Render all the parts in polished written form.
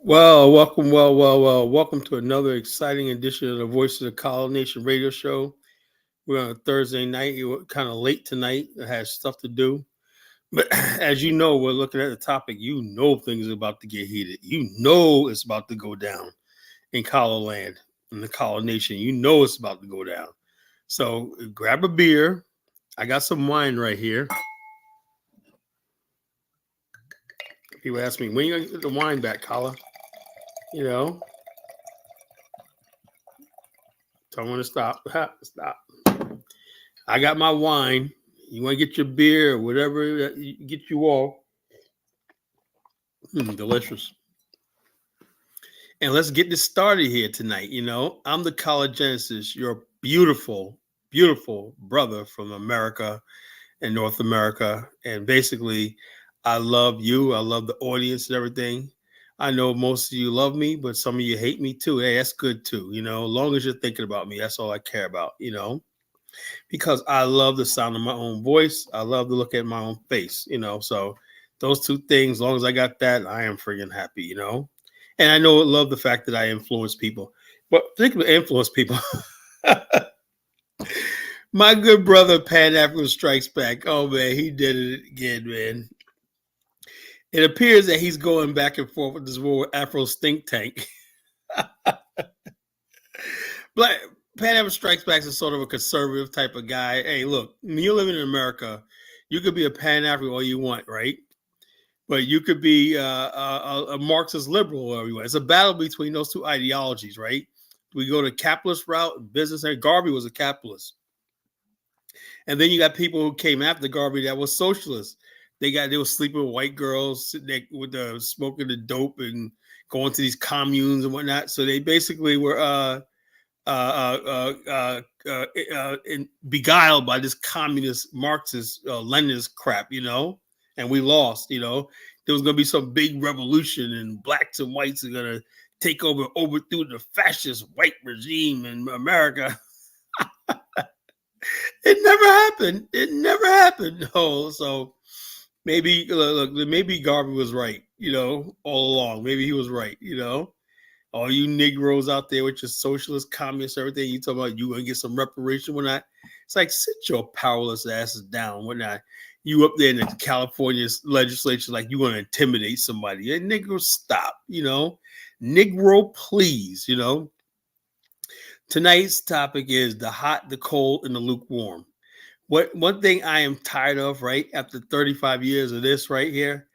Welcome to another exciting edition of the Voice of the College Nation radio show. We're on a Thursday night. You're kind of late tonight. It has stuff to do. But as you know, we're looking at the topic. You know things are about to get heated. You know it's about to go down in College land, in the College Nation. You know it's about to go down. So grab a beer. I got some wine right here. People ask me, when are you going to get the wine back, Kala? You know, tell them to stop. Stop. I got my wine. You want to get your beer or whatever get you all. Delicious. And let's get this started here tonight. You know, I'm the College Genesis, your beautiful, beautiful brother from America and North America. And basically, I love you. I love the audience and everything. I know most of you love me, but some of you hate me too. Hey, that's good too. You know, as long as you're thinking about me, that's all I care about, you know, because I love the sound of my own voice. I love to look at my own face, you know. So those two things, as long as I got that, I am friggin' happy, you know. And I know love the fact that I influence people. But think of influence people. My good brother Pan-African Strikes Back. Oh man, he did it again, man. It appears that he's going back and forth with this world Afro think tank. Black Pan-African Strikes Back is sort of a conservative type of guy. Hey, look, when you're living in America, you could be a Pan-African all you want, right? But you could be a Marxist liberal or you want. It's a battle between those two ideologies, right? We go to capitalist route, business, and Garvey was a capitalist. And then you got people who came after Garvey that was socialists. They were sleeping with white girls, sitting there with smoking the dope and going to these communes and whatnot. So they basically were beguiled by this communist Marxist Leninist crap, you know, and we lost, you know. There was going to be some big revolution and blacks and whites are going to take over, overthrow the fascist white regime in America. It never happened. It never happened. Oh, so maybe, look, maybe Garvey was right, you know, all along. Maybe he was right, you know. All you Negroes out there with your socialist, communist, everything, you talking about you gonna get some reparation, whatnot. It's like sit your powerless asses down, whatnot. You up there in the California legislature like you want to intimidate somebody. Hey, Negro, stop, you know. Negro, please, you know. Tonight's topic is the hot, the cold, and the lukewarm. One thing I am tired of, right, after 35 years of this right here,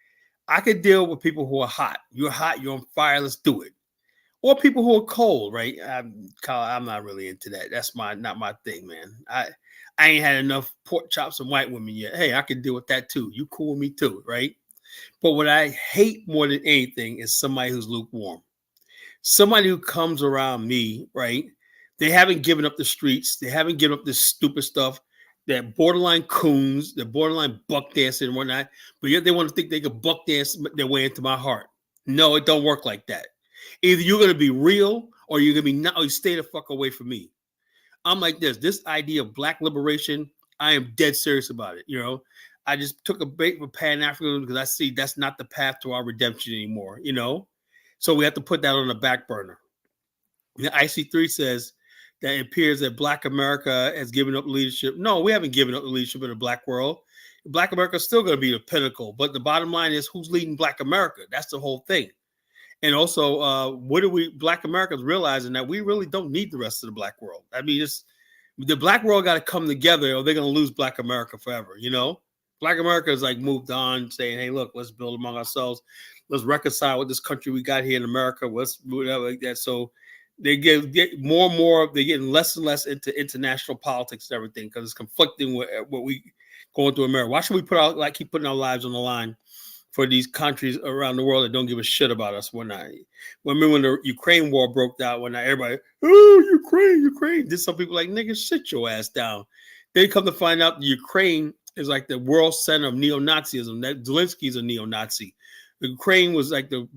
I could deal with people who are hot. You're hot, you're on fire, let's do it. Or people who are cold, right? I'm not really into that. That's not my thing, man. I ain't had enough pork chops and white women yet. Hey, I can deal with that too. You cool with me too, right? But what I hate more than anything is somebody who's lukewarm. Somebody who comes around me, right? They haven't given up the streets. They haven't given up this stupid stuff. They're borderline coons. They're borderline buck dancing and whatnot. But yet they want to think they can buck dance their way into my heart. No, it don't work like that. Either you're going to be real or you're going to be not. Or you stay the fuck away from me. I'm like this. This idea of black liberation, I am dead serious about it. You know, I just took a bait for Pan-Africanism because I see that's not the path to our redemption anymore. You know, so we have to put that on the back burner. The IC3 says that it appears that Black America has given up leadership. No, we haven't given up the leadership in the Black world. Black America is still going to be the pinnacle. But the bottom line is who's leading Black America? That's the whole thing. And also, what are we Black Americans realizing that we really don't need the rest of the Black world? I mean, the Black world got to come together or they're going to lose Black America forever, you know? Black America is like moved on saying, hey, look, let's build among ourselves. Let's reconcile with this country we got here in America. Let's whatever like that. So they get more and more, they're getting less and less into international politics and everything because it's conflicting with what we going through America. Why should we keep putting our lives on the line for these countries around the world that don't give a shit about us? Remember when the Ukraine war broke out, when everybody, oh, Ukraine. Did some people like, nigga, sit your ass down. They come to find out the Ukraine is like the world center of neo-Nazism. That Zelensky's a neo-Nazi. The Ukraine was like the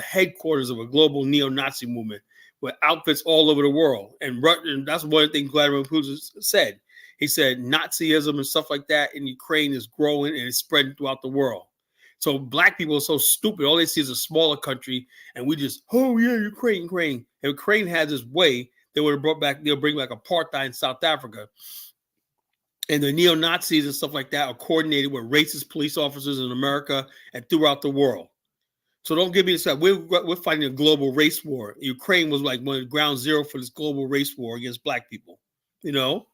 headquarters of a global neo-Nazi movement with outfits all over the world. And that's one of the things Vladimir Putin said. He said Nazism and stuff like that in Ukraine is growing and it's spreading throughout the world. So black people are so stupid. All they see is a smaller country, and we just, oh yeah, Ukraine, Ukraine. And Ukraine has this way they would have brought back, they'll bring back apartheid in South Africa. And the neo-Nazis and stuff like that are coordinated with racist police officers in America and throughout the world. So don't give me this. We're fighting a global race war. Ukraine was like one of the ground zero for this global race war against black people. You know,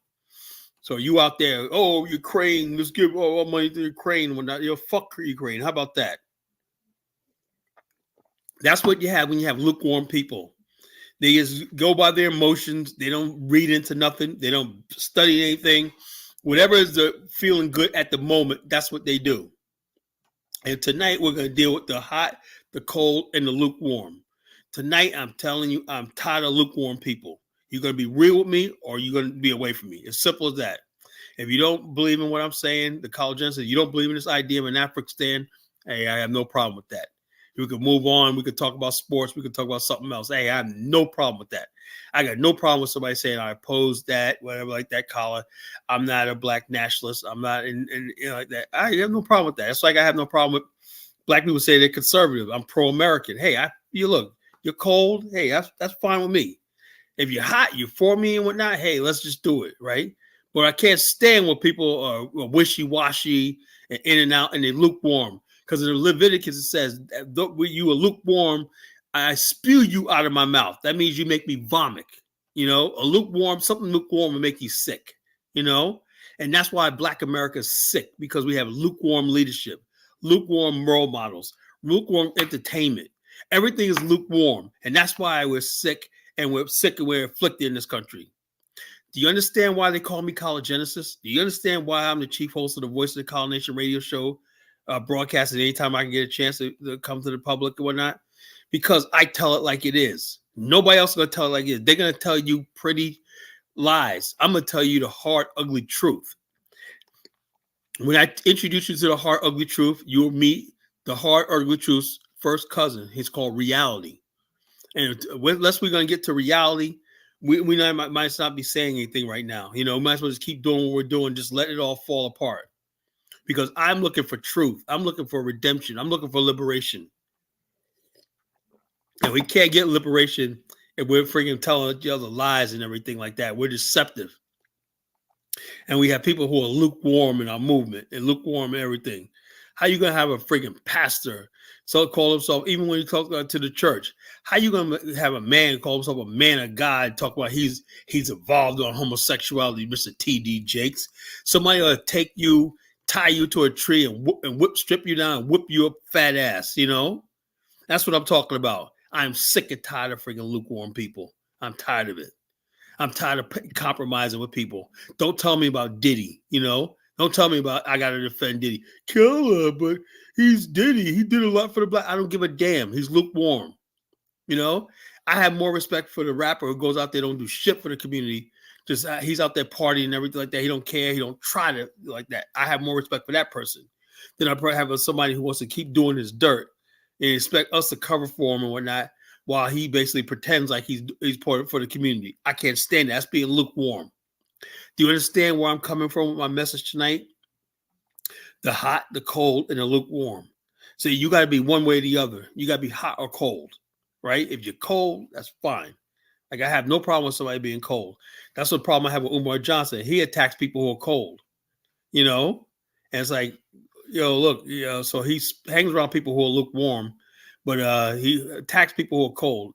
so you out there, oh Ukraine, let's give all money to Ukraine. When not, fuck Ukraine. How about that? That's what you have when you have lukewarm people. They just go by their emotions. They don't read into nothing. They don't study anything. Whatever is the feeling good at the moment, that's what they do. And tonight we're going to deal with the hot, the cold, and the lukewarm. Tonight, I'm telling you, I'm tired of lukewarm people. You're going to be real with me or you're going to be away from me. As simple as that. If you don't believe in what I'm saying, the college says you don't believe in this idea of an Afghanistan, hey, I have no problem with that. We could move on. We could talk about sports. We could talk about something else. Hey, I have no problem with that. I got no problem with somebody saying I oppose that, whatever, like that collar. I'm not a black nationalist. I'm not in like that. I have no problem with that. It's like I have no problem with black people say they're conservative. I'm pro-American. Hey, you look, you're cold. Hey, that's fine with me. If you're hot, you're for me and whatnot. Hey, let's just do it, right? But I can't stand when people are wishy-washy and in and out and they're lukewarm. Because in Leviticus, it says, you are lukewarm, I spew you out of my mouth. That means you make me vomit. You know, something lukewarm will make you sick, you know? And that's why Black America is sick, because we have lukewarm leadership, lukewarm role models, lukewarm entertainment. Everything is lukewarm. And that's why we're sick and we're afflicted in this country. Do you understand why they call me College Genesis? Do you understand why I'm the chief host of the Voice of the College Nation radio show? Broadcasted anytime I can get a chance to come to the public and whatnot, because I tell it like it is. Nobody else is going to tell it like it is. They're going to tell you pretty lies. I'm going to tell you the hard, ugly truth. When I introduce you to the hard, ugly truth, you'll meet the hard, ugly truth's first cousin. He's called reality. And unless we're going to get to reality, we might not be saying anything right now. You know, we might as well just keep doing what we're doing. Just let it all fall apart. Because I'm looking for truth. I'm looking for redemption. I'm looking for liberation. And we can't get liberation if we're freaking telling each other lies and everything like that. We're deceptive. And we have people who are lukewarm in our movement and lukewarm in everything. How you going to have a freaking pastor call himself, even when he talks to the church, how you going to have a man call himself a man of God, talk about he's evolved on homosexuality, Mr. T.D. Jakes? Somebody will take you, tie you to a tree and strip you down and whip you up fat ass, you know? That's what I'm talking about. I'm sick and tired of freaking lukewarm people. I'm tired of it. I'm tired of compromising with people. Don't tell me about Diddy, you know? Don't tell me about I got to defend Diddy. Killer, but he's Diddy. He did a lot for the black. I don't give a damn. He's lukewarm, you know? I have more respect for the rapper who goes out there, don't do shit for the community. Just he's out there partying and everything like that. He don't care. He don't try to like that. I have more respect for that person than I probably have somebody who wants to keep doing his dirt and expect us to cover for him and whatnot while he basically pretends like he's part for the community. I can't stand that. That's being lukewarm. Do you understand where I'm coming from with my message tonight? The hot, the cold, and the lukewarm. So you got to be one way or the other. You got to be hot or cold, right? If you're cold, that's fine. Like I have no problem with somebody being cold. That's the problem I have with Umar Johnson. He attacks people who are cold, you know? And it's like, look, so he hangs around people who are lukewarm, but he attacks people who are cold.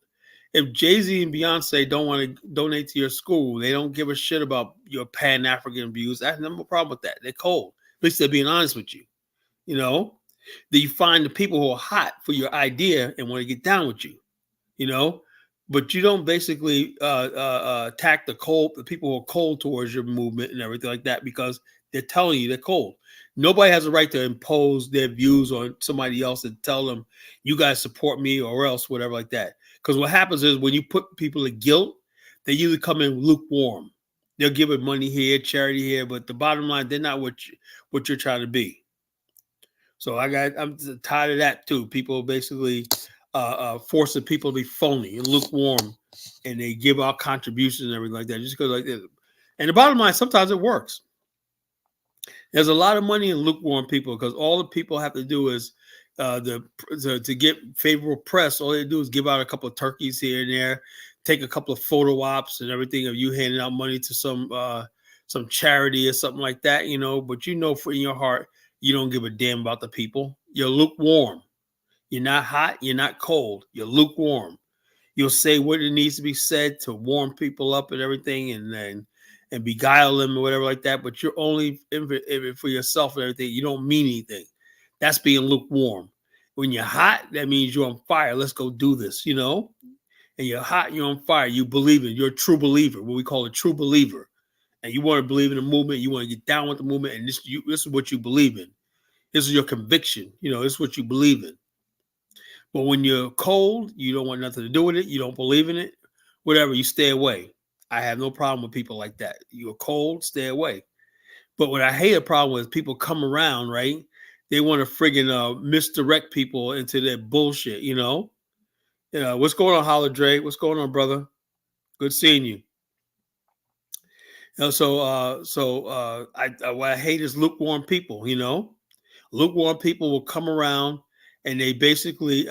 If Jay-Z and Beyonce don't want to donate to your school, they don't give a shit about your Pan-African views. I have no problem with that. They're cold. At least they're being honest with you, you know? Then you find the people who are hot for your idea and want to get down with you, you know? But you don't basically attack the people who are cold towards your movement and everything like that because they're telling you they're cold. Nobody has a right to impose their views on somebody else and tell them, you guys support me or else, whatever like that. Because what happens is when you put people in guilt, they usually come in lukewarm. They'll give it money here, charity here, but the bottom line, they're not what you're trying to be. So I'm tired of that too. People basically forcing people to be phony and lukewarm, and they give out contributions and everything like that just because like this. And the bottom line, sometimes it works. There's a lot of money in lukewarm people because all the people have to do is to get favorable press. All they do is give out a couple of turkeys here and there, take a couple of photo ops and everything of you handing out money to some charity or something like that, But for in your heart, you don't give a damn about the people. You're lukewarm. You're not hot. You're not cold. You're lukewarm. You'll say what it needs to be said to warm people up and everything, and beguile them or whatever like that. But you're only in it for yourself and everything. You don't mean anything. That's being lukewarm. When you're hot, that means you're on fire. Let's go do this, And you're hot, you're on fire. You believe it. You're a true believer, what we call a true believer. And you want to believe in the movement. You want to get down with the movement. And this is what you believe in. This is your conviction. This is what you believe in. But when you're cold, you don't want nothing to do with it. You don't believe in it. Whatever, you stay away. I have no problem with people like that. You're cold, stay away. But what I hate a problem with, people come around, right? They want to friggin' misdirect people into their bullshit, What's going on, Holiday? What's going on, brother? Good seeing you. What I hate is lukewarm people, Lukewarm people will come around and they basically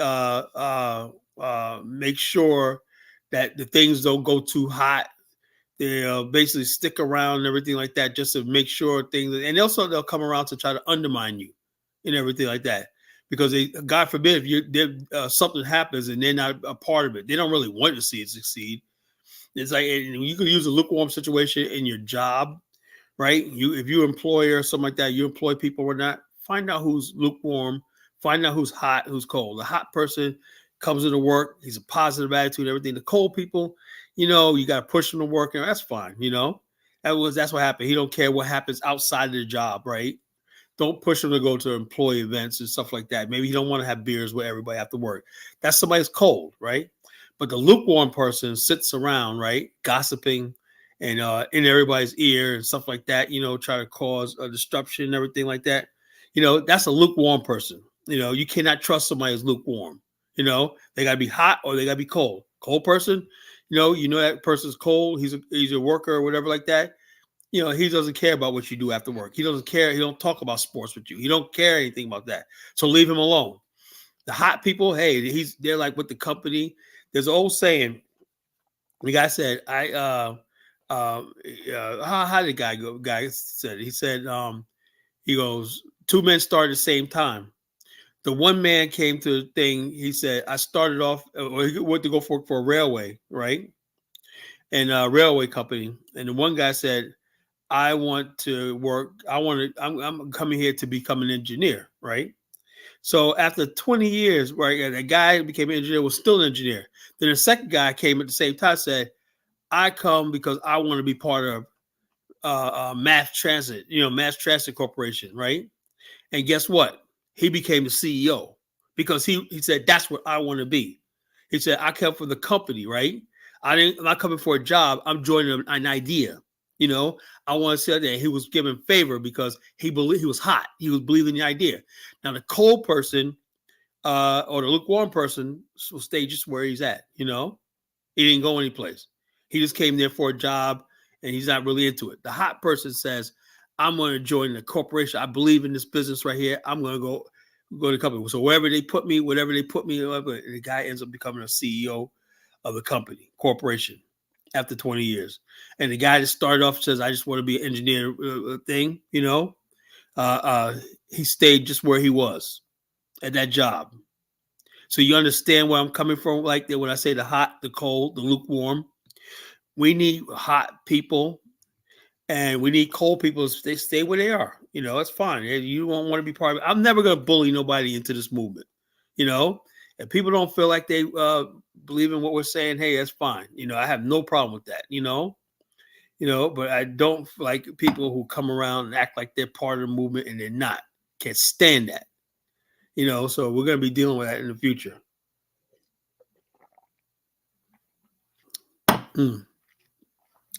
make sure that the things don't go too hot. They basically stick around and everything like that just to make sure things, and also they'll come around to try to undermine you and everything like that. Because God forbid, if something happens and they're not a part of it, they don't really want to see it succeed. It's like, and you can use a lukewarm situation in your job, right? If you're an employer or something like that, you employ people or not, find out who's lukewarm, find out who's hot, who's cold. The hot person comes into work, he's a positive attitude, everything. The cold people, you got to push them to work, and that's fine, That's what happened. He don't care what happens outside of the job, right? Don't push him to go to employee events and stuff like that. Maybe he don't want to have beers with everybody after work. That's somebody's cold, right? But the lukewarm person sits around, right, gossiping and in everybody's ear and stuff like that, try to cause a disruption and everything like that. That's a lukewarm person. You cannot trust somebody who's lukewarm. They got to be hot or they got to be cold. Cold person, that person's cold. He's a worker or whatever like that. He doesn't care about what you do after work. He doesn't care. He don't talk about sports with you. He don't care anything about that. So leave him alone. The hot people, hey, they're like with the company. There's an old saying. The guy said, how did the guy go? Guy said, he said, he goes, two men started at the same time. The one man came to the thing. He said, I started off, or he went to go for a railway, right? And a railway company. And the one guy said, I want to work. I'm coming here to become an engineer, right? So after 20 years, right, the guy became an engineer, was still an engineer. Then the second guy came at the same time, said, I come because I want to be part of Mass Transit, Mass Transit Corporation, right? And guess what? He became the CEO because he said, that's what I want to be. He said, I come for the company, right? I'm not coming for a job. I'm joining an idea. I want to say that he was given favor because he believed he was hot. He was believing the idea. Now, the cold person or the lukewarm person will stay just where he's at. He didn't go anyplace. He just came there for a job and he's not really into it. The hot person says, I'm going to join the corporation. I believe in this business right here. I'm going to go to the company. So whatever they put me, the guy ends up becoming a CEO of the company, corporation, after 20 years. And the guy that started off says, I just want to be an engineer thing, he stayed just where he was at that job. So you understand where I'm coming from, like that when I say the hot, the cold, the lukewarm. We need hot people and we need cold people to stay where they are. It's fine. You don't want to be part of it. I'm never going to bully nobody into this movement. If people don't feel like they believe in what we're saying, hey, that's fine. I have no problem with that, but I don't like people who come around and act like they're part of the movement and they're not. Can't stand that. So we're going to be dealing with that in the future.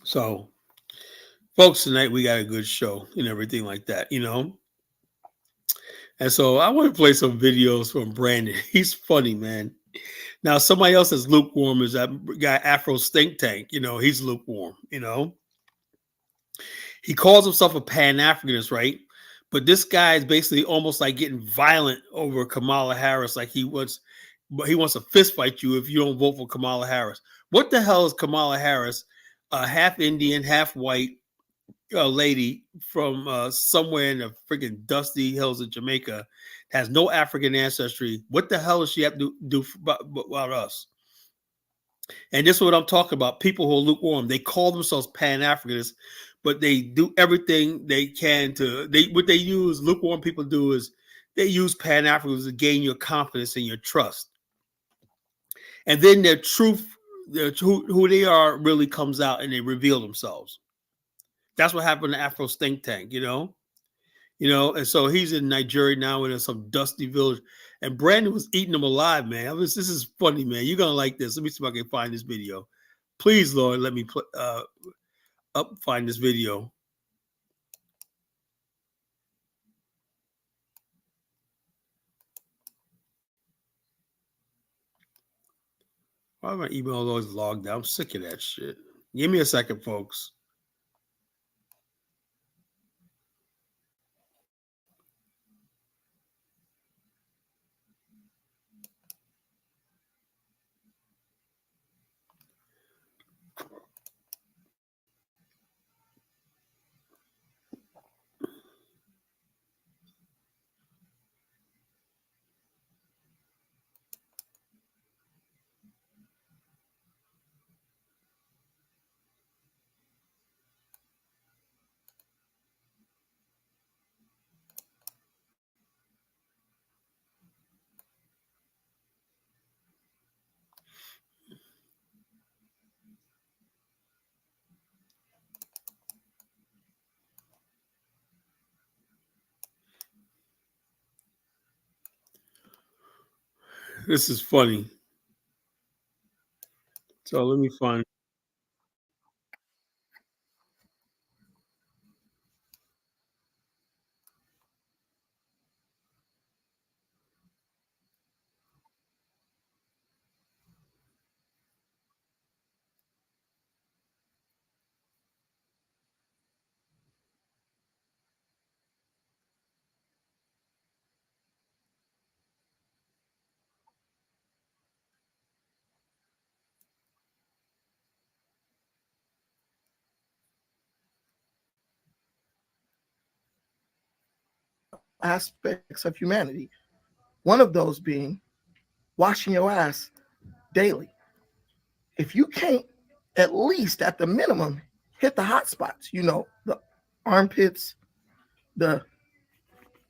So, folks, tonight we got a good show and everything like that, And so I want to play some videos from Brandon. He's funny, man. Now, somebody else that's lukewarm is that guy Afro Think Tank. He's lukewarm, He calls himself a Pan-Africanist, right? But this guy is basically almost like getting violent over Kamala Harris, like he wants to fist fight you if you don't vote for Kamala Harris. What the hell is Kamala Harris, a half Indian, half white lady from somewhere in the freaking dusty hills of Jamaica, has no African ancestry? What the hell does she have to do about us? And this is what I'm talking about. People who are lukewarm, they call themselves Pan-Africanists, but they do everything they can to what they use. Lukewarm people do is they use Pan-Africans to gain your confidence and your trust, and then their truth, who they are, really comes out, and they reveal themselves. That's what happened to Afro think tank, and so he's in Nigeria now in some dusty village, and Brandon was eating him alive, man. This is funny, man. You're gonna like this. Let me see if I can find this video. Please, Lord, let me find this video. Why are my email always logged out? I'm sick of that shit. Give me a second, folks. This is funny. So let me find. Aspects of humanity. One of those being washing your ass daily. If you can't, at least at the minimum, hit the hot spots, the armpits, the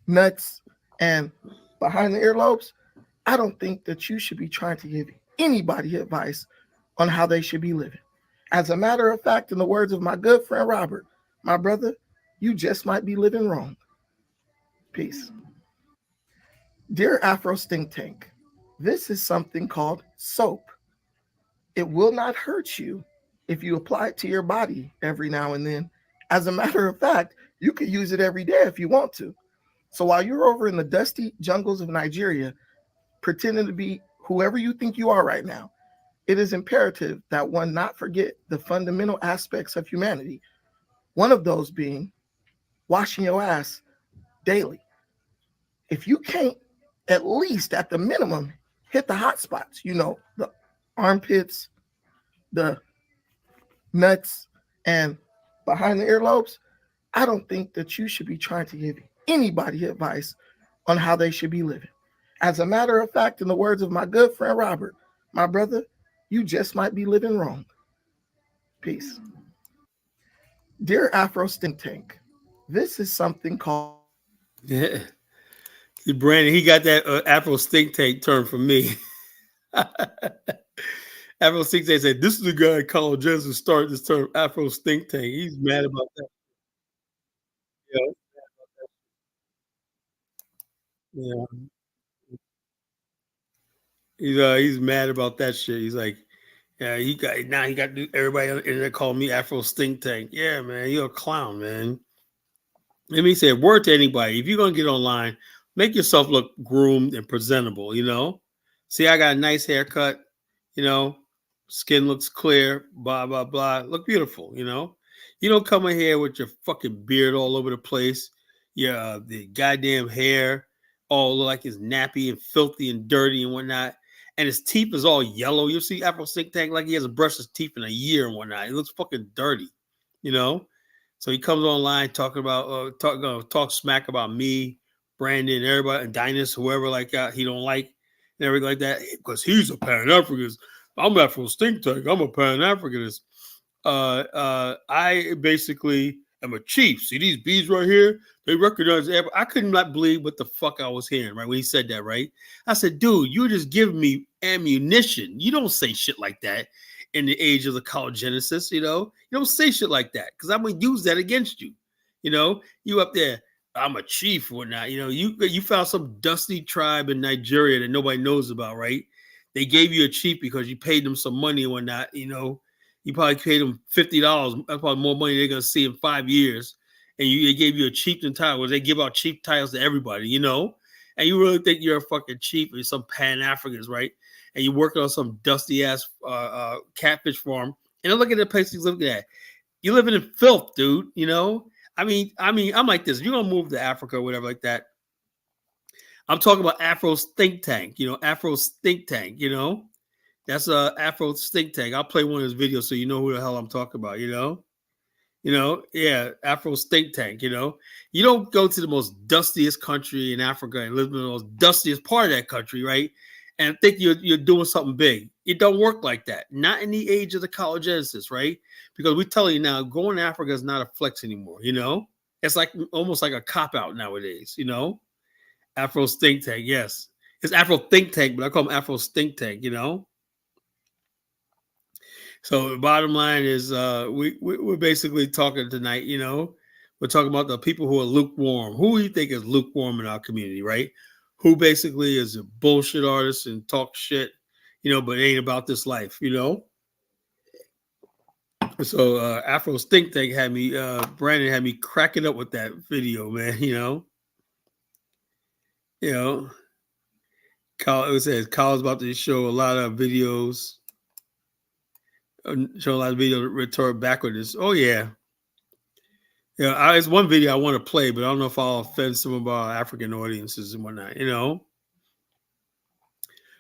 nuts, and behind the earlobes, I don't think that you should be trying to give anybody advice on how they should be living. As a matter of fact, in the words of my good friend Robert, my brother, you just might be living wrong. Peace. Dear Afro Stink Tank, this is something called soap. It will not hurt you if you apply it to your body every now and then. As a matter of fact, you could use it every day if you want to. So while you're over in the dusty jungles of Nigeria, pretending to be whoever you think you are right now, it is imperative that one not forget the fundamental aspects of humanity. One of those being washing your ass daily. If you can't, at least at the minimum, hit the hot spots, the armpits, the nuts, and behind the earlobes, I don't think that you should be trying to give anybody advice on how they should be living. As a matter of fact, in the words of my good friend Robert, my brother, you just might be living wrong. Peace. Dear Afro Stink Tank, this is something called. Yeah. See, Brandon, he got that Afro stink tank term from me. Afro stink tank said, "This is the guy Colin Jensen started this term, Afro stink tank." He's mad about that. Yeah, yeah. He's mad about that shit. He's like, yeah, he got everybody on the internet calling me Afro stink tank. Yeah, man, you're a clown, man. Let me say a word to anybody. If you're gonna get online, make yourself look groomed and presentable. See, I got a nice haircut. You know, skin looks clear. Blah blah blah. Look beautiful. You don't come in here with your fucking beard all over the place. Yeah, the goddamn hair all look like it's nappy and filthy and dirty and whatnot. And his teeth is all yellow. You'll see Afro Think Tank like he hasn't brushed his teeth in a year and whatnot. He looks fucking dirty, you know? So he comes online talking about talk smack about me, Brandon, everybody, and Dynas, whoever like he don't like and everything like that. Because he's a Pan-Africanist. I'm Afro Think Tank. I'm a Pan-Africanist. I basically am a chief. See these bees right here? They recognize I could not believe what the fuck I was hearing, right? When he said that, right? I said, dude, you just giving me ammunition. You don't say shit like that in the age of the college genesis, you know? You don't say shit like that because I'm gonna use that against you. You know, you up there, I'm a chief or whatnot. You know, you found some dusty tribe in Nigeria that nobody knows about, right? They gave you a chief because you paid them some money and whatnot, you know. You probably paid them $50. That's probably more money they're gonna see in 5 years. And they gave you a chieftain title. Where they give out chief titles to everybody, you know. And you really think you're a fucking chief or some Pan-Africans, right? And you're working on some dusty ass catfish farm. And look at the place you're looking at. You're living in filth, dude. You know. I mean, I'm like this. You're gonna move to Africa or whatever like that. I'm talking about Afro's think tank. You know, Afro's think tank. You know. That's a Afro think tank. I'll play one of his videos so you know who the hell I'm talking about, you know? Yeah, Afro think tank, you know? You don't go to the most dustiest country in Africa and live in the most dustiest part of that country, right? And think you're doing something big. It don't work like that. Not in the age of the college genesis, right? Because we tell you now, going to Africa is not a flex anymore, you know? It's like almost like a cop-out nowadays, you know? Afro think tank, yes. It's Afro think tank, but I call them Afro think tank, you know? So the bottom line is we're basically talking tonight, you know, we're talking about the people who are lukewarm. Who do you think is lukewarm in our community, right? Who basically is a bullshit artist and talk shit, you know, but it ain't about this life, you know? So Afro's Think Tank had me, Brandon had me cracking up with that video, man, you know? You know, it says Kyle's about to show a lot of videos, show a lot of video rhetoric backwardness. Oh, yeah. Yeah, it's one video I want to play, but I don't know if I'll offend some of our African audiences and whatnot, you know?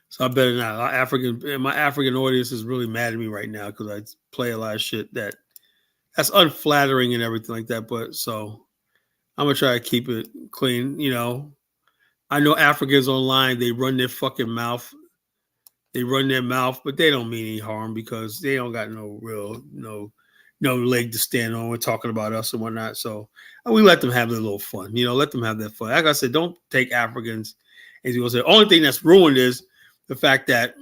So I better not. My African audience is really mad at me right now because I play a lot of shit that's unflattering and everything like that. But so I'm going to try to keep it clean, you know? I know Africans online, they run their fucking mouth. They run their mouth, but they don't mean any harm because they don't got no leg to stand on. We're talking about us and whatnot. So we let them have their little fun, you know, let them have their fun. Like I said, don't take Africans as you will say. The only thing that's ruined is the fact that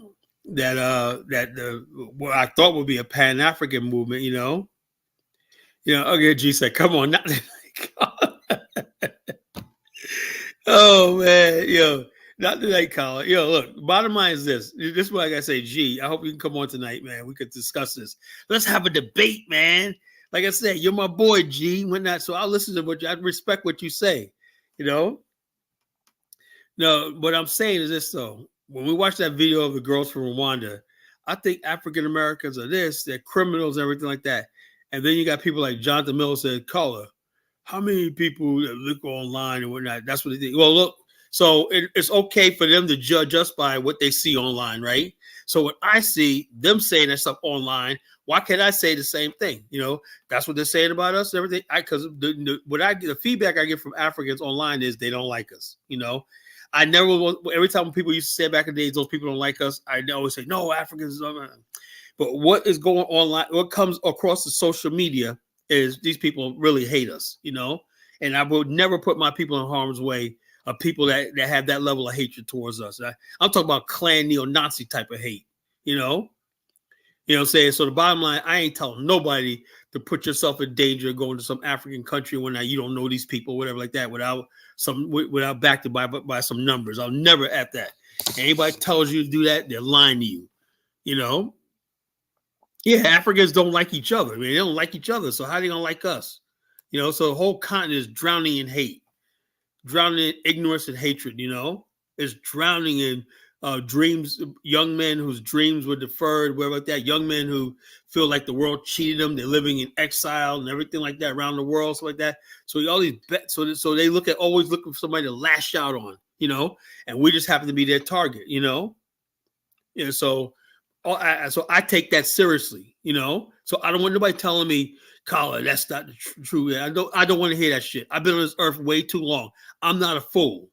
what I thought would be a Pan-African movement, you know. Okay, G said, come on, not oh man, not tonight, Colin. Look, bottom line is this. This is what I gotta say, G. I hope you can come on tonight, man. We could discuss this. Let's have a debate, man. Like I said, you're my boy, G. Whatnot, so I'll listen to what I respect what you say, you know. No, what I'm saying is this though. When we watch that video of the girls from Rwanda, I think African Americans are this, they're criminals and everything like that. And then you got people like Jonathan Miller said, Color, how many people that look online and whatnot? That's what they think. Well, look, so it's okay for them to judge us by what they see online, right? So when I see them saying that stuff online, why can't I say the same thing? You know, that's what they're saying about us and everything. Because the feedback I get from Africans online is they don't like us. You know, I never, every time people used to say back in the days, those people don't like us, I always say, no, Africans. But what is going online, what comes across the social media is these people really hate us, you know? And I would never put my people in harm's way of people that have that level of hatred towards us. I'm talking about clan neo-Nazi type of hate, you know? You know what I'm saying? So the bottom line, I ain't telling nobody to put yourself in danger of going to some African country when you don't know these people, whatever like that, without backed by some numbers. I'll never at that. Anybody tells you to do that, they're lying to you, you know? Yeah, Africans don't like each other. I mean, they don't like each other, so how are they gonna like us? You know, so the whole continent is drowning in hate, drowning in ignorance and hatred. You know, it's drowning in dreams, young men whose dreams were deferred, whatever like that, young men who feel like the world cheated them, they're living in exile and everything like that around the world, stuff like that. So all these bets, so they always looking for somebody to lash out on, and we just happen to be their target, so I take that seriously, So I don't want nobody telling me, Colin, that's not the truth. I don't want to hear that shit. I've been on this earth way too long. I'm not a fool.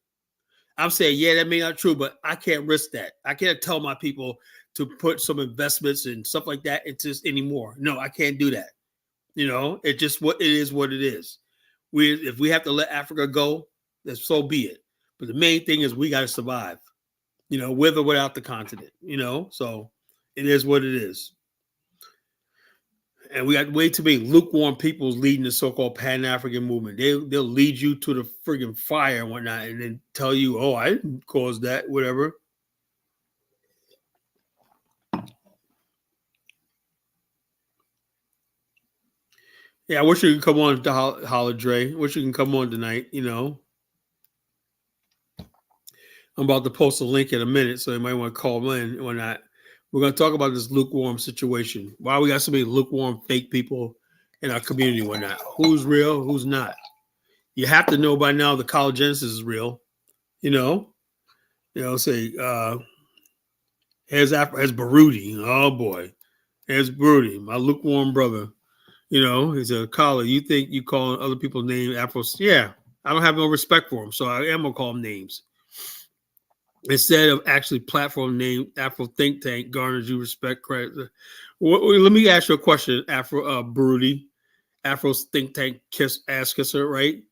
I'm saying, yeah, that may not be true, but I can't risk that. I can't tell my people to put some investments and stuff like that into this anymore. No, I can't do that. It's just what it is. What it is. If we have to let Africa go, then so be it. But the main thing is we got to survive. With or without the continent. So it is what it is. And we got way too many lukewarm people leading the so-called Pan-African movement. They'll lead you to the friggin' fire and whatnot, and then tell you, "Oh, I didn't cause that," whatever. Yeah, I wish you could come on to Holiday. Wish you can come on tonight. I'm about to post a link in a minute, so you might want to call in or not. We're going to talk about this lukewarm situation. Why we got so many lukewarm fake people in our community or not. Who's real, who's not. You have to know by now the college genesis is real. Say, here's Baruti. Oh, boy. Here's Baruti, my lukewarm brother. He's a caller. You think you calling other people's names Afro? Yeah, I don't have no respect for him, so I am going to call them names. Instead of actually platform name Afro think tank garners you respect credit. Let me ask you a question, Afro Baruti, Afro's think tank ass kisser, right?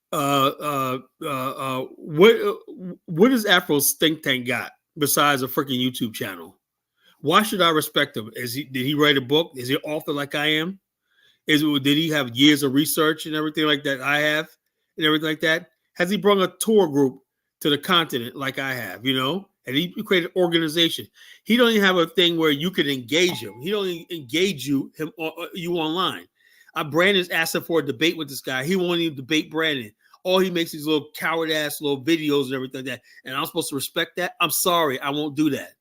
What does Afro's think tank got besides a freaking YouTube channel? Why should I respect him? Did he write a book? Is he an author like I am? Did he have years of research and everything like that I have and everything like that? Has he brought a tour group to the continent like I have, and he created an organization? He don't even have a thing where you can engage him. He don't even engage you online. Brandon's asked him for a debate with this guy. He won't even debate Brandon. All he makes these little coward ass little videos and everything like that. And I'm supposed to respect that? I'm sorry, I won't do that.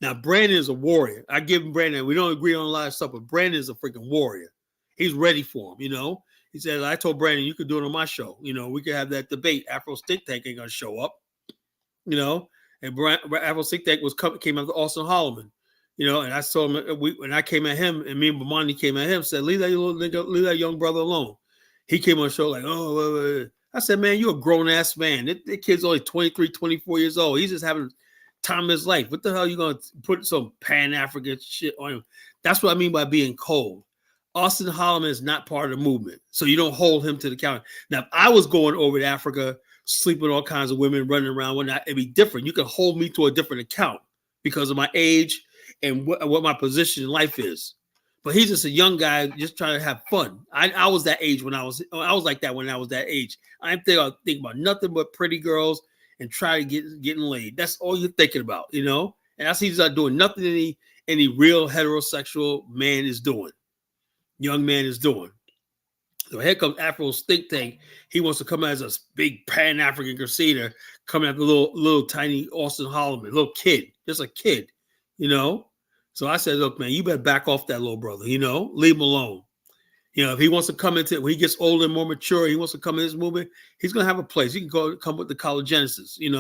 Now, Brandon is a warrior. I give him Brandon. We don't agree on a lot of stuff, but Brandon is a freaking warrior. He's ready for him, He said, I told Brandon, you could do it on my show. We could have that debate. Afro think tank ain't going to show up, and Afro think tank came out to Austin Holloman, and I told him, when I came at him, and me and Bomani came at him, said, leave that young brother alone. He came on the show like, oh, I said, man, you're a grown-ass man. That kid's only 23, 24 years old. He's just having time of his life. What the hell are you going to put some Pan-African shit on him? That's what I mean by being cold. Austin Holloman is not part of the movement, so you don't hold him to the count. Now, if I was going over to Africa, sleeping with all kinds of women, running around, whatnot, it'd be different. You can hold me to a different account because of my age and what my position in life is. But he's just a young guy just trying to have fun. I was that age when I was like that when I was that age. I think about nothing but pretty girls and try to getting laid. That's all you're thinking about, And I see he's not doing nothing any real heterosexual man is doing. Young man is doing. So here comes Afro's think tank. He wants to come as a big Pan-African crusader, coming after little tiny Austin Holloman, little kid, just a kid, So I said, look, man, you better back off that little brother, leave him alone. If he wants to come when he gets older and more mature, he wants to come in this movement, he's going to have a place. He can come with the College Genesis, and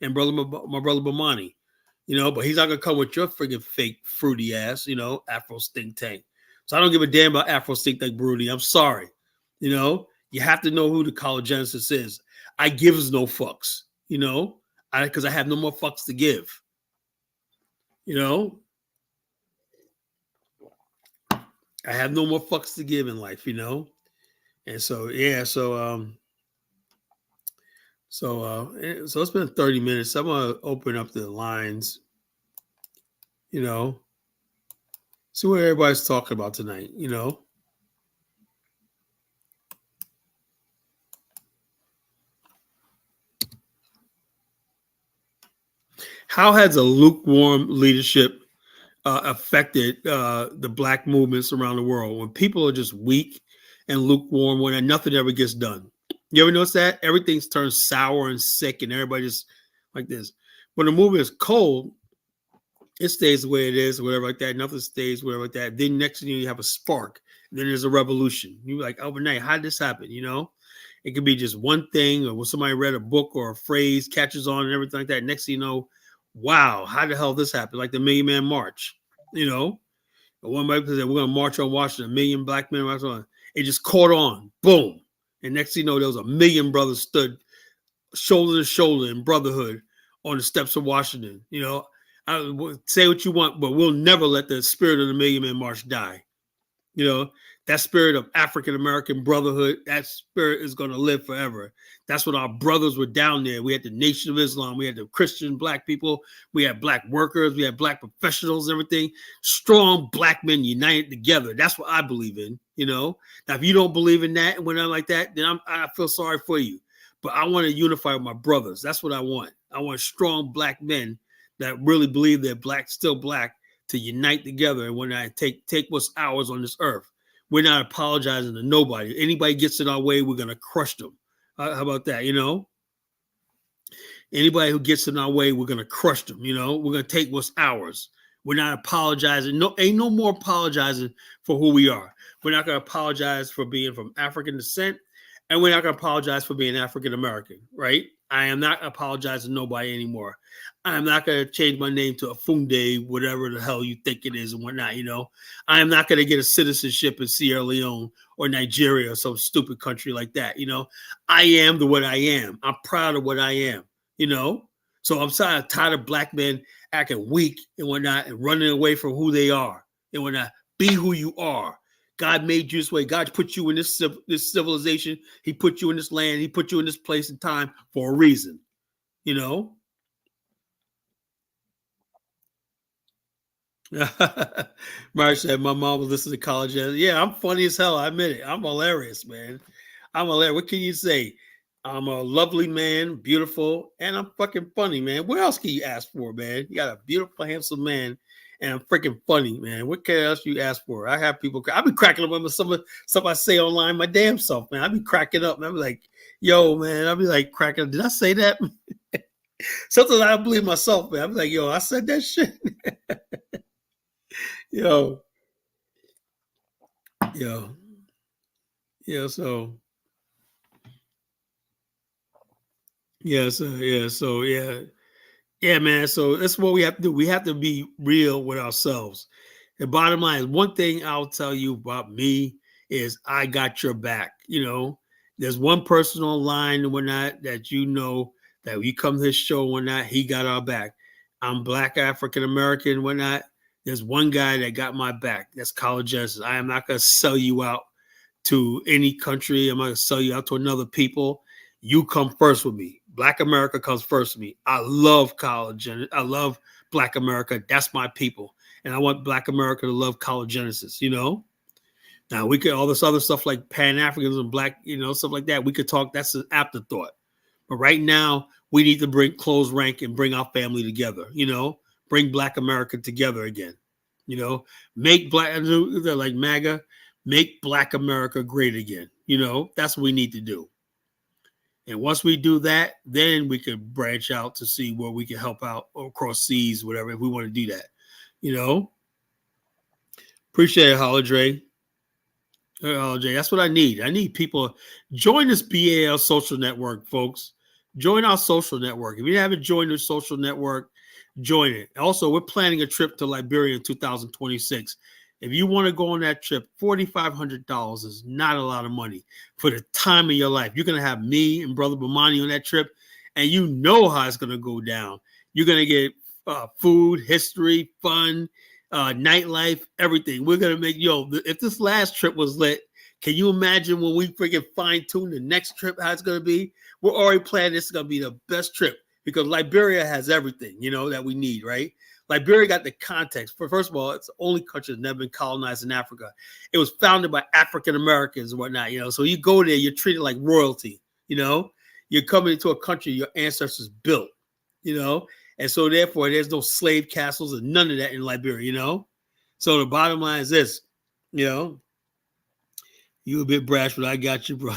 my brother Bomani, but he's not going to come with your friggin' fake fruity ass, Afro's think tank. So I don't give a damn about Afro think tank Brody. I'm sorry. You have to know who the College Genesis is. I gives no fucks, because I have no more fucks to give. I have no more fucks to give in life, And so, yeah, so it's been 30 minutes. I'm going to open up the lines, see what everybody's talking about tonight, How has a lukewarm leadership affected the black movements around the world when people are just weak and lukewarm when nothing ever gets done? You ever notice that? Everything's turned sour and sick and everybody just like this. When the movement is cold, it stays the way it is, or whatever like that. Nothing stays, whatever like that. Then next thing you have a spark. Then there's a revolution. You're like, overnight, how did this happen? You know, it could be just one thing, or when somebody read a book or a phrase catches on and everything like that. Next thing you know, wow, how the hell this happened? Like the Million Man March. You know, one might say we're gonna march on Washington. A million black men march on. It just caught on. Boom. And next thing you know, there was a million brothers stood shoulder to shoulder in brotherhood on the steps of Washington. You know, say what you want, but we'll never let the spirit of the Million Man March die. You know, that spirit of African American brotherhood, that spirit is going to live forever. That's when our brothers were down there. We had the Nation of Islam, we had the Christian black people, we had black workers, we had black professionals, everything. Strong black men united together. That's what I believe in. You know, now if you don't believe in that and when I'm like that, then I feel sorry for you. But I want to unify with my brothers. That's what I want. I want strong black men that really believe they're black, still black, to unite together. And when I take what's ours on this earth, we're not apologizing to nobody. Anybody gets in our way, we're going to crush them. How about that? You know, anybody who gets in our way, we're going to crush them. You know, we're going to take what's ours. We're not apologizing. No, ain't no more apologizing for who we are. We're not going to apologize for being from African descent. And we're not going to apologize for being African American, right? I am not apologizing to nobody anymore. I'm not going to change my name to Afunde, whatever the hell you think it is and whatnot, you know. I am not going to get a citizenship in Sierra Leone or Nigeria or some stupid country like that, you know. I am what I am. I'm proud of what I am, you know. So I'm tired of black men acting weak and whatnot and running away from who they are and whatnot. Be who you are. God made you this way. God put you in this civilization. He put you in this land. He put you in this place and time for a reason, you know? Mary said, my mom was listening to college. Yeah, I'm funny as hell. I admit it. I'm hilarious, man. I'm hilarious. What can you say? I'm a lovely man, beautiful, and I'm fucking funny, man. What else can you ask for, man? You got a beautiful, handsome man, and I'm freaking funny, man. What else you ask for? I have people. I be cracking up with some I say online, my damn self, man. I be cracking up, man. I be like, yo, man. I be like cracking up. Did I say that? Sometimes I don't believe myself, man. I be like, yo, I said that shit. yo, so. Yeah, man. So that's what we have to do. We have to be real with ourselves. The bottom line is one thing I'll tell you about me is I got your back. You know, there's one person online and whatnot that you know that we come to this show and whatnot, he got our back. I'm Black African American and whatnot. There's one guy that got my back. That's College Genesis. I am not going to sell you out to any country. I'm not going to sell you out to another people. You come first with me. Black America comes first with me. I love college and I love Black America. That's my people. And I want Black America to love College Genesis, you know? Now we could all this other stuff like Pan-Africanism, Black, you know, stuff like that. We could talk, that's an afterthought. But right now, we need to close rank and bring our family together, you know, bring Black America together again, you know, make Black, like MAGA, make Black America great again. You know, that's what we need to do. And once we do that, then we could branch out to see where we can help out across seas, whatever, if we want to do that, you know. Appreciate it, Holiday. That's what I need. I need people. Join this BAL social network, folks. Join our social network. If you haven't joined the social network, join it. Also, we're planning a trip to Liberia in 2026. If you want to go on that trip, $4,500 is not a lot of money for the time of your life. You're going to have me and Brother Bomani on that trip, and you know how it's going to go down. You're going to get food, history, fun, nightlife, everything. We're going to make, if this last trip was lit, can you imagine when we freaking fine tune the next trip, how it's going to be? We're already planning this is going to be the best trip because Liberia has everything, that we need, right? Liberia got the context. First of all, it's the only country that's never been colonized in Africa. It was founded by African Americans and whatnot, So you go there, you're treated like royalty, You're coming into a country your ancestors built, And so therefore, there's no slave castles and none of that in Liberia, So the bottom line is this, you a bit brash, but I got you, bro.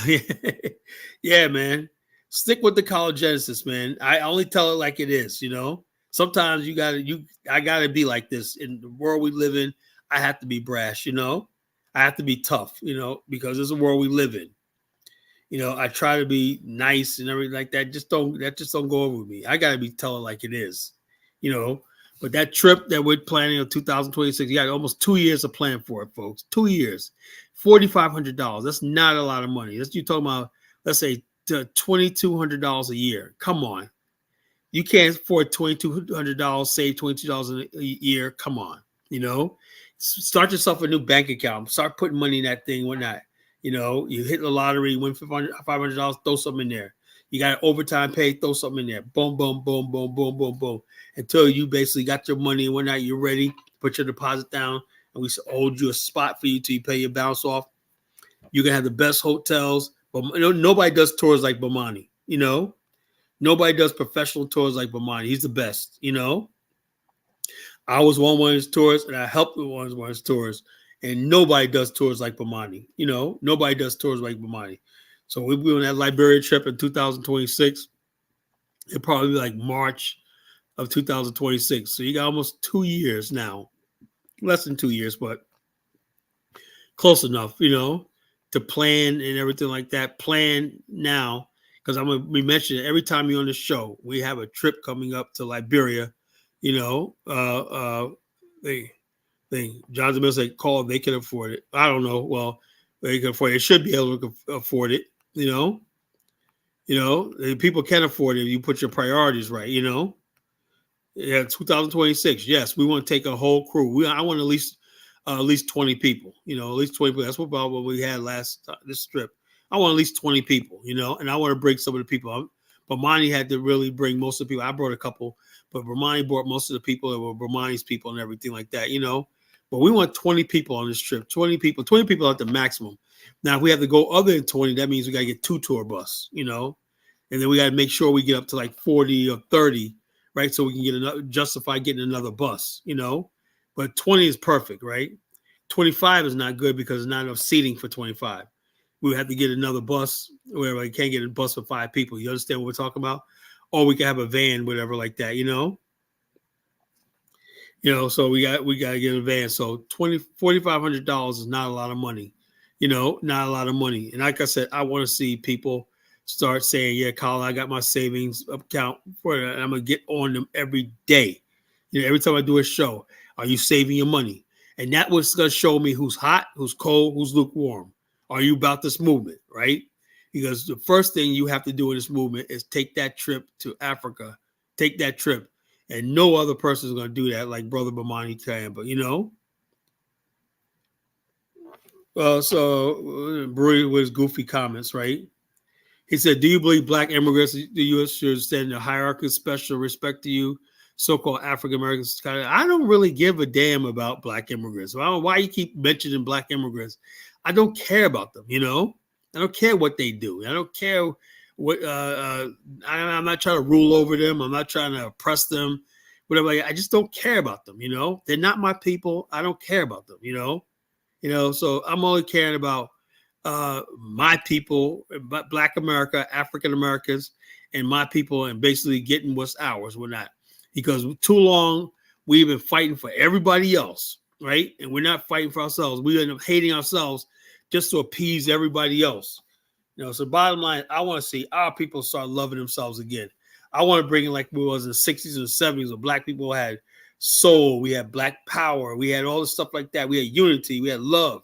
Yeah, man. Stick with the college genesis, man. I only tell it like it is, you know. Sometimes I gotta be like this. In the world we live in, I have to be brash, you know. I have to be tough, you know, because it's a world we live in. You know, I try to be nice and everything like that. Just don't go over with me. I gotta be telling like it is, you know. But that trip that we're planning on 2026, you got almost 2 years to plan for it, folks. 2 years, $4,500. That's not a lot of money. That's you talking about. Let's say $2,200 a year. Come on, you can't afford $2,200. Save $22 a year. Come on, you know. Start yourself a new bank account. Start putting money in that thing. Whatnot. You know, you hit the lottery, win $500, throw something in there. You got overtime pay, throw something in there. Boom, boom, boom, boom, boom, boom, boom. Until you basically got your money and whatnot, you're ready, put your deposit down, and we hold you a spot for you till you pay your bounce off. You can have the best hotels, but nobody does tours like Bomani, you know? Nobody does professional tours like Bomani. He's the best, you know? I was on one of his tours, and I helped with one of his tours. And nobody does tours like Bomani. You know, nobody does tours like Bomani. So we'll be on that Liberia trip in 2026. It'll probably be like March of 2026. So you got almost 2 years now. Less than 2 years, but close enough, you know, to plan and everything like that. Plan now. Because I'm going to be mentioning every time you're on the show, we have a trip coming up to Liberia, you know, Jonathan Mills say call, they can afford it. I don't know. Well, they can afford it. They should be able to afford it, you know. You know, people can afford it if you put your priorities right, you know. Yeah, 2026. Yes, we want to take a whole crew. I want at least 20 people, you know, at least 20 people. That's about what we had last this trip. I want at least 20 people, you know, and I want to bring some of the people. Bomani had to really bring most of the people. I brought a couple, but Bomani brought most of the people that were Bomani's people and everything like that, you know. But we want 20 people on this trip. 20 people at the maximum. Now, if we have to go other than 20, that means we got to get 2 tour bus, you know, and then we got to make sure we get up to like 40 or 30, right? So we can justify getting another bus, you know. But 20 is perfect, right? 25 is not good because there's not enough seating for 25. We would have to get another bus, wherever you can't get a bus for 5 people. You understand what we're talking about? Or we can have a van, whatever, like that, you know? You know, so we got to get a van. So $4,500 is not a lot of money, you know, not a lot of money. And like I said, I want to see people start saying, yeah, Colin, I got my savings account for that. And I'm gonna get on them every day. You know, every time I do a show, are you saving your money? And that was gonna show me who's hot, who's cold, who's lukewarm. Are you about this movement, right? Because the first thing you have to do in this movement is take that trip to Africa. Take that trip. And no other person is going to do that like Brother Bomani can. But, you know, so Brody with his goofy comments, right? He said, do you believe black immigrants in the U.S. should stand in a hierarchy of special respect to you, so-called African Americans? I don't really give a damn about black immigrants. I don't know why you keep mentioning black immigrants. I don't care about them, you know? I don't care what they do. I don't care what I'm not trying to rule over them. I'm not trying to oppress them, whatever. I just don't care about them, you know? They're not my people. I don't care about them, you know? You know, so I'm only caring about my people, Black America, African Americans, and my people, and basically getting what's ours. We're not, because too long we've been fighting for everybody else, right? And we're not fighting for ourselves. We end up hating ourselves just to appease everybody else. You know, so bottom line, I want to see our people start loving themselves again. I want to bring it like we was in the 60s and 70s, where black people had soul, we had black power, we had all this stuff like that. We had unity, we had love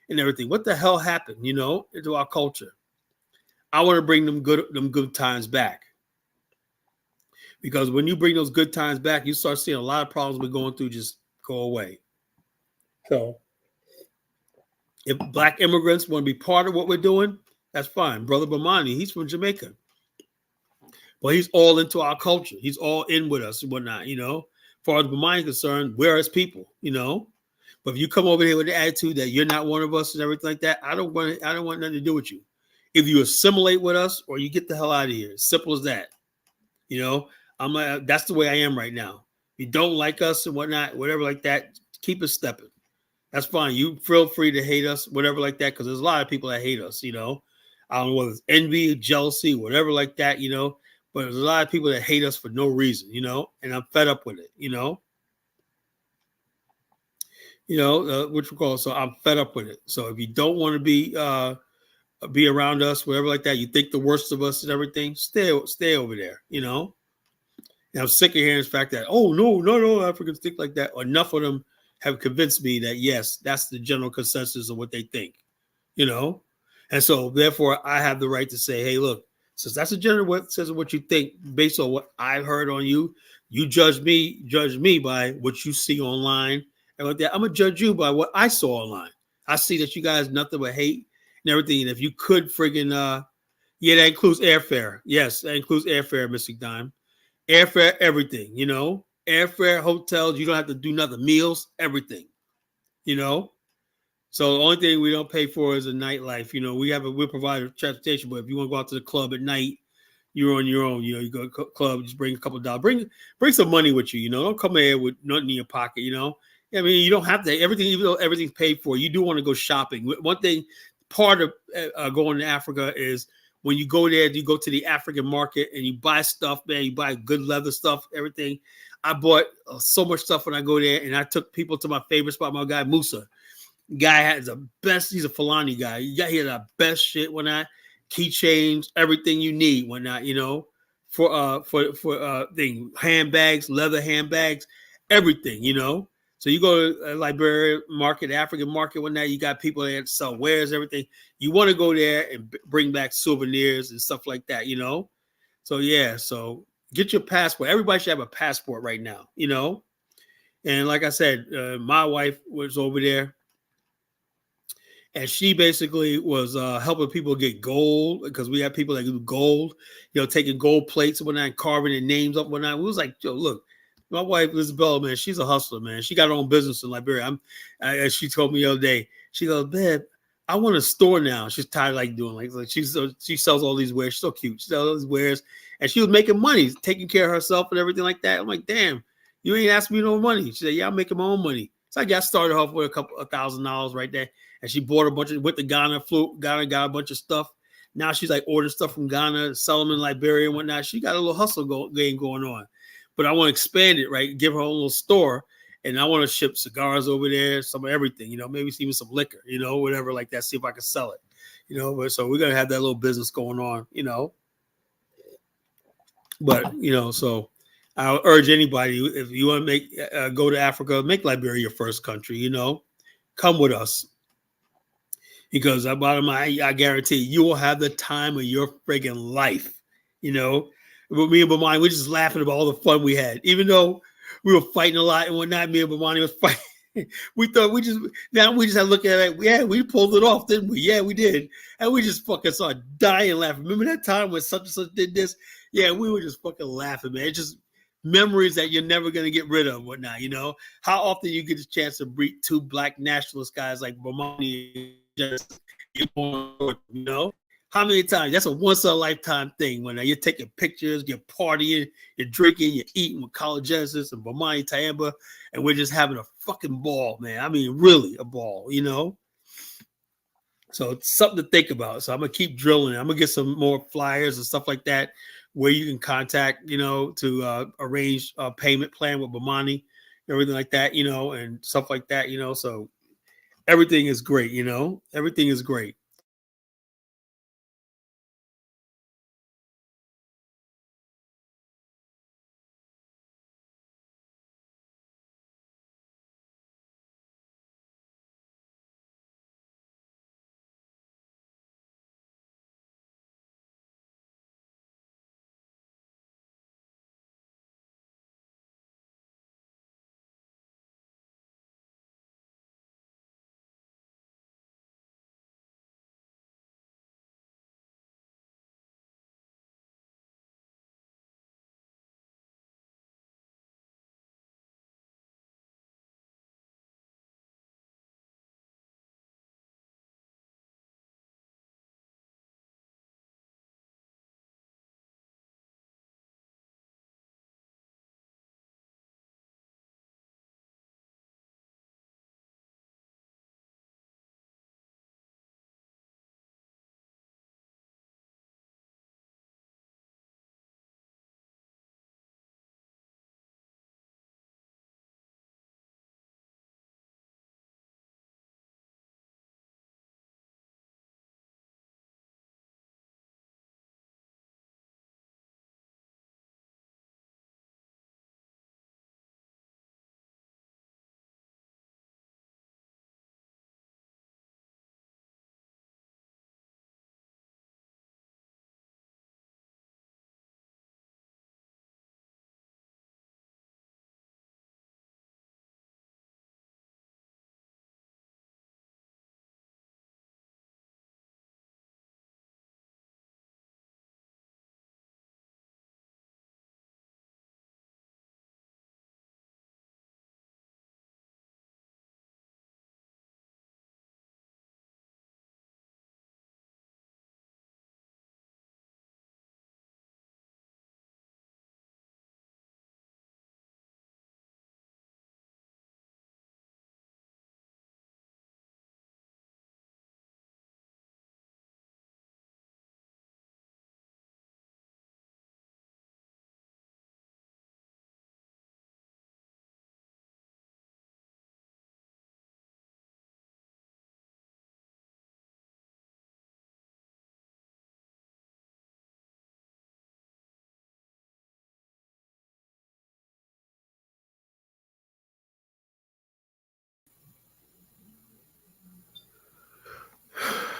and everything. What the hell happened, you know, into our culture? I want to bring them good times back. Because when you bring those good times back, you start seeing a lot of problems we're going through just go away. So if black immigrants want to be part of what we're doing, that's fine. Brother Bomani, he's from Jamaica. But he's all into our culture. He's all in with us and whatnot, you know. As far as Bomani is concerned, we're his people, you know. But if you come over here with the attitude that you're not one of us and everything like that, I don't want nothing to do with you. If you assimilate with us or you get the hell out of here. Simple as that. You know, that's the way I am right now. If you don't like us and whatnot, whatever like that, keep it stepping. That's fine. You feel free to hate us, whatever like that, because there's a lot of people that hate us, you know. I don't know whether it's envy, jealousy, whatever like that, but there's a lot of people that hate us for no reason, and I'm fed up with it, which we call. So I'm fed up with it. So if you don't want to be around us, whatever like that, you think the worst of us and everything, stay over there, And I'm sick of hearing the fact that, oh, no, Africans think like that. Enough of them have convinced me that, yes, that's the general consensus of what they think, you know? And so, therefore, I have the right to say, hey, look, since that's a general what says what you think based on what I've heard on you, you judge me by what you see online. And like that, I'm going to judge you by what I saw online. I see that you guys nothing but hate and everything. And if you could friggin', yeah, that includes airfare. Yes, that includes airfare, Missy Dime. Airfare, everything, airfare, hotels, you don't have to do nothing, meals, everything, So the only thing we don't pay for is a nightlife. We provide transportation, but if you want to go out to the club at night, you're on your own. You go to the club, just bring a couple of dollars, bring some money with you. Don't come here with nothing in your pocket. I mean, you don't have to. Everything, even though everything's paid for, you do want to go shopping. One thing, part of going to Africa is when you go there, you go to the African market and you buy stuff, man. You buy good leather stuff, everything. I bought so much stuff when I go there, and I took people to my favorite spot. My guy Musa. Guy has the best. He's a Fulani guy. He had the best shit when I keychains, everything you need when not, for thing handbags, leather handbags, everything, So you go to Liberia market, African market, when that you got people that sell wares, everything. You want to go there and bring back souvenirs and stuff like that, So yeah, so get your passport. Everybody should have a passport right now, And like I said, my wife was over there. And she basically was helping people get gold because we have people that do gold, taking gold plates and whatnot, and carving their names up and whatnot. We was like, yo, look, my wife Isabella, man, she's a hustler, man. She got her own business in Liberia. As she told me the other day, she goes, babe, I want a store now. She's tired of doing like she sells all these wares. She's so cute. She sells all these wares, and she was making money, taking care of herself and everything like that. I'm like, damn, you ain't asking me no money. She said, yeah, I'm making my own money. So I got started off with $1,000 right there. And she bought a bunch of, went to Ghana, Ghana got a bunch of stuff. Now she's like ordering stuff from Ghana, sell them in Liberia and whatnot. She got a little hustle game going on. But I want to expand it, right? Give her a little store. And I want to ship cigars over there, some of everything, maybe even some liquor, whatever like that. See if I can sell it, But so we're going to have that little business going on, But, so I'll urge anybody, if you want to make go to Africa, make Liberia your first country, come with us. Because I guarantee you will have the time of your friggin' life, But me and Bamani, we're just laughing about all the fun we had. Even though we were fighting a lot and whatnot, me and Bamani was fighting. we thought we just had to look at it. Yeah, we pulled it off, didn't we? Yeah, we did. And we just fucking started dying laughing. Remember that time when such and such did this? Yeah, we were just fucking laughing, man. It's just memories that you're never gonna get rid of, whatnot, How often you get a chance to meet two black nationalist guys like Bamani, just, How many times? That's a once in a lifetime thing when you're taking pictures, you're partying, you're drinking, you're eating with College Genesis and Bamani Tayamba, and we're just having a fucking ball, man. I mean, really a ball, So it's something to think about. So I'm gonna keep drilling. I'm gonna get some more flyers and stuff like that where you can contact, to arrange a payment plan with Bamani, everything like that, and stuff like that, So everything is great, Everything is great.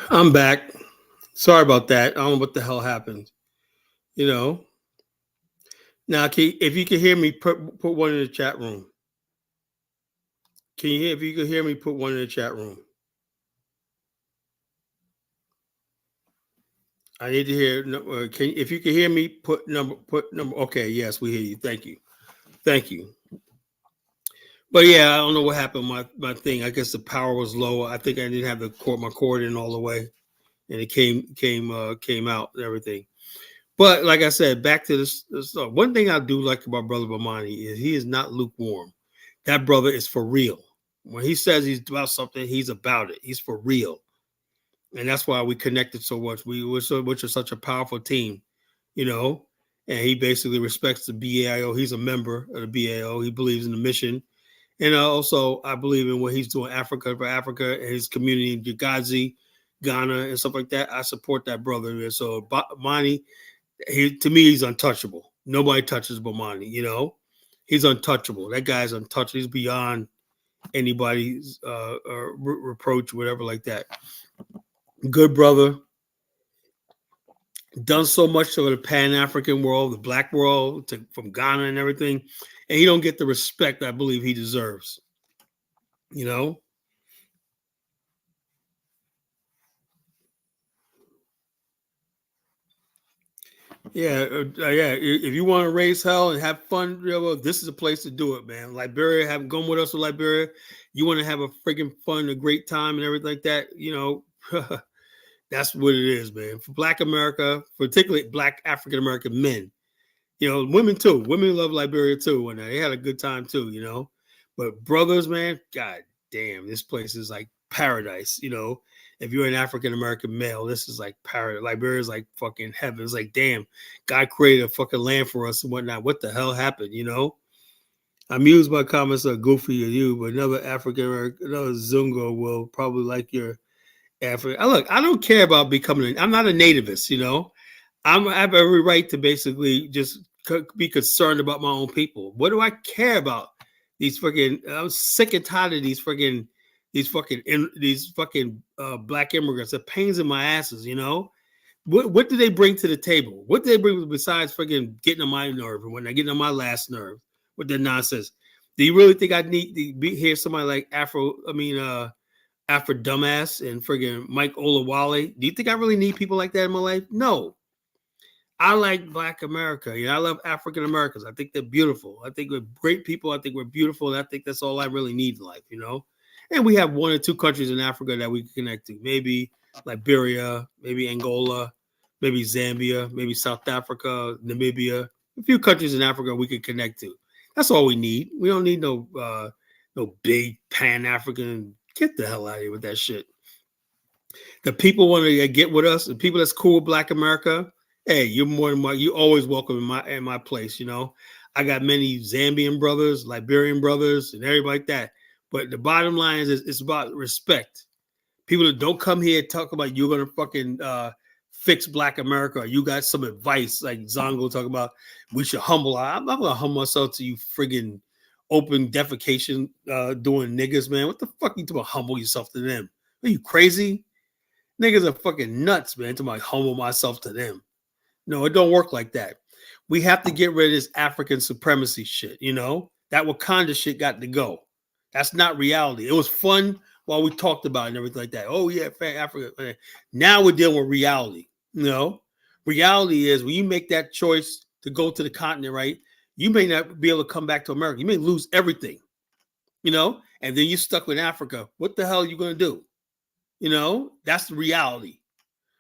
I'm back. Sorry about that. I don't know what the hell happened. You know. Now, if you can hear me, put one in the chat room. Can you hear? If you can hear me, put one in the chat room. I need to hear. If you can hear me, put number. Okay, yes, we hear you. Thank you. Thank you. But yeah, I don't know what happened. My thing. I guess the power was low. I think I didn't have my cord in all the way, and it came out and everything. But like I said, back to this one thing I do like about Brother Bomani is he is not lukewarm. That brother is for real. When he says he's about something, he's about it. He's for real. And that's why we connected so much. Which is such a powerful team, you know. And he basically respects the BAIO. He's a member of the BAO. He believes in the mission. And also, I believe in what he's doing Africa for Africa, and his community in Ugazi, Ghana, and stuff like that. I support that brother. And so, Bomani, to me, he's untouchable. Nobody touches Bomani, you know. He's untouchable. That guy's untouchable. He's beyond anybody's reproach, whatever like that. Good brother. Done so much to the Pan-African world, the black world, from Ghana and everything. And he don't get the respect I believe he deserves. You know? Yeah. If you want to raise hell and have fun, this is a place to do it, man. Liberia, have gone with us to Liberia. You want to have a freaking fun, a great time and everything like that, you know, that's what it is, man. For Black America, particularly Black African American men, you know, women too. Women love Liberia too, and they had a good time too, you know. But brothers, man, god damn, this place is like paradise, you know. If you're an African American male, this is like paradise. Liberia is like fucking heaven. It's like, damn, God created a fucking land for us and whatnot. What the hell happened, you know? Amused by comments are goofy of you, but another African American, another Zungo will probably like your Africa. Look, I don't care about becoming. I'm not a nativist, you know. I have every right to basically just be concerned about my own people. What do I care about these fucking? I'm sick and tired of these fucking black immigrants. It pains in my asses, you know. What do they bring to the table? What do they bring besides fucking getting on my nerve and when they're getting on my last nerve with their nonsense? Do you really think I need to hear somebody like Afro? Afro dumbass and friggin' Mike Olawale. Do you think I really need people like that in my life? No. I like Black America. You know, I love African Americans. I think they're beautiful. I think we're great people. I think we're beautiful. And I think that's all I really need in life, you know? And we have one or two countries in Africa that we can connect to. Maybe Liberia, maybe Angola, maybe Zambia, maybe South Africa, Namibia. A few countries in Africa we can connect to. That's all we need. We don't need no big Pan-African. Get the hell out of here with that shit. The people want to get with us. The people that's cool with Black America. Hey, you're more than you always welcome in my place. You know, I got many Zambian brothers, Liberian brothers, and everybody like that. But the bottom line is, it's about respect. People that don't come here talk about you're gonna fucking fix Black America. Or you got some advice like Zongo talking about we should humble. I'm not gonna humble myself to you friggin' open defecation doing niggas, man. What the fuck you talking about humble yourself to them? Are you crazy? Niggas are fucking nuts, man. To my humble myself to them. No, it don't work like that. We have to get rid of this African supremacy shit, you know? That Wakanda shit got to go. That's not reality. It was fun while we talked about it and everything like that. Oh, yeah, Africa. Now we're dealing with reality, you know? Reality is when you make that choice to go to the continent, right? You may not be able to come back to America. You may lose everything, you know? And then you're stuck with Africa. What the hell are you going to do? You know? That's the reality.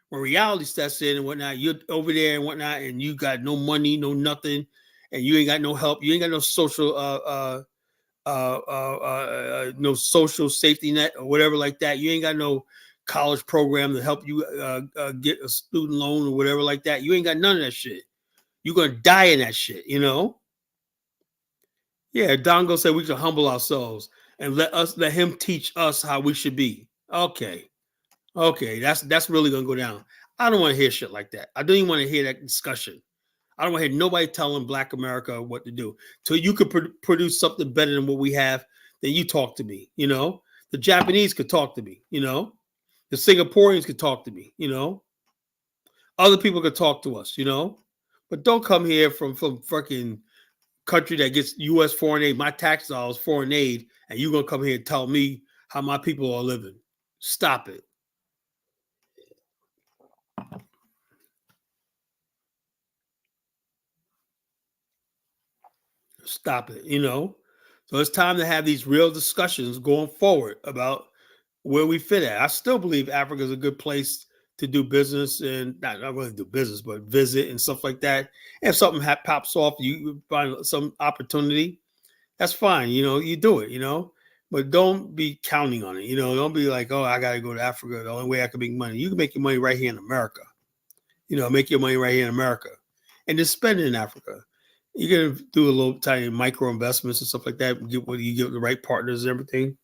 When reality steps in and whatnot, you're over there and whatnot, and you got no money, no nothing, and you ain't got no help. You ain't got no social, no social safety net or whatever like that. You ain't got no college program to help you get a student loan or whatever like that. You ain't got none of that shit. You're gonna die in that shit, you know. Yeah, Dongo said we should humble ourselves and let him teach us how we should be. Okay, that's really gonna go down. I don't want to hear shit like that. I don't even want to hear that discussion. I don't want to hear nobody telling Black America what to do. So you could produce something better than what we have, then you talk to me. You know, the Japanese could talk to me. You know, The Singaporeans could talk to me, Other people could talk to us, But don't come here from fucking country that gets U.S. foreign aid, my tax dollars foreign aid, and you're gonna come here and tell me how my people are living. Stop it. Stop it. So it's time to have these real discussions going forward about where we fit at. I still believe Africa is a good place to do business, and not really do business, but visit and stuff like that. And if something pops off, you find some opportunity, that's fine. You do it, but don't be counting on it. Don't be like, oh, I got to go to Africa. The only way I can make money. You can make your money right here in America. Make your money right here in America and just spend it in Africa. You're gonna do a little tiny micro investments and stuff like that. You get the right partners and everything.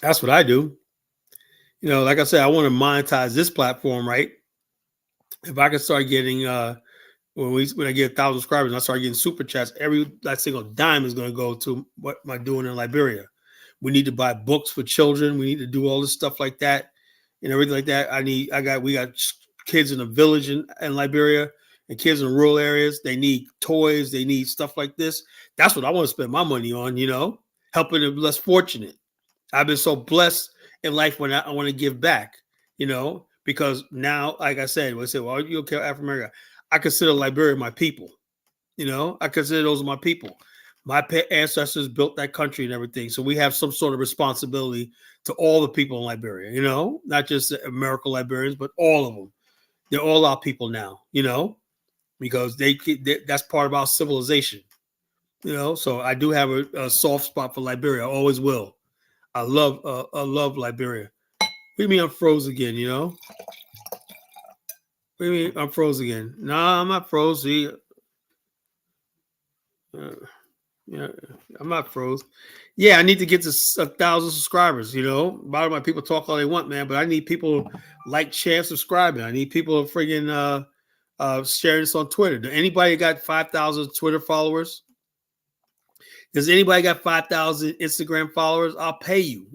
That's what I do. Like I said, I want to monetize this platform, right? If I can start getting when I get 1,000 subscribers, and I start getting super chats, every single dime is going to go to what am I doing in Liberia. We need to buy books for children. We need to do all this stuff like that and everything like that. We got kids in a village in Liberia and kids in rural areas. They need toys. They need stuff like this. That's what I want to spend my money on, helping the less fortunate. I've been so blessed in life when I want to give back, because now, like I said, when I say, well, you okay, Afro America? I consider Liberia my people. I consider those are my people. My ancestors built that country and everything. So we have some sort of responsibility to all the people in Liberia, not just the American Liberians, but all of them. They're all our people now, because that's part of our civilization, So I do have a soft spot for Liberia. I always will. I love Liberia. What do you mean I'm froze again, What do you mean I'm froze again? Nah, I'm not froze. See, yeah, I'm not froze. Yeah, I need to get to 1,000 subscribers. A lot of my people talk all they want, man, but I need people like, share, subscribing. I need people friggin' sharing this on Twitter. Do anybody got 5,000 Twitter followers? Does anybody got 5,000 Instagram followers? I'll pay you,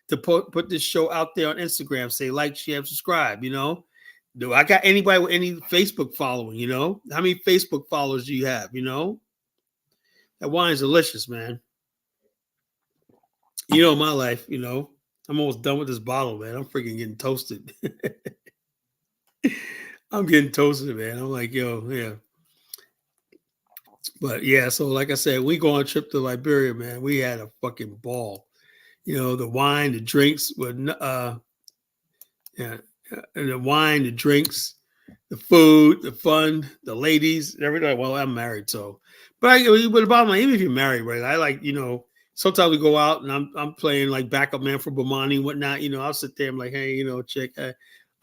to put this show out there on Instagram. Say like, share, subscribe, Do I got anybody with any Facebook following, How many Facebook followers do you have, That wine is delicious, man. My life, I'm almost done with this bottle, man. I'm freaking getting toasted. I'm getting toasted, man. I'm like, yo, yeah. But yeah, so like I said, we go on a trip to Liberia, man. We had a fucking ball. The wine, the drinks, and the wine, the drinks, the food, the fun, the ladies, everything. Well, I'm married, so. But the bottom line, even if you're married, right? I like, sometimes we go out and I'm playing like backup man for Bomani and whatnot. I'll sit there and I'm like, hey, chick,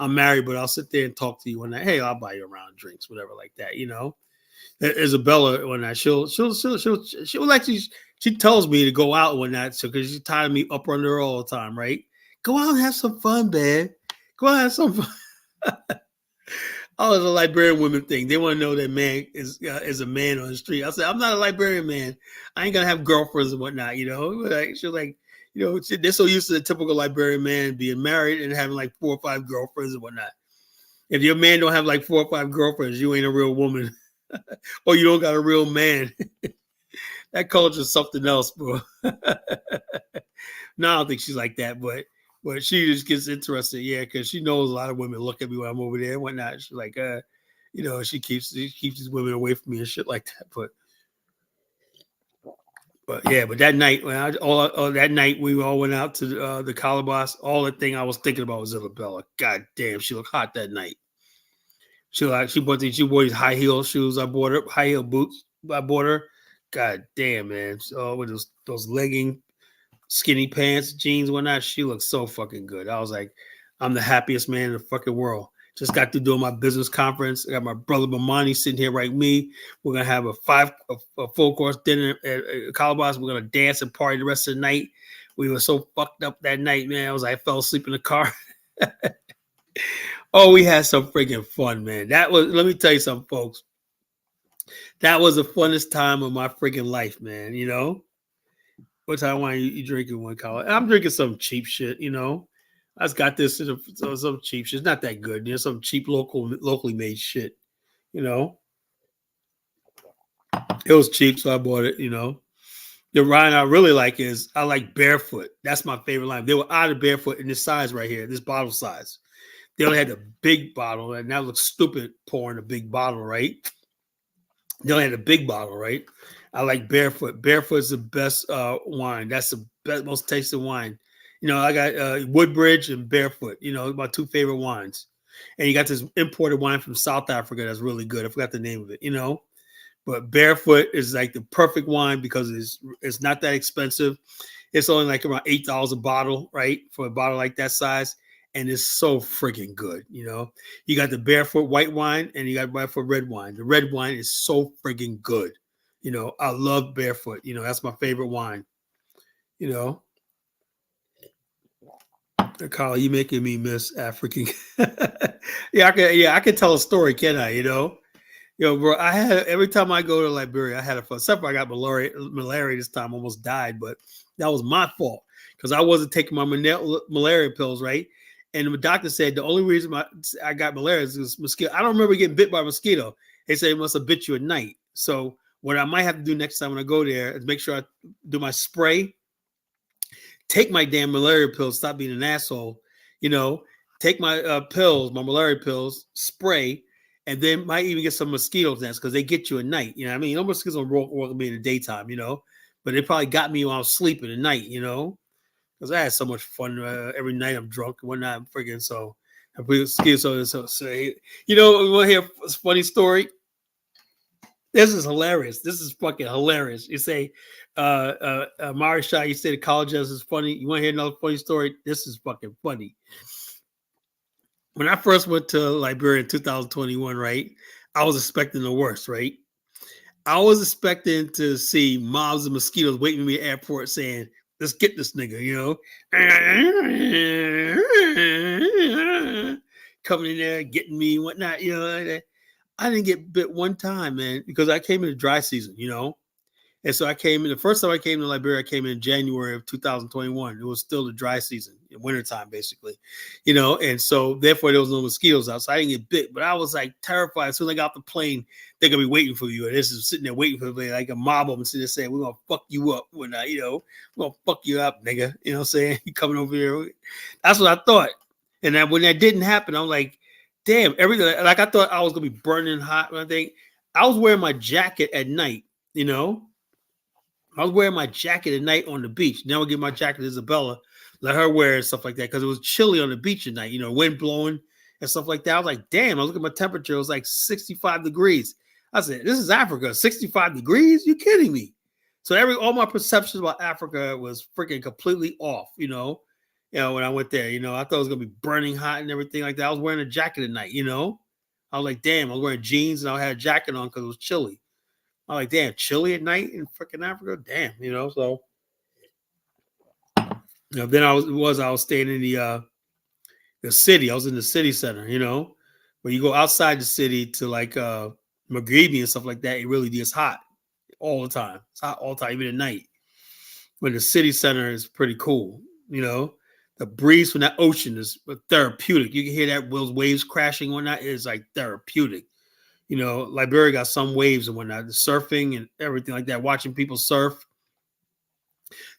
I'm married, but I'll sit there and talk to you one night. Hey, I'll buy you a round of drinks, whatever, like that. Isabella, when I she'll like she tells me to go out when that, so because she's tired of me up under her all the time, right? Go out and have some fun, babe. Go out and have some fun. Oh, it's a Liberian women thing. They want to know that man is a man on the street. I said, I'm not a Liberian man. I ain't gonna have girlfriends and whatnot, Like, she's like, they're so used to the typical Liberian man being married and having like 4 or 5 girlfriends and whatnot. If your man don't have like 4 or 5 girlfriends, you ain't a real woman. Or you don't got a real man. That culture is something else, bro. No, I don't think she's like that, but she just gets interested, yeah, because she knows a lot of women look at me when I'm over there and whatnot. She's like, she keeps these women away from me and shit like that. But yeah, but that night that night we all went out to the Calabas. All the thing I was thinking about was Isabella. God damn, she looked hot that night. She wore these high heel shoes. I bought her high heel boots. I bought her. God damn, man. So with those legging, skinny pants, jeans, whatnot. She looks so fucking good. I was like, I'm the happiest man in the fucking world. Just got to do my business conference. I got my brother Mamani sitting here right me. We're gonna have a full course dinner at Calabas. We're gonna dance and party the rest of the night. We were so fucked up that night, man. I fell asleep in the car. Oh, we had some freaking fun, man. Let me tell you something, folks. That was the funnest time of my freaking life, man. What type of wine you drinking? One color. I'm drinking some cheap shit. I just got this in some cheap shit. It's not that good. Some cheap locally made shit. You know, it was cheap, so I bought it. The wine I really like is I like Barefoot. That's my favorite line. They were out of Barefoot in this size right here, this bottle size. They only had the big bottle, and that looks stupid pouring a big bottle, right? They only had a big bottle, right? I like Barefoot. Barefoot's the best wine. That's the best, most tasty wine. I got Woodbridge and Barefoot. My two favorite wines. And you got this imported wine from South Africa that's really good. I forgot the name of it. But Barefoot is like the perfect wine because it's not that expensive. It's only like around $8 a bottle, right? For a bottle like that size. And it's so freaking good. You got the Barefoot white wine and you got Barefoot red wine. The red wine is so freaking good. I love Barefoot. That's my favorite wine. Carl, you making me miss African. I can tell a story, can I? Bro, I had every time I go to Liberia, I had a fun. Except for I got malaria this time, almost died, but that was my fault because I wasn't taking my malaria pills, right? And the doctor said the only reason I got malaria is mosquito. I don't remember getting bit by a mosquito. They said it must have bit you at night. So what I might have to do next time when I go there is make sure I do my spray, take my damn malaria pills, stop being an asshole, take my pills, my malaria pills, spray, and then might even get some mosquito nets because they get you at night. You know what I mean? No mosquitoes don't work with me in the daytime, but they probably got me while I was sleeping at night, because I had so much fun every night. I'm drunk and whatnot. I'm freaking so. We want to hear a funny story? This is hilarious. This is fucking hilarious. You say, Marisha, you say the college is funny. You want to hear another funny story? This is fucking funny. When I first went to Liberia in 2021, right, I was expecting the worst, right? I was expecting to see mobs of mosquitoes waiting for me at the airport saying, let's get this nigga, coming in there, getting me, whatnot, I didn't get bit one time, man, because I came in the dry season, And so the first time I came to Liberia, I came in January of 2021. It was still the dry season, wintertime, basically, and so therefore there was no mosquitoes out. So I didn't get bit, but I was like terrified. As soon as I got off the plane, they're going to be waiting for you. And this is sitting there waiting for me, like a mob of them sitting there saying, we're going to fuck you up. We're going to fuck you up, nigga. You know what I'm saying? You coming over here. That's what I thought. And then when that didn't happen, I'm like, damn, everything. Like I thought I was going to be burning hot. I think I was wearing my jacket at night, I was wearing my jacket at night on the beach. Now I give my jacket to Isabella, let her wear it and stuff like that because it was chilly on the beach at night, wind blowing and stuff like that. I was like, damn, I was looking at my temperature. It was like 65 degrees. I said, this is Africa, 65 degrees? You kidding me? So all my perceptions about Africa was freaking completely off, when I went there, I thought it was going to be burning hot and everything like that. I was wearing a jacket at night, I was like, damn, I was wearing jeans and I had a jacket on because it was chilly. I'm like, damn, chilly at night in freaking Africa? Damn, so then I was staying in the city. I was in the city center, when you go outside the city to like Magribi and stuff like that, it really gets hot all the time. It's hot all the time, even at night. When the city center is pretty cool, the breeze from that ocean is therapeutic. You can hear that those waves crashing and whatnot. It's like therapeutic. Liberia got some waves and whatnot, the surfing and everything like that, watching people surf.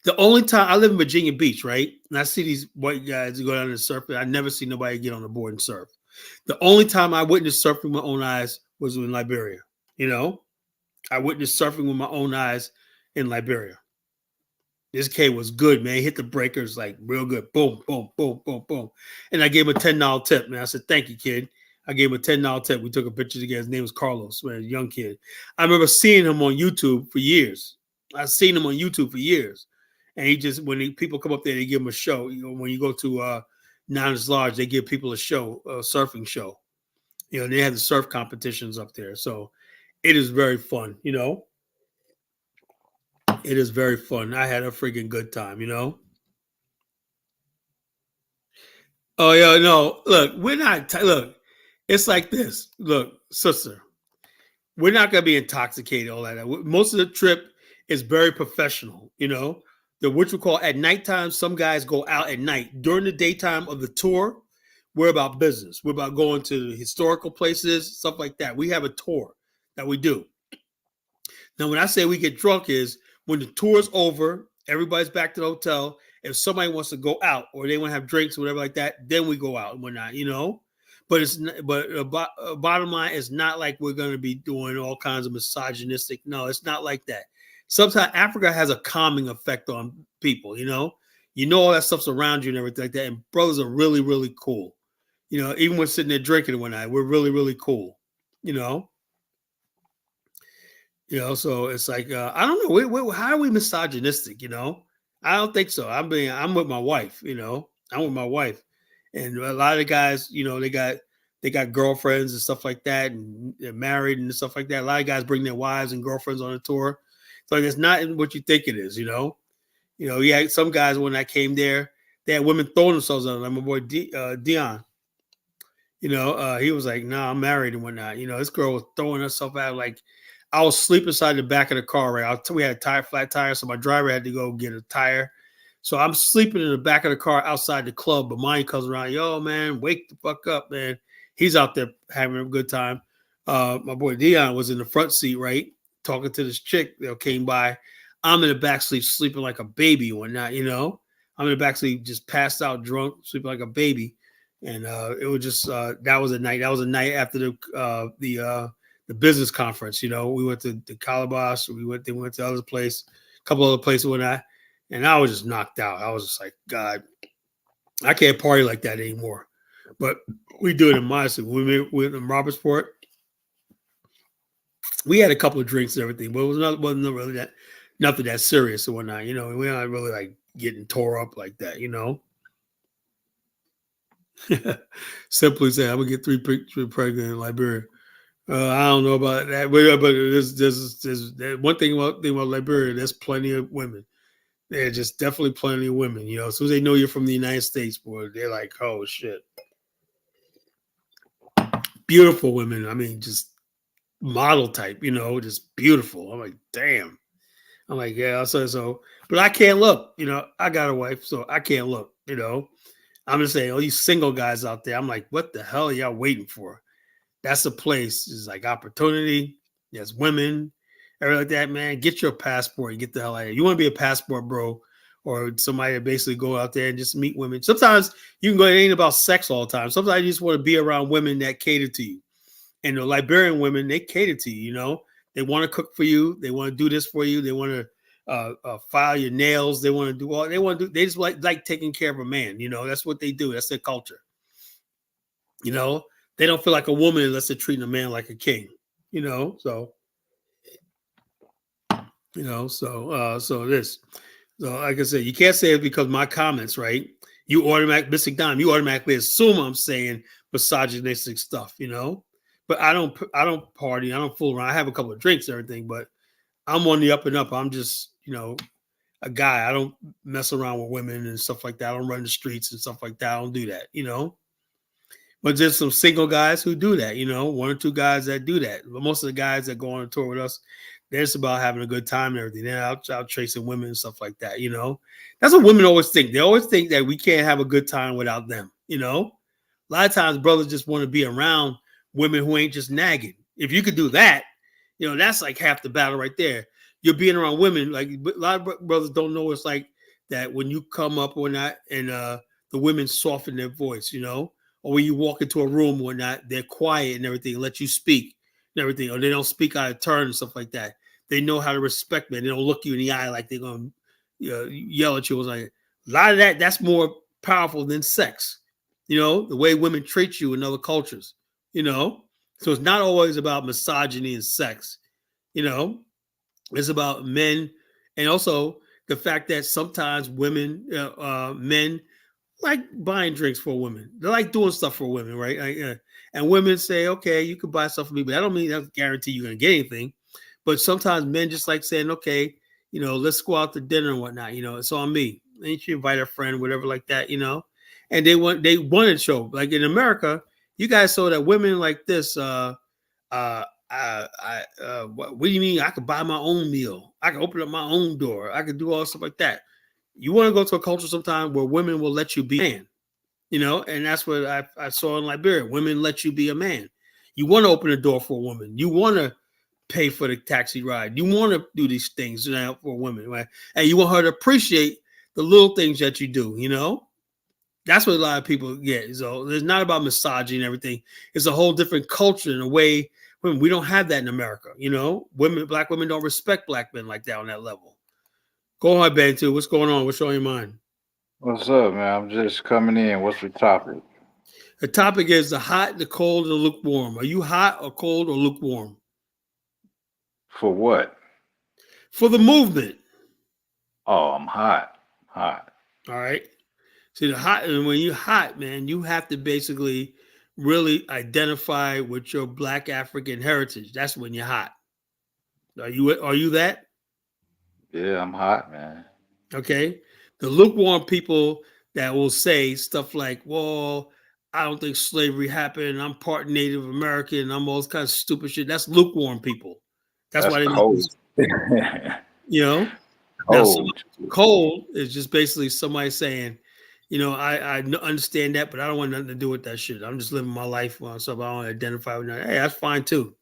The only time I live in Virginia Beach, right? And I see these white guys go down and surf, but I never see nobody get on the board and surf. The only time I witnessed surfing with my own eyes was in Liberia. I witnessed surfing with my own eyes in Liberia. This kid was good, man. He hit the breakers like real good. Boom, boom, boom, boom, boom. And I gave him a $10 tip, man. I said, thank you, kid. I gave him a $10 tip. We took a picture together. His name was Carlos, man, a young kid. I remember seeing him on YouTube for years. I've seen him on YouTube for years. And he just, people come up there, they give him a show. When you go to Niners Lodge, they give people a show, a surfing show. They have the surf competitions up there. So it is very fun, It is very fun. I had a freaking good time, Oh, yeah, no. Look, we're not, look, it's like this. Look, sister, we're not going to be intoxicated, all that. Most of the trip is very professional, The what you call at nighttime. Some guys go out at night. During the daytime of the tour, we're about business. We're about going to historical places, stuff like that. We have a tour that we do. Now, when I say we get drunk, is when the tour's over, everybody's back to the hotel. If somebody wants to go out or they want to have drinks or whatever like that, then we go out and whatnot, you know. But it's not, but bottom line, it's not like we're going to be doing all kinds of misogynistic. No, it's not like that. Sometimes Africa has a calming effect on people, you know. You know all that stuff's around you and everything like that. And brothers are really, really cool. You know, even when sitting there drinking one night, we're really, really cool. You know. You know, so it's like I don't know. How are we misogynistic? You know, I don't think so. I'm with my wife. You know, I'm with my wife, and a lot of the guys, you know, they got girlfriends and stuff like that, and they're married and stuff like that. A lot of guys bring their wives and girlfriends on a tour. So it's not what you think it is. You know, yeah. Some guys when I came there, they had women throwing themselves on them. My boy Dion. You know, he was like, "No, nah, I'm married and whatnot." You know, this girl was throwing herself out like I was sleeping inside the back of the car. Right, we had a flat tire, so my driver had to go get a tire. So I'm sleeping in the back of the car outside the club. But mine comes around, yo, man, wake the fuck up, man. He's out there having a good time. My boy Dion was in the front seat, right, talking to this chick that came by. I'm in the back seat, sleeping like a baby or whatnot. You know, I'm in the back seat, just passed out, drunk, sleeping like a baby. And it was just that was a night. That was a night after the business conference. You know, we went to the Calabas. We went to other place, a couple other places when and I was just knocked out. I was just like, God, I can't party like that anymore. But we do it in modesty. We went in Robertsport. We had a couple of drinks and everything, but it wasn't really that nothing that serious or whatnot. You know, we're not really like getting tore up like that. You know. Simply say, I'm gonna get three pregnant in Liberia. I don't know about that, but there's one thing about Liberia. There's plenty of women. There's just definitely plenty of women. You know, as soon as they know you're from the United States, boy, they're like, oh shit, beautiful women. I mean, just model type. You know, just beautiful. I'm like, damn. I'm like, yeah. So, but I can't look. You know, I got a wife, so I can't look. You know. I'm just saying, all these single guys out there, I'm like, what the hell are y'all waiting for? That's a place. It's like opportunity. There's women, everything like that, man. Get your passport and get the hell out of here. You want to be a passport bro or somebody to basically go out there and just meet women. Sometimes you can go, it ain't about sex all the time. Sometimes you just want to be around women that cater to you. And the Liberian women, they cater to you, you know. They want to cook for you. They want to do this for you. They want to file your nails. They want to do all they want to do. They just like taking care of a man. You know, that's what they do. That's their culture. You know, they don't feel like a woman unless they're treating a man like a king. You know, so so this. So like I said, you can't say it because my comments, right? You automatically assume I'm saying misogynistic stuff. You know, but I don't party. I don't fool around. I have a couple of drinks, and everything, but I'm on the up and up. I'm just, you know, a guy. I don't mess around with women and stuff like that. I don't run the streets and stuff like that. I don't do that, you know. But there's some single guys who do that, you know, one or two guys that do that. But most of the guys that go on a tour with us, they're just about having a good time and everything. They're out chasing women and stuff like that, you know. That's what women always think. They always think that we can't have a good time without them, you know. A lot of times brothers just want to be around women who ain't just nagging. If you could do that, you know, that's like half the battle right there. You're being around women. Like a lot of brothers don't know it's like that when you come up or not and the women soften their voice, you know, or when you walk into a room or not, they're quiet and everything, let you speak and everything, or they don't speak out of turn and stuff like that. They know how to respect men. They don't look you in the eye like they're going to yell at you. It's like a lot of that's more powerful than sex. You know, the way women treat you in other cultures, you know. So it's not always about misogyny and sex, you know. It's about men, and also the fact that sometimes men like buying drinks for women. They like doing stuff for women, right? And women say, okay, you can buy stuff for me, but I don't mean that guarantee you're going to get anything. But sometimes men just like saying, okay, you know, let's go out to dinner and whatnot. You know, it's on me. And you invite a friend, whatever like that, you know. And they want to show, like in America, you guys saw that women like this. What do you mean? I could buy my own meal. I could open up my own door. I could do all stuff like that. You want to go to a culture sometime where women will let you be a man, and that's what I saw in Liberia. Women let you be a man. You want to open the door for a woman. You want to pay for the taxi ride. You want to do these things for women, right? And you want her to appreciate the little things that you do, That's what a lot of people get. So it's not about misogyny and everything. It's a whole different culture in a way. We don't have that in America, Black women don't respect black men like that on that level. Go ahead, Ben, too. What's going on? What's on your mind? What's up, man? I'm just coming in. What's the topic? The topic is the hot, the cold, and the lukewarm. Are you hot or cold or lukewarm? For what? For the movement. Oh, I'm hot. Hot. All right. See, the hot, and when you're hot, man, you have to basically really identify with your Black African heritage. That's when you're hot. Are you that? Yeah, I'm hot, man. Okay. The lukewarm people that will say stuff like, well, I don't think slavery happened. I'm part Native American. I'm all this kind of stupid shit. That's lukewarm people. That's why they cold. Now, cold is just basically somebody saying, I understand that, but I don't want nothing to do with that shit. I'm just living my life for myself. I don't identify with that. Hey, that's fine too.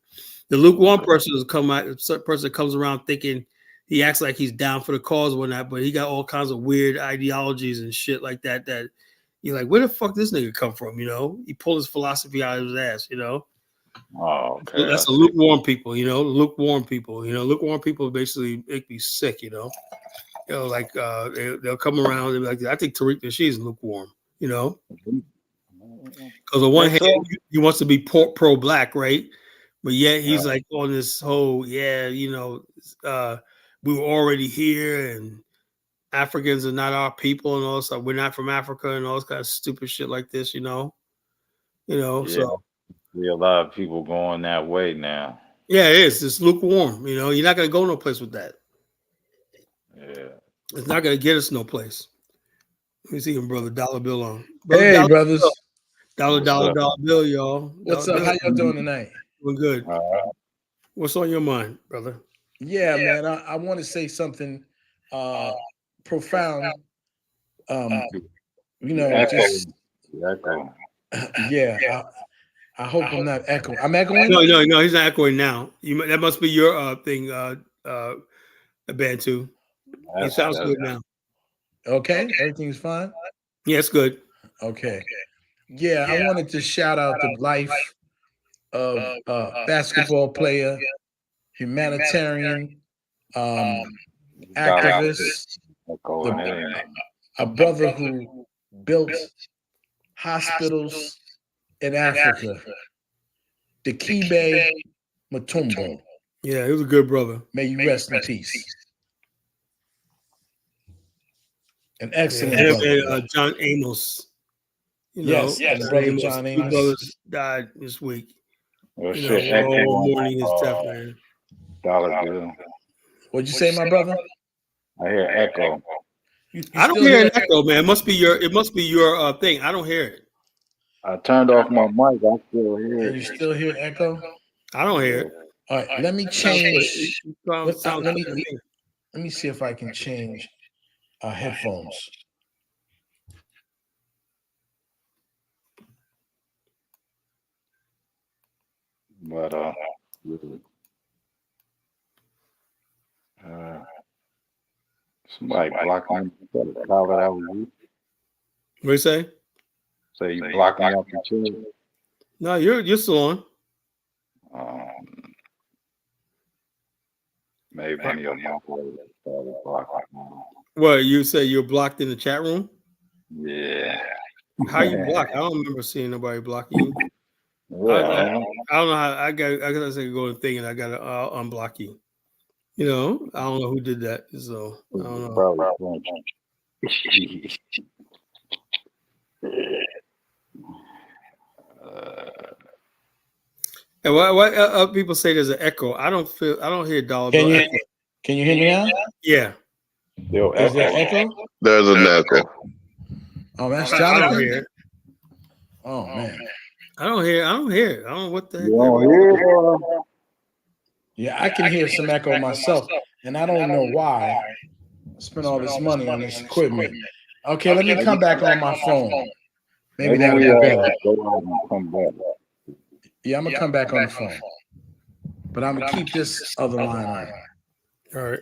The lukewarm person comes around thinking he acts like he's down for the cause or whatnot, but he got all kinds of weird ideologies and shit like that. That you're like, where the fuck this nigga come from? He pulled his philosophy out of his ass. Oh, okay. That's the lukewarm people. Lukewarm people. Lukewarm people basically make me sick. Like they'll come around and be like, I think Tariq she's lukewarm. Because on one hand, he wants to be pro-black, right? But yet he's like on this whole, we were already here and Africans are not our people and all this stuff. We're not from Africa and all this kind of stupid shit like this, So see a lot of people going that way now. Yeah, it is. It's lukewarm. You're not gonna go no place with that. Yeah. It's not gonna get us no place. Let me see him, brother. Dollar bill on. Hey, dollar brothers. Bill. Dollar bill, y'all. What's up? How y'all doing tonight? Doing good. What's on your mind, brother? Yeah, man. I want to say something profound. Just yeah. I hope I'm not echoing. I'm echoing? No, he's not echoing now. That must be your thing, Bantu. It sounds good now. Okay, everything's fine? Yeah, it's good. Okay. Yeah, I wanted to shout out the life of basketball player, humanitarian, activist, a brother who built hospitals in Africa, Dikembe Mutombo. Yeah, he was a good brother. May you rest in peace. An excellent brother. John Amos. Yes, brother John Amos. Two brothers died this week. Well, we're all mourning his death, man. What'd you say, my brother? I hear echo. I don't hear an echo, man. It must be your thing. I don't hear it. I turned off my mic. I still hear it. And you still hear echo? I don't hear it. All right, let me change. Let me see if I can change headphones. But somebody blocked me. What you say? So you blocked me off the chair? No, you're still on. Maybe any of my blocked. What, you say you're blocked in the chat room? Yeah. How you blocked? I don't remember seeing nobody block you. Well, I don't know how. I gotta say go to the thing and I gotta unblock you. I don't know who did that. So I don't know. And why people say there's an echo? I don't hear dollar bill. Can you hear me now? Yeah. Is there echo? There's an echo. Oh, that's Jonathan. I don't hear it. Oh man. I don't hear it. I don't know what the heck. Yeah, I can hear some echo myself, and I don't know why. spend all this money on this equipment. Okay, let me come back on my phone. Maybe that'll be better. Yeah, I'm gonna come back on the phone, but I'm gonna keep this other line on. All right.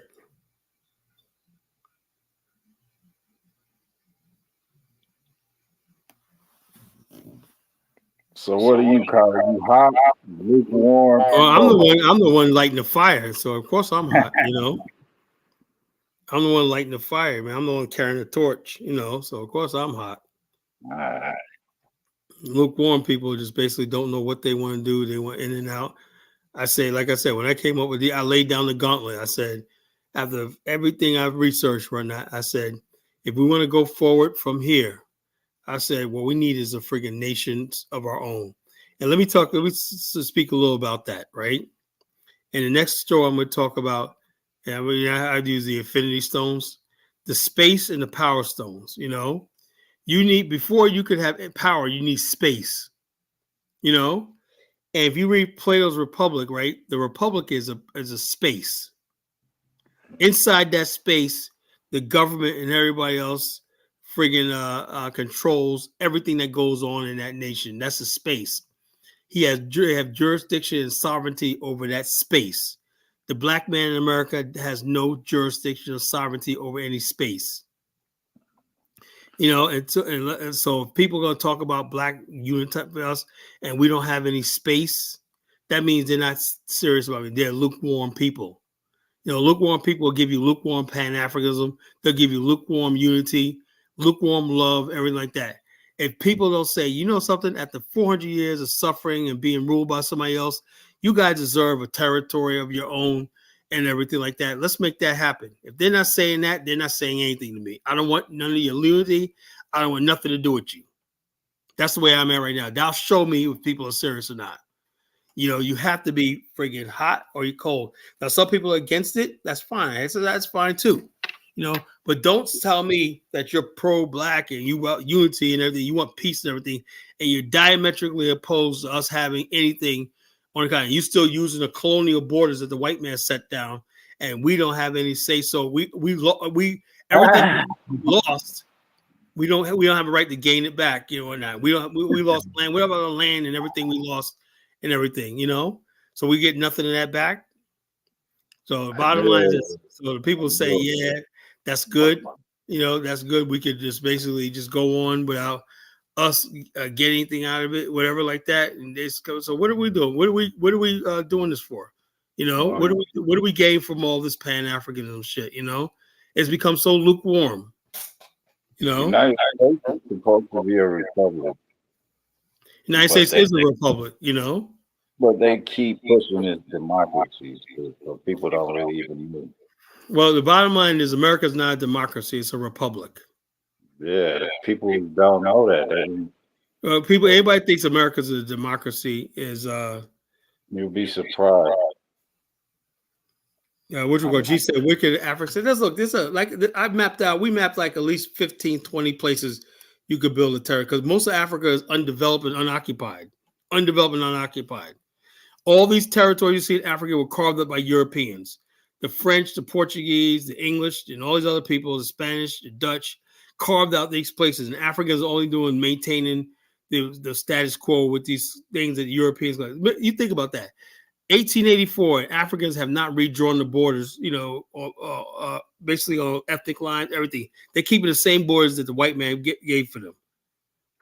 So what do you call it? You hot, lukewarm? Oh, I'm the one lighting the fire. So of course I'm hot. You know, I'm the one lighting the fire, man. I'm the one carrying the torch. You know, so of course I'm hot. All right. Lukewarm people just basically don't know what they want to do. They want in and out. I say, like I said, when I came up with I laid down the gauntlet. I said, after everything I've researched right now, I said, if we want to go forward from here, I said, what we need is a friggin' nations of our own. And let me speak a little about that, right? In the next story, I'm going to talk about, I'd use the infinity stones, the space and the power stones, you know? You need, before you could have power, you need space, you know? And if you read Plato's Republic, right, the Republic is a space. Inside that space, the government and everybody else friggin' controls everything that goes on in that nation. That's a space. They have jurisdiction and sovereignty over that space. The black man in America has no jurisdiction or sovereignty over any space. You know, and so if people are going to talk about black unity and we don't have any space, that means they're not serious about it. They're lukewarm people. You know, lukewarm people will give you lukewarm Pan-Africanism. They'll give you lukewarm unity, lukewarm love, everything like that. If people don't say, you know something, after 400 years of suffering and being ruled by somebody else, you guys deserve a territory of your own and everything like that. Let's make that happen. If they're not saying that, they're not saying anything to me. I don't want none of your loyalty. I don't want nothing to do with you. That's the way I'm at right now. That'll show me if people are serious or not. You know, you have to be friggin' hot or you're cold. Now, some people are against it. That's fine. So that's fine too. You know, but don't tell me that you're pro-black and you want unity and everything. You want peace and everything, and you're diametrically opposed to us having anything on the kind. You still using the colonial borders that the white man set down, and we don't have any say. So we everything we lost. We don't have a right to gain it back. You know, or not. We lost land. What about the land and everything we lost and everything? You know, so we get nothing of that back. So the bottom line is, so the people say, yeah, that's good. You know, that's good. We could just basically just go on without us get anything out of it, whatever like that. And so what are we doing? What are we doing this for? You know, what do we gain from all this Pan-Africanism shit? You know, it's become so lukewarm. You know, United States is supposed to be a republic. United States is a republic. You know, but they keep pushing this democracy, so people don't really even know. Well, the bottom line is America's not a democracy; it's a republic. Yeah, people don't know that. Anybody thinks America's a democracy is you'll be surprised. Which one? She said wicked Africa. We mapped like at least 15, 20 places you could build a territory because most of Africa is undeveloped and unoccupied. All these territories you see in Africa were carved up by Europeans. The French, the Portuguese, the English, and all these other people, the Spanish, the Dutch, carved out these places. And Africa is only doing maintaining the status quo with these things that Europeans like. You think about that. 1884, Africans have not redrawn the borders, you know, basically on ethnic lines, everything. They're keeping the same borders that the white man gave for them.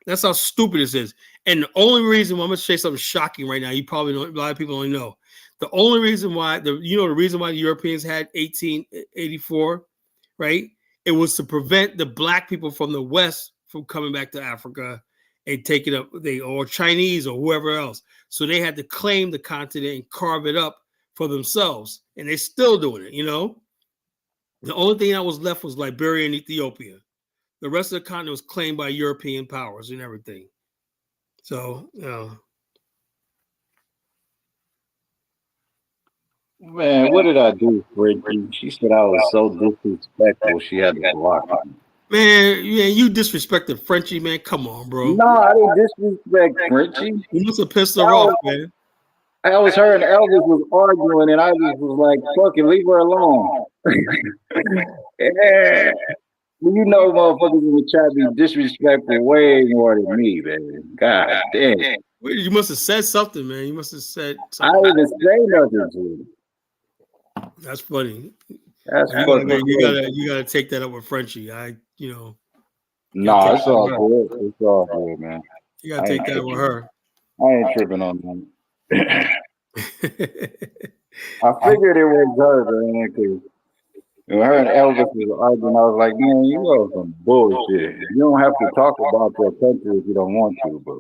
That's how stupid this is. And the only reason why I'm going to say something shocking right now, you probably know, a lot of people only know. The only reason why, the reason why the Europeans had 1884, right? It was to prevent the black people from the West from coming back to Africa and taking up, or Chinese or whoever else. So they had to claim the continent and carve it up for themselves. And they're still doing it, you know? The only thing that was left was Liberia and Ethiopia. The rest of the continent was claimed by European powers and everything. So, Man, what did I do, Freddy? She said I was so disrespectful. She had to block me. Man, you disrespected Frenchie, man. Come on, bro. No, I didn't disrespect Frenchie. You must have pissed her off, man. I was her and Elvis was arguing, and I just was like, "Fucking leave her alone." Yeah. You know, motherfuckers in the chat be disrespectful way more than me, man. God damn. You must have said something, man. You must have said I something. didn't even say nothing to him. That's funny. That's You fucking gotta take that up with Frenchie. Nah, it's all good. It's all good, man. You gotta take that with her. I ain't tripping on that. I figured it was her, man, because when her and Elvis was arguing, I was like, man, you are some bullshit. You don't have to talk about your country if you don't want to, but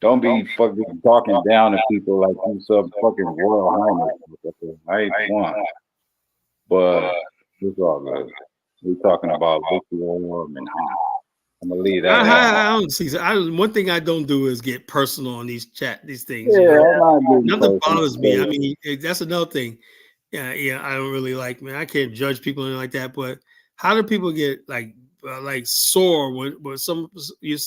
don't be fucking talking down to people like you some fucking royal highness. I ain't one. But it's all good. We're talking about Lukewarm and hot. I'm gonna leave that. I don't see. One thing I don't do is get personal on these things. Yeah, nothing bothers me. I mean, that's another thing. Yeah, I don't really like. Man, I can't judge people and like that. But how do people get like sore when you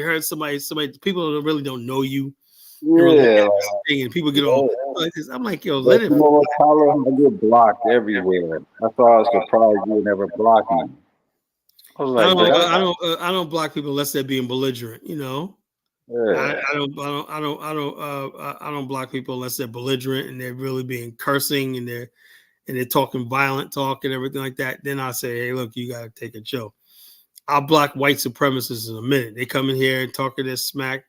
heard somebody people that really don't know you? Yeah, and people get all like this. I'm like, yo, let it. You know what, Tyler? I get blocked everywhere. That's why I was surprised you never blocked me. I was like, I don't block people unless they're being belligerent. You know, I don't block people unless they're belligerent and they're really being cursing and they're talking violent talk and everything like that. Then I say, hey, look, you gotta take a chill. I'll block white supremacists in a minute. They come in here and talking this smack.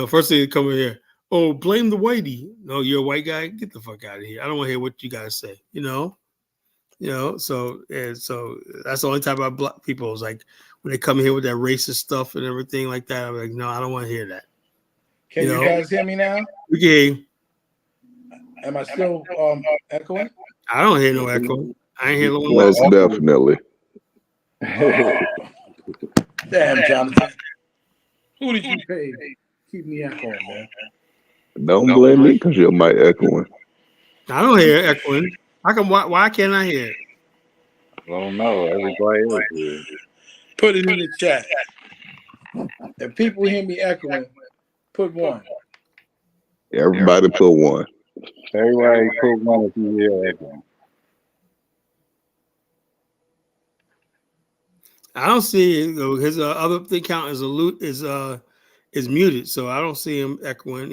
First thing they come in here, oh, blame the whitey. No, you're a white guy. Get the fuck out of here. I don't want to hear what you guys say. So that's the only time I block people is like when they come here with that racist stuff and everything like that. I'm like, no, I don't want to hear that. Can you guys hear me now? Okay. Am I still echoing? I don't hear no echo. I ain't hear no one. Most definitely. Damn, Jonathan. Who did you pay? Keep me echoing, man. Don't blame me because you're my echoing. I don't hear echoing. Why can't I hear it? I don't know. Everybody else here. Put it in the chat. If people hear me echoing, put 1. Everybody put 1. Everybody put 1 if you hear echoing. I don't see it. His other thing count is is muted, so I don't see him echoing.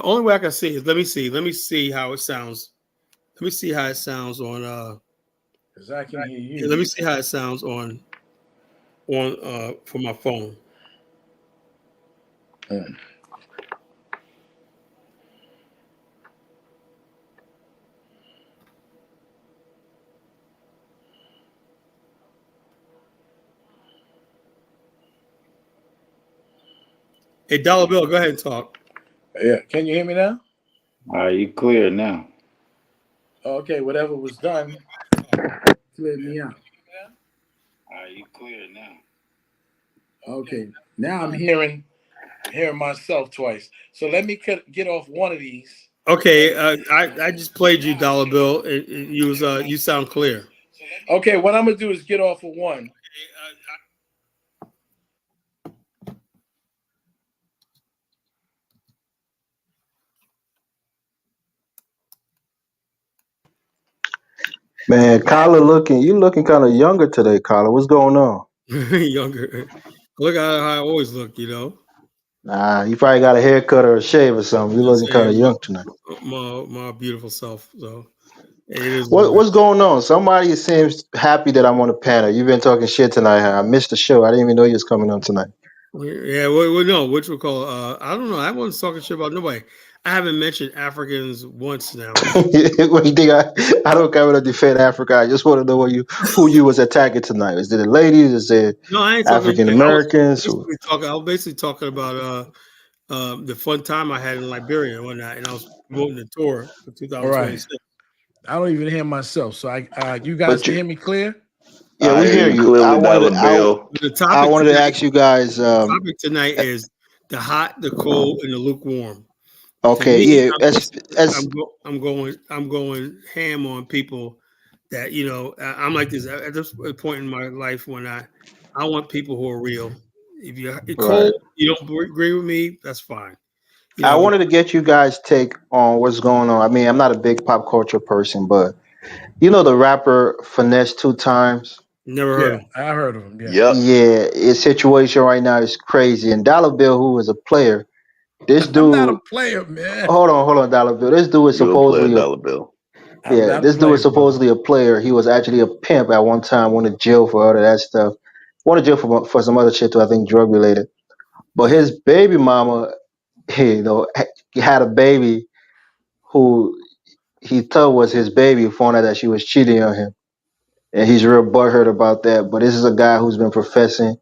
Only way I can see is let me see how it sounds. Let me see how it sounds on. Because I can hear you. Let me see how it sounds on for my phone. Hey, Dollar Bill, go ahead and talk. Yeah, can you hear me now? You clear now. Okay, whatever was done cleared me out. You clear now. Okay, now I'm hearing myself twice. So let me get off one of these. Okay, I just played you, Dollar Bill. You sound clear. Okay, what I'm gonna do is get off of 1. Man, Kyler you looking kind of younger today, Kyler. What's going on? Younger. Look how I always look, Nah, you probably got a haircut or a shave or something. You looking kind of young tonight. My beautiful self. So it is. What's going on? Somebody seems happy that I'm on the panel. You've been talking shit tonight. I missed the show. I didn't even know you was coming on tonight. Yeah, no, which we call. I don't know. I wasn't talking shit about nobody. I haven't mentioned Africans once now. What do you think? I don't care to defend Africa. I just want to know who you was attacking tonight. Is it the ladies? Is it African Americans? I was basically talking about the fun time I had in Liberia and whatnot, and I was promoting the tour for 2026. Right. I don't even hear myself. So you guys can hear me clear? Yeah, we hear you. I wanted to ask you guys. The topic tonight is the hot, the cold, and the lukewarm. Okay, me, yeah. I'm going ham on people that I'm like this at this point in my life when I want people who are real. If you're cold, you don't agree with me, that's fine. I wanted to get you guys' take on what's going on. I mean, I'm not a big pop culture person, but you know the rapper Finesse 2 Times. Never heard Yeah, of him. I heard of him. Yeah. Yep. Yeah, his situation right now is crazy. And Dollar Bill, who is a player, this I'm not a dude. player, man. Hold on, Dollar Bill. This dude is You a player, supposedly a dollar bill. I'm not a this dude player, is brother. supposedly a player. He was actually a pimp at one time. Went to jail for all of that stuff. Went to jail for some other shit too. I think drug related. But Yeah. his baby mama, he had a baby who he thought was his baby. Found out that she was cheating on him, and he's real butthurt about that. But this is a guy who's been professing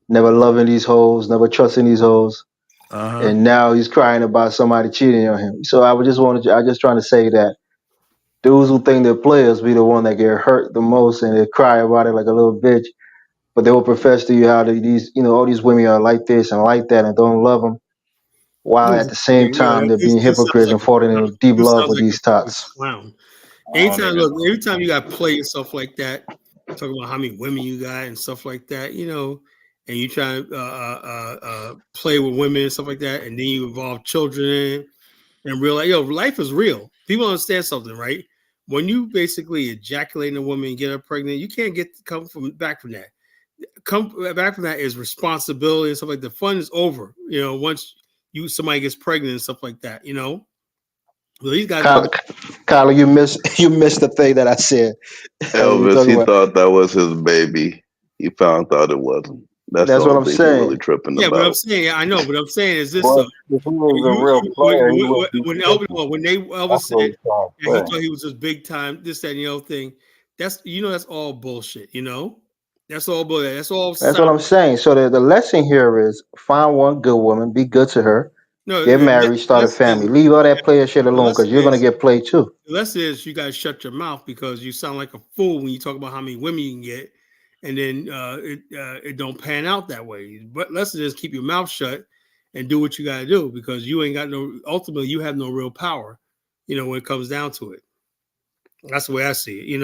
never loving these hoes, never trusting these hoes, Uh-huh. and now he's crying about somebody cheating on him. So I just trying to say that dudes who think they're players be the one that get hurt the most, and they cry about it like a little bitch. But they will profess to you how all these women are like this and like that and don't love them, while at the same time they're being This sounds hypocrites like and falling a in deep this love sounds with like these a tots. clown. I don't even. Every time you got to play yourself like that, talking about how many women you got and stuff like that, and you try to play with women and stuff like that, and then you involve children and realize, life is real. People understand something, right? When you basically ejaculate in a woman and get her pregnant, you can't come back from that. Come back from that is responsibility and stuff like that. The fun is over, once somebody gets pregnant and stuff like that, Well, these guys got Kyler, you missed the thing that I said. You're Elvis, talking he about. thought that was his baby. He found out it wasn't. That's the That's what only I'm thing he really saying. tripping yeah, but I'm about. saying, I know, but I'm saying is this But though. if he was a real player, he would be When tripping. Elvis That's what said he's trying that he to say. thought he was this big time, this, that, and the other thing, that's all bullshit, That's all bullshit. That's all That's what sound. I'm saying. So the lesson here is find one good woman, be good to her, No, get married, start a family. Leave all that player shit the alone because lesson you're gonna is get played too. the lesson is you guys shut your mouth because you sound like a fool when you talk about how many women you can get, and then it don't pan out that way. But lesson is keep your mouth shut and do what you got to do because you ain't got ultimately you have no real power, when it comes down to it. That's the way I see it.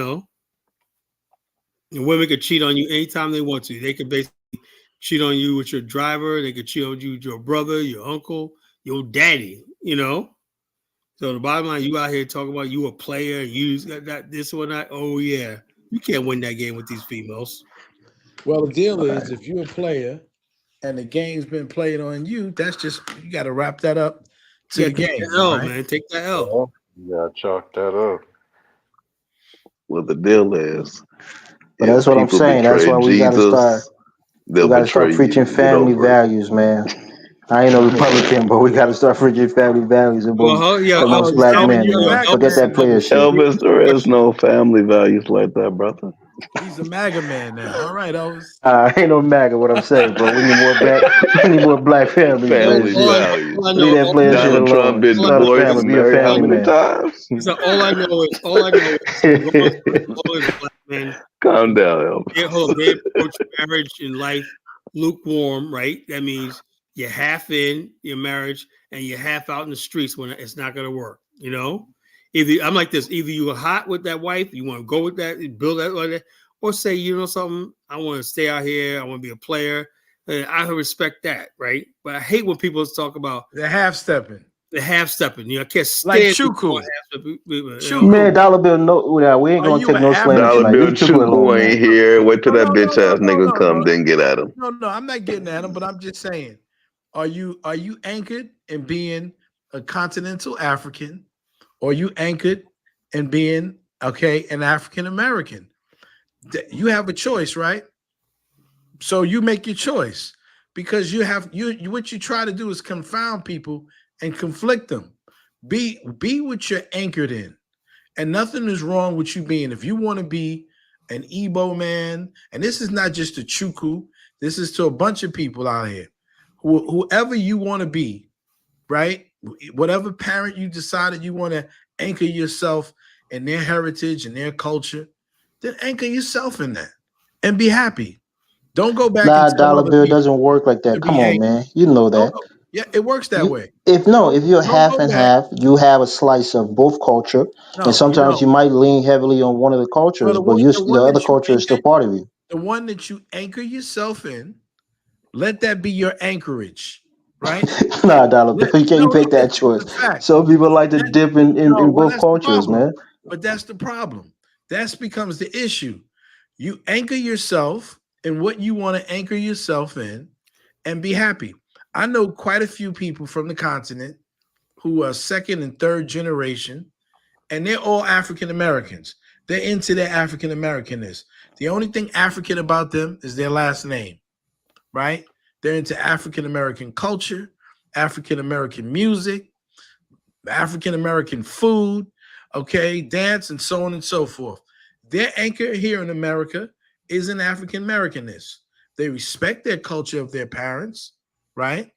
And women could cheat on you anytime they want to. They could basically cheat on you with your driver. They could cheat on you with your brother, your uncle, your daddy. So the bottom line, you out here talking about you a player, you got that this or that. Oh yeah, you can't win that game with these females. Well, the deal is if you're a player and the game's been played on you, that's just you got to wrap that up to the Take game, that L, right? man. Take that L. Yeah, you gotta chalk that up. What the deal is, But if that's what I'm people saying. That's betray why Jesus, they'll we gotta betray start preaching you. Get family over it. values, man. I ain't no Republican, but we gotta start preaching family values Well, yeah, amongst Oh, black Elvis, men, you're a man. MAGA Forget man that now. player shit. Elvis, there is no family values like that, brother. He's a MAGA man now. All right, Elvis. Ain't no matter what I'm saying, but we need more black, we need more black families, man. Family Shit, all values. I leave know, that player shit Donald Trump alone. did all I Du know Start a Bois family, get be a married how family many man. times? all I know is, as long as black men, Calm down, Elvis. they approach marriage in life lukewarm, right? That means you're half in your marriage and you're half out in the streets when it's not going to work. Either I'm like this: either you are hot with that wife, you want to go with that, build that like that, or say, something, I want to stay out here, I want to be a player. And I respect that, right? But I hate when people talk about They're half stepping. the half stepping. I can't Like stand Chuku. half stepping. Man, Dollar Bill, no, we ain't Are gonna you take an no slander Dollar African? tonight. Bill Leave Chuckle alone, Chuku man. ain't here. Wait till No, that no, bitch no, no, ass no, nigga no, come, no. then get at him. No, I'm not getting at him, but I'm just saying, are you anchored in being a continental African, or are you anchored in being an African American? You have a choice, right? So you make your choice because you what you try to do is confound people and conflict them. Be what you're anchored in. And nothing is wrong with you being, if you want to be an Igbo man, and this is not just a Chuku, this is to a bunch of people out here. Whoever you want to be, right? Whatever parent you decided you want to anchor yourself in their heritage and their culture, then anchor yourself in that and be happy. Don't go back and Nah, tell Dollar other Bill people doesn't work like to that. Come be on, anchored. man. You know Don't that. go. Yeah, it works that way. If you're Don't half go and back. half, you have a slice of both culture, and No, you sometimes don't. you might lean heavily on one of the Well, cultures, but the the one other that you culture is still anchor, part of you. the one that you anchor yourself in, let that be your anchorage. right? Nah, dollar bill. You can't No, make that it's choice. a fact. Some people like to dip in Well, both that's the cultures, problem. man. But that's the problem. That becomes the issue. You anchor yourself in what you want to anchor yourself in and be happy. I know quite a few people from the continent who are second and third generation, and they're all African Americans. They're into their African Americanness. The only thing African about them is their last name, right? They're into African American culture, African American music, African American food, okay, dance, and so on and so forth. Their anchor here in America is an African Americanness. They respect their culture of their parents, right?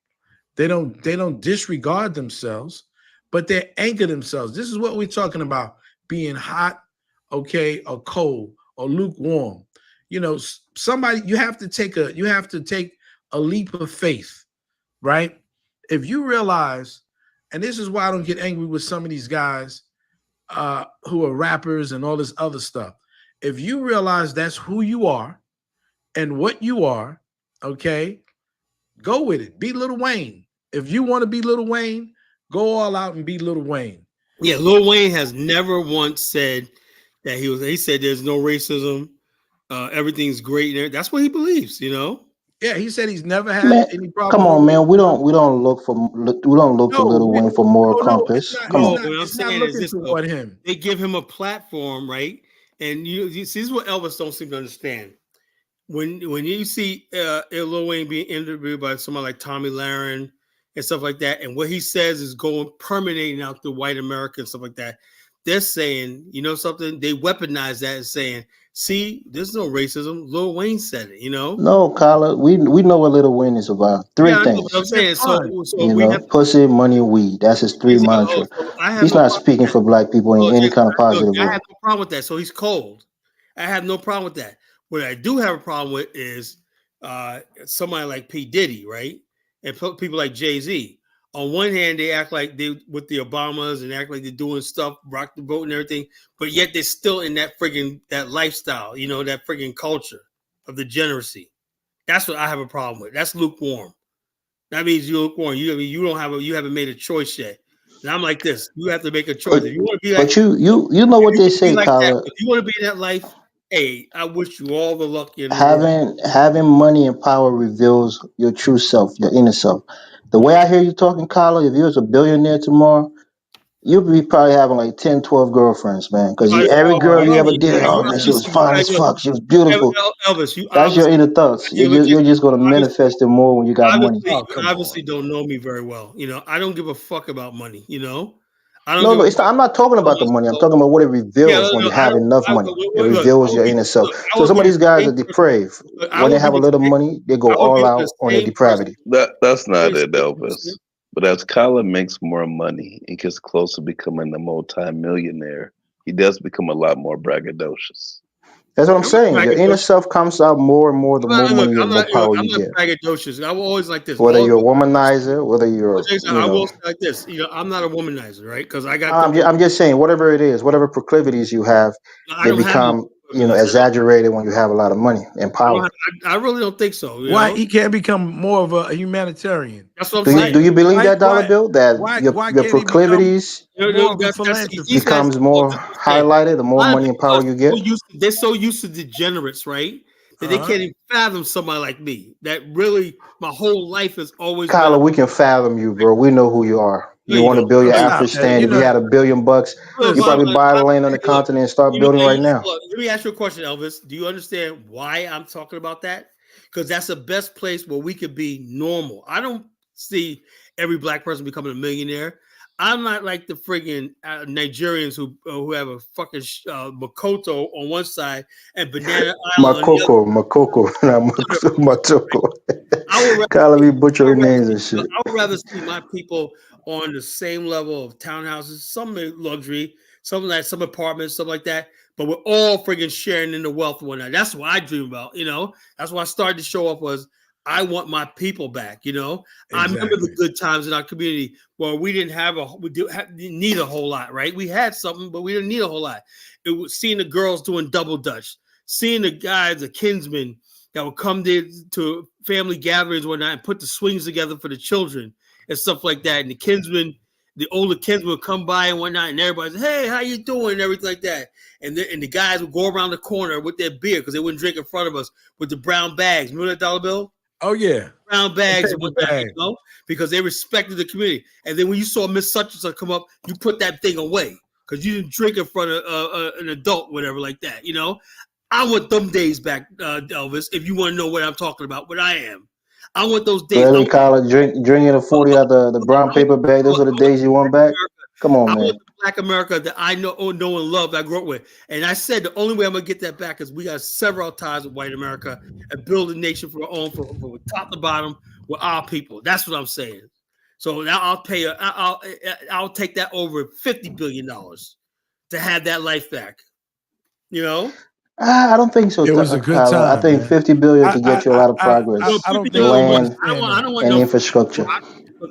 They don't disregard themselves, but they anchor themselves. This is what we're talking about: being hot, okay, or cold, or lukewarm. You know, somebody you have to take a leap of faith, right? If you realize, and this is why I don't get angry with some of these guys who are rappers and all this other stuff. If you realize that's who you are and what you are, okay, go with it. Be Lil Wayne. If you want to be Lil Wayne, go all out and be Lil Wayne. Yeah, Lil Wayne has never once said that he said there's no racism, everything's great. That's what he believes, you know. Yeah, he said he's never had Man, any come problem on, with man. We don't look to no, Little Wayne for moral no, it's compass. not, Come it's No, on. not, what I'm it's not saying is looking this though. toward him. They give him a platform, right? And you see, this is what Elvis don't seem to understand. When you see Lil Wayne being interviewed by someone like Tommy Lahren and stuff like that, and what he says is going permeating out the white America and stuff like that, they're saying, you know something? They weaponize that and saying, see, there's no racism. Lil Wayne said it, you know? No, Kyla, we know what Little Wayne is about. Three Yeah, I know what I'm things. saying. So Fine. so You we know, have pussy, money, weed. That's his three mantra. so I have He's no not problem speaking with that. for black people Oh, in any Jason, kind of look, positive I way. have no problem with that. So he's cold. I have no problem with that. What I do have a problem with is somebody like P. Diddy, right? And people like Jay-Z. On one hand, they act like they with the Obamas and act like they're doing stuff, rock the boat and everything, but yet they're still in that lifestyle, you know, that friggin' culture of degeneracy. That's what I have a problem with. That's lukewarm. That means you're lukewarm. You haven't made a choice yet. And I'm like this. You have to make a choice. But If you want to be like, but you know if what you they want to be say, like that, Kyla. if you want to be in that life, hey, I wish you all the luck in the world. Having money and power reveals your true self, your inner self. The way I hear you talking, Kyla, if you was a billionaire tomorrow, you'd be probably having like 10, 12 girlfriends, man. Because every girl you ever did, oh man, she was fine as fuck, she was beautiful. Elvis, you That's your obviously, inner thoughts. yeah, but You're just gonna obviously, manifest it more when you got money. Oh, you come obviously on. don't know me very well. You know, I don't give a fuck about money. You know, I don't No, give no, a it's not. fuck. I'm not talking about the money. I'm talking about what it Yeah, reveals when no, you have enough money. It look, reveals your inner self. I So would some be of the these guys same are person. depraved. Look, When they have a little money, they go I would all be the out on their same person. depravity. That's I would not be it, the same Elvis. person. But as Kyler makes more money and gets closer to becoming a multi-millionaire, he does become a lot more braggadocious. That's what I'm I'm not saying. Your inner braggadocious. self comes out more and more the more Look, money and more power I'm you not get. braggadocious. I will always like this. Whether All you're a due respect, womanizer, whether well, you're, Jason, I will say like this. You know, I'm not a womanizer, right? Because I got them. I'm just saying, whatever it is, whatever proclivities you have, I they don't have no become, abilities. exaggerated when you have a lot of money and power. I really don't think so. You Why know, he can't become more of a humanitarian? that's what I'm Do you Why do saying. you believe why that, dollar why bill, that why your can't he become proclivities more of a These philanthropist? guys. becomes Look, more this is what I'm saying. highlighted the A more lot of money and people power you get? they're so used to degenerates, right? That they Uh-huh. can't even fathom somebody like me. That really, my whole life has always been. Kyler, we can fathom you, bro. We know who you are. No, You you want to don't. build No, your you Afro Stop don't. that. stand. You If you know, had $1 billion, you listen. probably buy the land on the Hey, look, continent and start building right now. look, let me ask you a question, Elvis. Do you understand why I'm talking about that? Because that's the best place where we could be normal. I don't see every black person becoming a millionaire. I'm not like the friggin' Nigerians who have a fucking Makoto on one side and Banana Island on the other. Makoko, not Matoko. I would rather Kyler see, be butchering names and shit. I would rather see my people on the same level of townhouses, some luxury, some apartments, stuff like that. But we're all friggin' sharing in the wealth one night. That's what I dream about, you know. That's why I started to show up was I want my people back, you know. I remember the Exactly. good times in our community where we didn't didn't need a whole lot, right? We had something, but we didn't need a whole lot. It was seeing the girls doing double dutch, seeing the guys, the kinsmen that would come there to family gatherings and whatnot and put the swings together for the children and stuff like that. And the kinsmen, the older kinsmen would come by and whatnot, and everybody's, hey, how you doing? And everything like that. And the guys would go around the corner with their beer because they wouldn't drink in front of us with the brown bags. Remember that dollar bill? Oh yeah, brown bags and whatnot, Bag. you know, because they respected the community. And then when you saw Miss Such and Such come up, you put that thing away because you didn't drink in front of an adult, whatever, like that. You know, I want them days back, Elvis. If you want to know what I'm talking about, what I am, I want those days. Really, Colin, drinking a 40 out the brown paper bag. Those are the days you want back. Come on, I man. want the Black America that I know and love, that I grew up with. And I said the only way I'm gonna get that back is we got several ties with white America and build a nation for our own, from top to bottom with our people. That's what I'm saying. So now I'll take that over $50 billion to have that life back. You know. I don't think so. It was a good Tyler. time. I think man. 50 billion can get you a lot of progress. I don't think land I don't want and no infrastructure.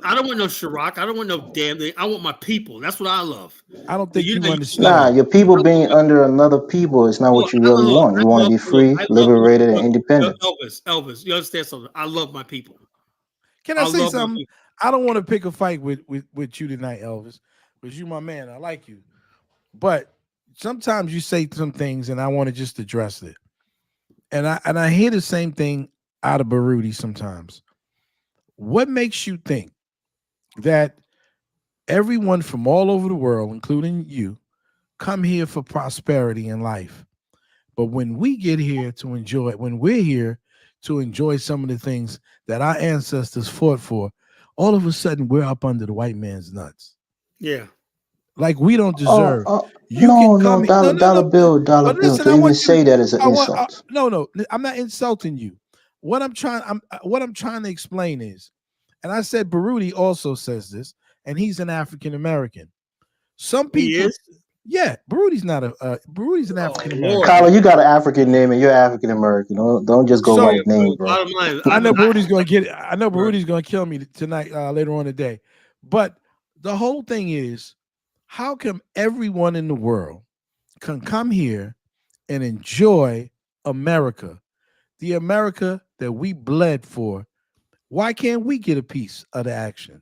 I don't want no Chirac. I don't want no damn thing. I want my people. That's what I love. I don't think you understand. Nah, your people being under another people is not what you really want. You want to be free, liberated, and independent. Elvis, you understand something? I love my people. Can I say something? I don't want to pick a fight with you tonight, Elvis, because you my man. I like you. But sometimes you say some things, and I want to just address it. And I hear the same thing out of Baruti sometimes. What makes you think that everyone from all over the world, including you, come here for prosperity in life? But when we get here to enjoy, when we're here to enjoy some of the things that our ancestors fought for, all of a sudden we're up under the white man's nuts. Yeah. Like we don't deserve. Dollar bill. To even say that is an insult. No, I'm not insulting you. What I'm trying to explain is, and I said Baruti also says this, and he's an African American. Some people, yeah, Baruti's not Baruti's an African American. Colin, you got an African name and you're African American. Don't just go by the name, bro. I know Baruti's gonna get it. I know Baruti's gonna kill me tonight, later on today. But the whole thing is, how come everyone in the world can come here and enjoy America, the America that we bled for? Why can't we get a piece of the action?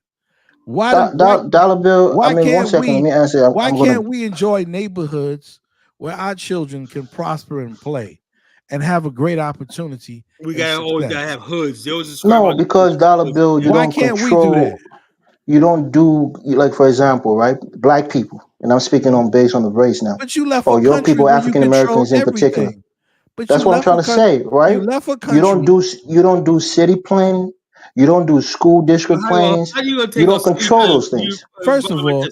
Dollar bill. One second. Let me answer. Why can't we enjoy neighborhoods where our children can prosper and play and have a great opportunity? We always gotta have hoods. No, because dollar bill, you don't control. We do that? You don't do, like, for example, right? Black people, and I'm speaking based on the race now. But you left or your people, African Americans in particular. But that's what I'm trying to say, right? You left a country. You don't do city planning. You don't do school district plans. You don't control those things. First of all,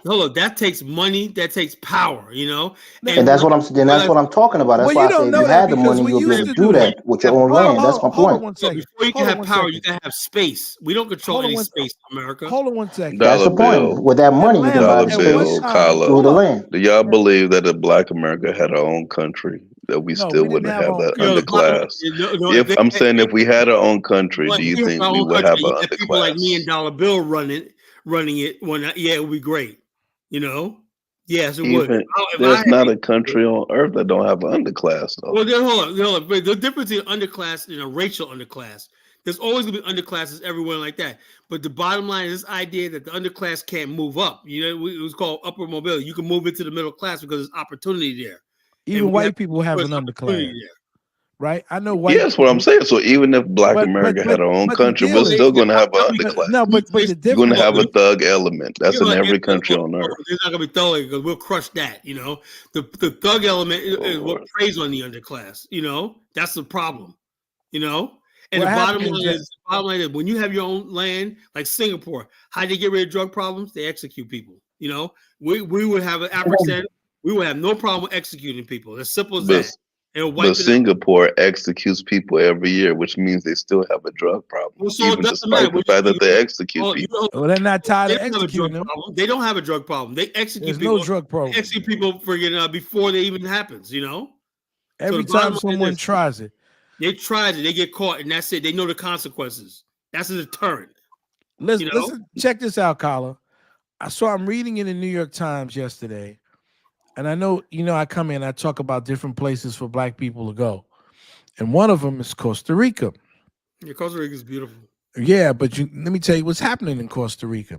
hold on, that takes money. That takes power. You know, and that's what I'm. That's what I'm talking about. That's why I say if you had the money, you'll be able to do that with your own land. That's my point. Before you can have power, you gotta have space. We don't control any space in America. Hold on one second. That's the point. With that money, you can buy the space through the land. Do y'all believe that if Black America had our own country, that we still wouldn't have that underclass? I'm saying if we had our own country, do you think we would have an underclass? People like me and Dollar Bill running it. It would be great. You know, yes, it would. There's not a country on earth that don't have an underclass, though. Well, then hold on. The difference in underclass and a racial underclass, there's always gonna be underclasses everywhere like that. But the bottom line is this idea that the underclass can't move up. You know, it was called upward mobility. You can move into the middle class because there's opportunity there. Even white people have an underclass. Right, I know white. Yeah, that's what I'm saying. So even if Black America had our own country, we're still going to have an underclass. No, but you're going to have a thug element. That's in every country on earth. It's not going to be thug because we'll crush that. You know, the thug element is what preys on the underclass. You know, that's the problem. You know, and the bottom line is when you have your own land, like Singapore, how do they get rid of drug problems? They execute people. You know, we would have an African. We would have no problem executing people. As simple as that. But Singapore executes people every year, which means they still have a drug problem, even despite the fact that they execute people. Well, they're not tired of executing them. They don't have a drug problem. They execute people. There's no drug problem. They execute people before they even happens, you know? Every time someone tries it. They tried it, they get caught, and that's it. They know the consequences. That's a deterrent. Listen, check this out, Kala. I'm reading in the New York Times yesterday. And I know, I come in, I talk about different places for Black people to go. and one of them is Costa Rica. Yeah, Costa Rica is beautiful. Yeah, but let me tell you what's happening in Costa Rica.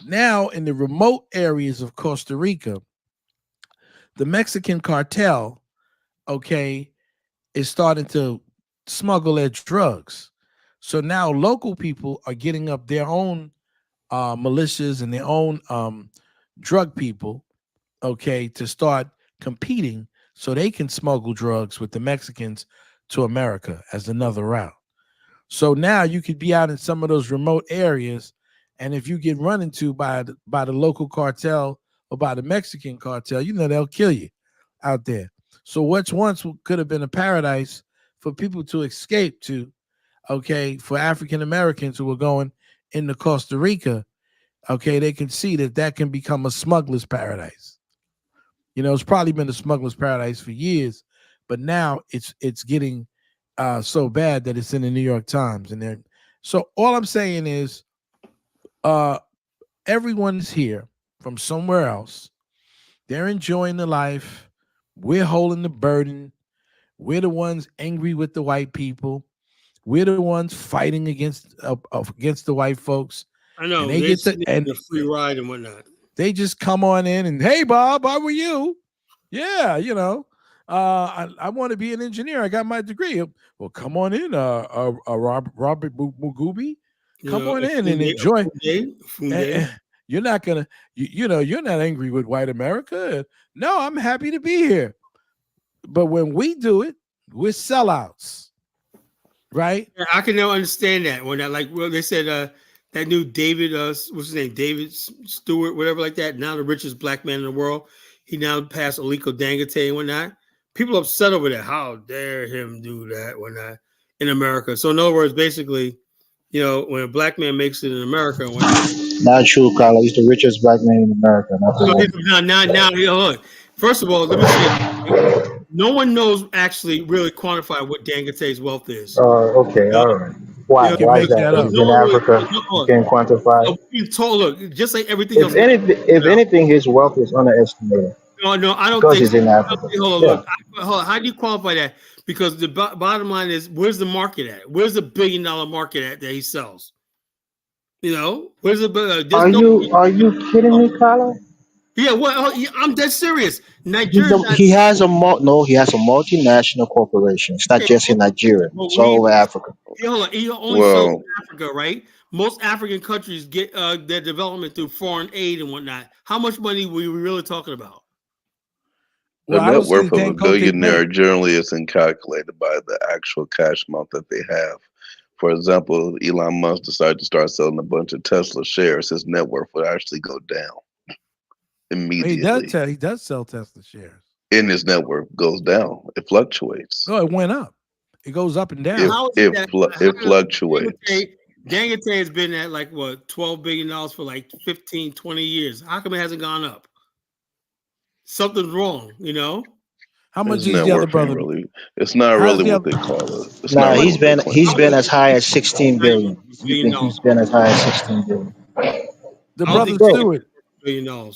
Now, in the remote areas of Costa Rica, the Mexican cartel, okay, is starting to smuggle their drugs. So now local people are getting up their own militias and their own drug people, okay, to start competing so they can smuggle drugs with the Mexicans to America as another route. So now you could be out in some of those remote areas, and if you get run into by the local cartel or by the Mexican cartel, you know they'll kill you out there. So what's once could have been a paradise for people to escape to, okay, for African Americans who were going into Costa Rica, okay, they can see that can become a smuggler's paradise. You know, it's probably been a smuggler's paradise for years, but now it's getting so bad that it's in the New York Times. And so all I'm saying is everyone's here from somewhere else. They're enjoying the life. We're holding the burden. We're the ones angry with the white people. We're the ones fighting against the white folks. I know. And they get the free ride and whatnot. They just come on in and, hey, Bob, how are you? Yeah, you know, I want to be an engineer. I got my degree. Well, come on in, Robert Mugubi. Come on in and enjoy. You're not gonna, you're not angry with white America. No, I'm happy to be here. But when we do it, we're sellouts, right? Yeah, I can now understand that when they said that new David, what's his name, David Stewart, whatever like that. Now the richest black man in the world. He now passed Aliko Dangote and whatnot. People are upset over that. How dare him do that whatnot in America? So in other words, basically, you know, when a black man makes it in America, not true, Carla. He's the richest black man in America. Now, look. First of all, let me say, no one knows actually really quantify what Dangote's wealth is. Okay, all right. Why? Why is that? He's in Africa. You can't quantify. Look, just like everything else. If anything, his wealth is underestimated. No, I don't because think he's in Africa. Hold on, how do you qualify that? Because the bottom line is, where's the market at? Where's the $1 billion market at that he sells? You know, where's the? Are you kidding me, Carla? Yeah, well, I'm dead serious. Nigeria. He has a multinational corporation. It's not just in Nigeria. It's all over Africa. He only sells in Africa, right? Most African countries get their development through foreign aid and whatnot. How much money were we really talking about? The net worth of a billionaire generally isn't calculated by the actual cash amount that they have. For example, Elon Musk decided to start selling a bunch of Tesla shares. His net worth would actually go down immediately. He does sell Tesla shares. And his net worth goes down. It fluctuates. No, it went up. It goes up and down. It fluctuates. Dangote has been at like what, $12 billion for like 15, 20 years. How come it hasn't gone up? Something's wrong, you know. How much is the other brother? It's not really what they call it. No, he's been as high as 16 billion. He's been as high as 16 billion. The brother Stewart. $1 billion.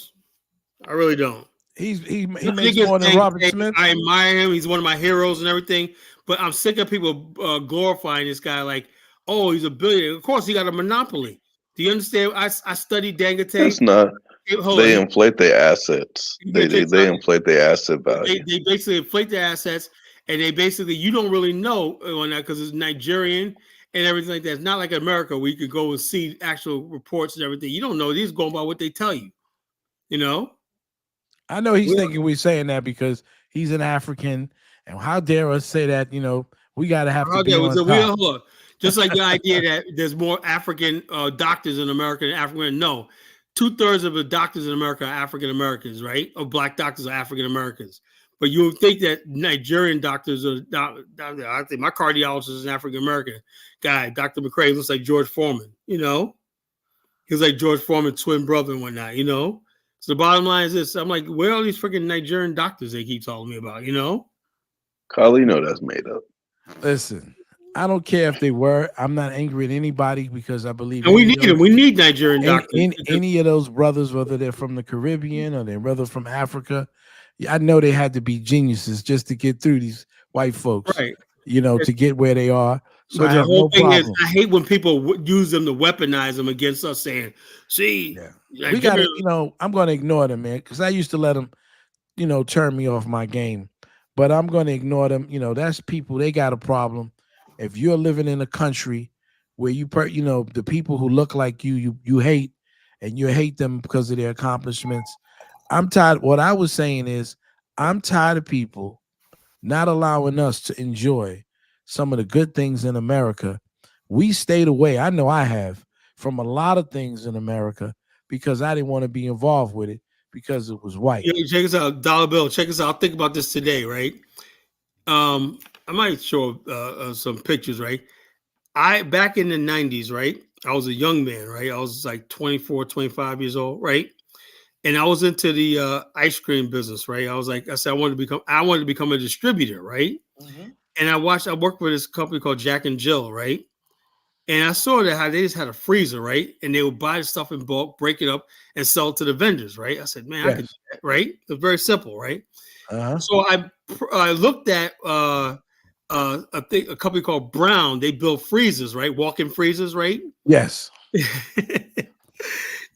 I really don't. He makes more than Robert Smith. I admire him. He's one of my heroes and everything. But I'm sick of people glorifying this guy like, oh, he's a billionaire. Of course, he got a monopoly. Do you understand? I studied Dangote. It's not. They inflate their assets. They inflate their asset value. They basically inflate their assets, and they basically, you don't really know on that because it's Nigerian and everything like that. It's not like America where you could go and see actual reports and everything. You don't know. These going by what they tell you. You know. I know he's thinking we're saying that because he's an African, and how dare us say that? You know, we got to have to be on top. Just like the idea that there's more African doctors in America than African. No, 2/3 of the doctors in America are African Americans, right? Or black doctors are African Americans. But you would think that Nigerian doctors are. I think my cardiologist is an African American guy. Dr. McCrae looks like George Foreman. You know, he's like George Foreman's twin brother and whatnot. You know. So the bottom line is this: I'm like, where are all these freaking Nigerian doctors they keep telling me about? You know, Carl, you know that's made up. Listen. I don't care if they were. I'm not angry at anybody because I believe. And we need them. We need Nigerian doctors. Any of those brothers, whether they're from the Caribbean or they're rather from Africa, I know they had to be geniuses just to get through these white folks, Right. to get where they are. So but I the have whole no thing problem. is, I hate when people use them to weaponize them against us, saying, "See, We got to, I'm going to ignore them, man, because I used to let them, turn me off my game. But I'm going to ignore them. That's people. They got a problem. If you're living in a country where the people who look like you hate, and you hate them because of their accomplishments. I'm tired. What I was saying is, I'm tired of people not allowing us to enjoy some of the good things in America. We stayed away. I know I have from a lot of things in America because I didn't want to be involved with it because it was white. Check us out, Dollar Bill. Check us out. Think about this today, right? I might show some pictures, right? Back in the 90s, right? I was a young man, right? I was like 24, 25 years old, right? And I was into the ice cream business, right? I said I wanted to become a distributor, right? Mm-hmm. And I worked for this company called Jack and Jill, right? And I saw how they just had a freezer, right? And they would buy the stuff in bulk, break it up, and sell it to the vendors, right? I said, man, I could do that, right? It's very simple, right? Uh-huh. So I looked at I think a company called Brown. They build freezers, right? Walk-in freezers, right? Yes.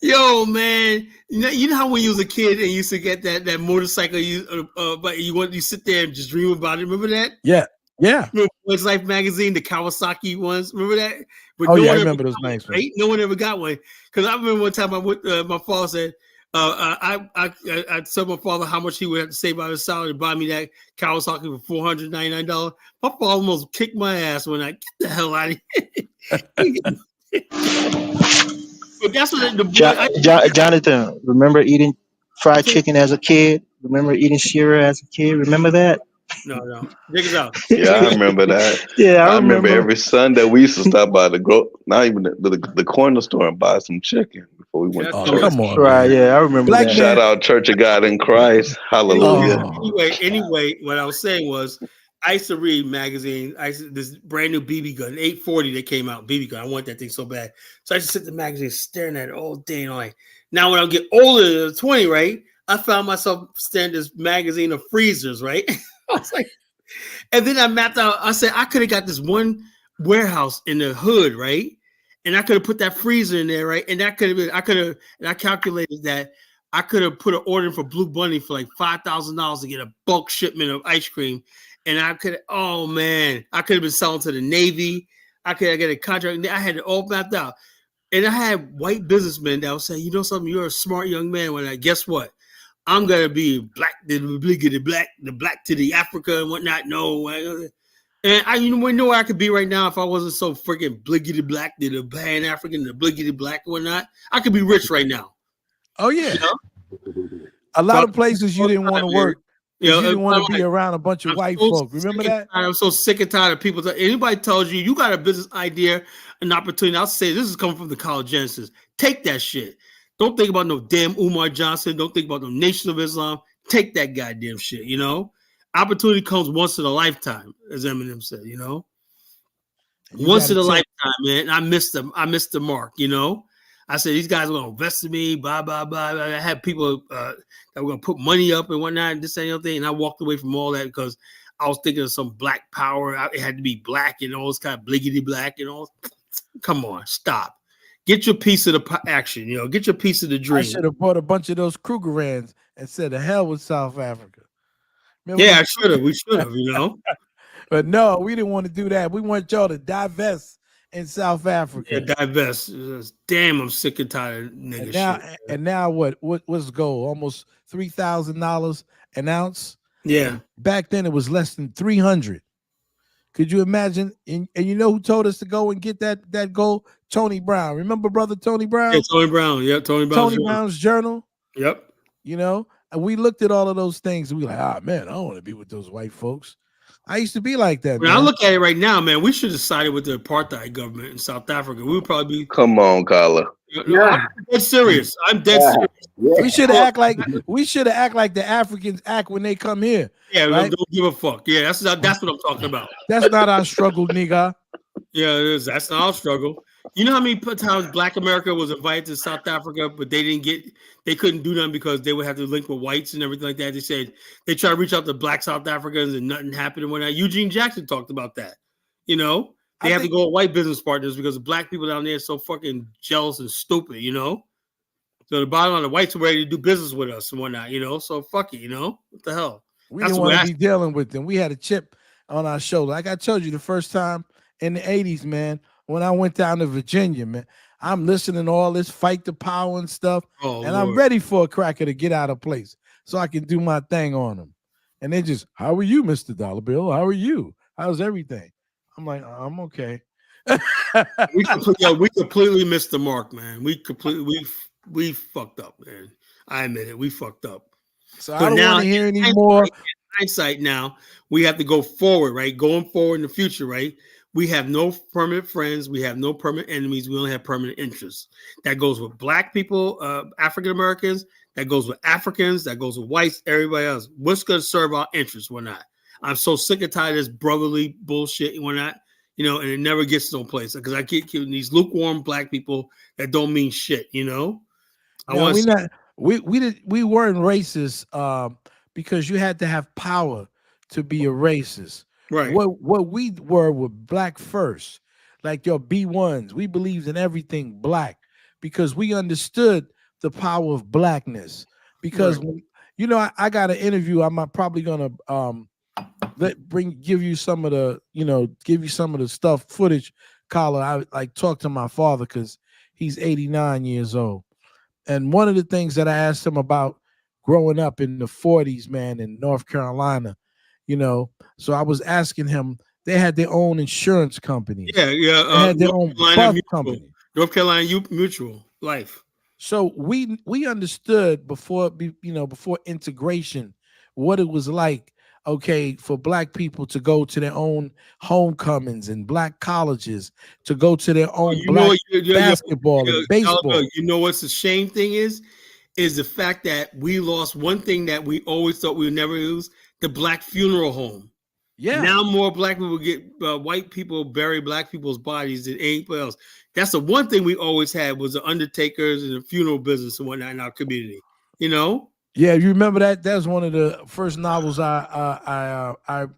Yo, man, you know how when you was a kid and you used to get that motorcycle, but you sit there and just dream about it. Remember that? Yeah. Remember Boys Life magazine, the Kawasaki ones. Remember that? But I remember those nice ones. Right? No one ever got one because I remember one time my father said. I told my father how much he would have to save out of his salary to buy me that Kawasaki for $499. My father almost kicked my ass when I get the hell out of here. But that's what Jonathan, remember eating fried chicken as a kid? Remember eating cereal as a kid? Remember that? No. Check us out. Yeah, I remember that. Yeah, I remember every Sunday we used to stop by the corner store and buy some chicken before we went to church. Come on, right? Man. Yeah, I remember that. Shout out Church of God in Christ. Hallelujah. Anyway, what I was saying was I used to read magazines. This brand new BB gun, 840 that came out, BB gun. I want that thing so bad. So I used to sit in the magazine staring at it all day and all night. Now when I get older, 20, right? I found myself staring at this magazine of freezers, right? I was like, and then I mapped out. I said I could have got this one warehouse in the hood, right? And I could have put that freezer in there, right? And that could have been. And I calculated that I could have put an order in for Blue Bunny for like $5,000 to get a bulk shipment of ice cream. And I could, oh man, I could have been selling to the Navy. I could get a contract. I had it all mapped out. And I had white businessmen that would say, you know something, you're a smart young man. When guess what? I'm gonna be black, the black to the Africa and whatnot. No, and I know where I could be right now if I wasn't so freaking bliggity black to the Pan-African, the bliggity black and whatnot. I could be rich right now. Oh yeah, a lot of places you didn't want to work. You didn't want to be around a bunch of white folk. Remember that? I'm so sick and tired of people. Anybody tells you got a business idea, an opportunity, I'll say this is coming from the college Genesis. Take that shit. Don't think about no damn Umar Johnson. Don't think about no Nation of Islam. Take that goddamn shit, Opportunity comes once in a lifetime, as Eminem said, Once in a lifetime, man. I missed them. I missed the mark, I said, these guys are going to invest in me, blah, blah, blah. I had people that were going to put money up and whatnot and this and other thing. And I walked away from all that because I was thinking of some black power. It had to be black and all this kind of bliggity black and all. Come on, stop. Get your piece of the action, Get your piece of the dream. I should have bought a bunch of those Krugerrands and said, "The hell with South Africa." Remember I should have. We should have, But no, we didn't want to do that. We want y'all to divest in South Africa. Yeah, divest. Damn, I'm sick and tired of nigga shit. And now what's the goal? Almost $3,000 an ounce. Yeah. Back then it was less than 300. Could you imagine? And you know who told us to go and get that goal? Tony Brown. Remember brother Tony Brown? Yeah, Tony Brown. Yeah, Tony Brown's journal. Yep. And we looked at all of those things and we like, man, I don't want to be with those white folks. I used to be like that. When I look at it right now, man, we should have sided with the apartheid government in South Africa. We would probably be. Come on, Carla. I'm dead serious. I'm dead serious. We should act like the Africans act when they come here. Yeah, right? Don't give a fuck. Yeah, that's what I'm talking about. That's not our struggle, nigga. Yeah, it is. That's not our struggle. You know how many times Black America was invited to South Africa, but they couldn't do nothing because they would have to link with whites and everything like that. They said they tried to reach out to Black South Africans and nothing happened and whatnot. Eugene Jackson talked about that. You know, they have to go with white business partners because the Black people down there are so fucking jealous and stupid. You know, so the bottom line, the whites are ready to do business with us and whatnot. You know, so fuck it. You know, what the hell? We didn't want to be dealing with them. We had a chip on our shoulder. Like I told you the first time in the 80s, man. When I went down to Virginia, man, I'm listening to all this fight the power and stuff, and Lord. I'm ready for a cracker to get out of place so I can do my thing on them. And they just, how are you, Mr. Dollar Bill? How are you? How's everything? I'm like, I'm okay. we completely missed the mark, man. We fucked up, man. I admit it. We fucked up. So I don't want to hear any more. In hindsight, now we have to go forward, right? Going forward in the future, right? We have no permanent friends. We have no permanent enemies. We only have permanent interests. That goes with Black people, African Americans. That goes with Africans. That goes with whites, everybody else. What's going to serve our interests? We're not. I'm so sick and tired of this brotherly bullshit and whatnot, you know, and it never gets no place because I keep these lukewarm Black people that don't mean shit, you know. We weren't racist because you had to have power to be a racist. Right. What we were Black first, like your B1s. We believed in everything Black because we understood the power of Blackness. Because you know, I got an interview. I'm probably gonna give you some of the stuff footage. Collar, I talked to my father because he's 89 years old, and one of the things that I asked him about growing up in the 40s, man, in North Carolina. You know, so I was asking him. They had their own insurance company. Yeah. They had their own bus company. North Carolina Mutual Life. So we understood before integration what it was like. Okay, for Black people to go to their own homecomings and Black colleges, to go to their own Black basketball and baseball. You know what's the shame thing is the fact that we lost one thing that we always thought we would never lose. The Black funeral home. Yeah. Now more Black people get white people bury Black people's bodies than anybody else. That's the one thing we always had was the undertakers and the funeral business and whatnot in our community. You know? Yeah, you remember that? That was one of the first novels I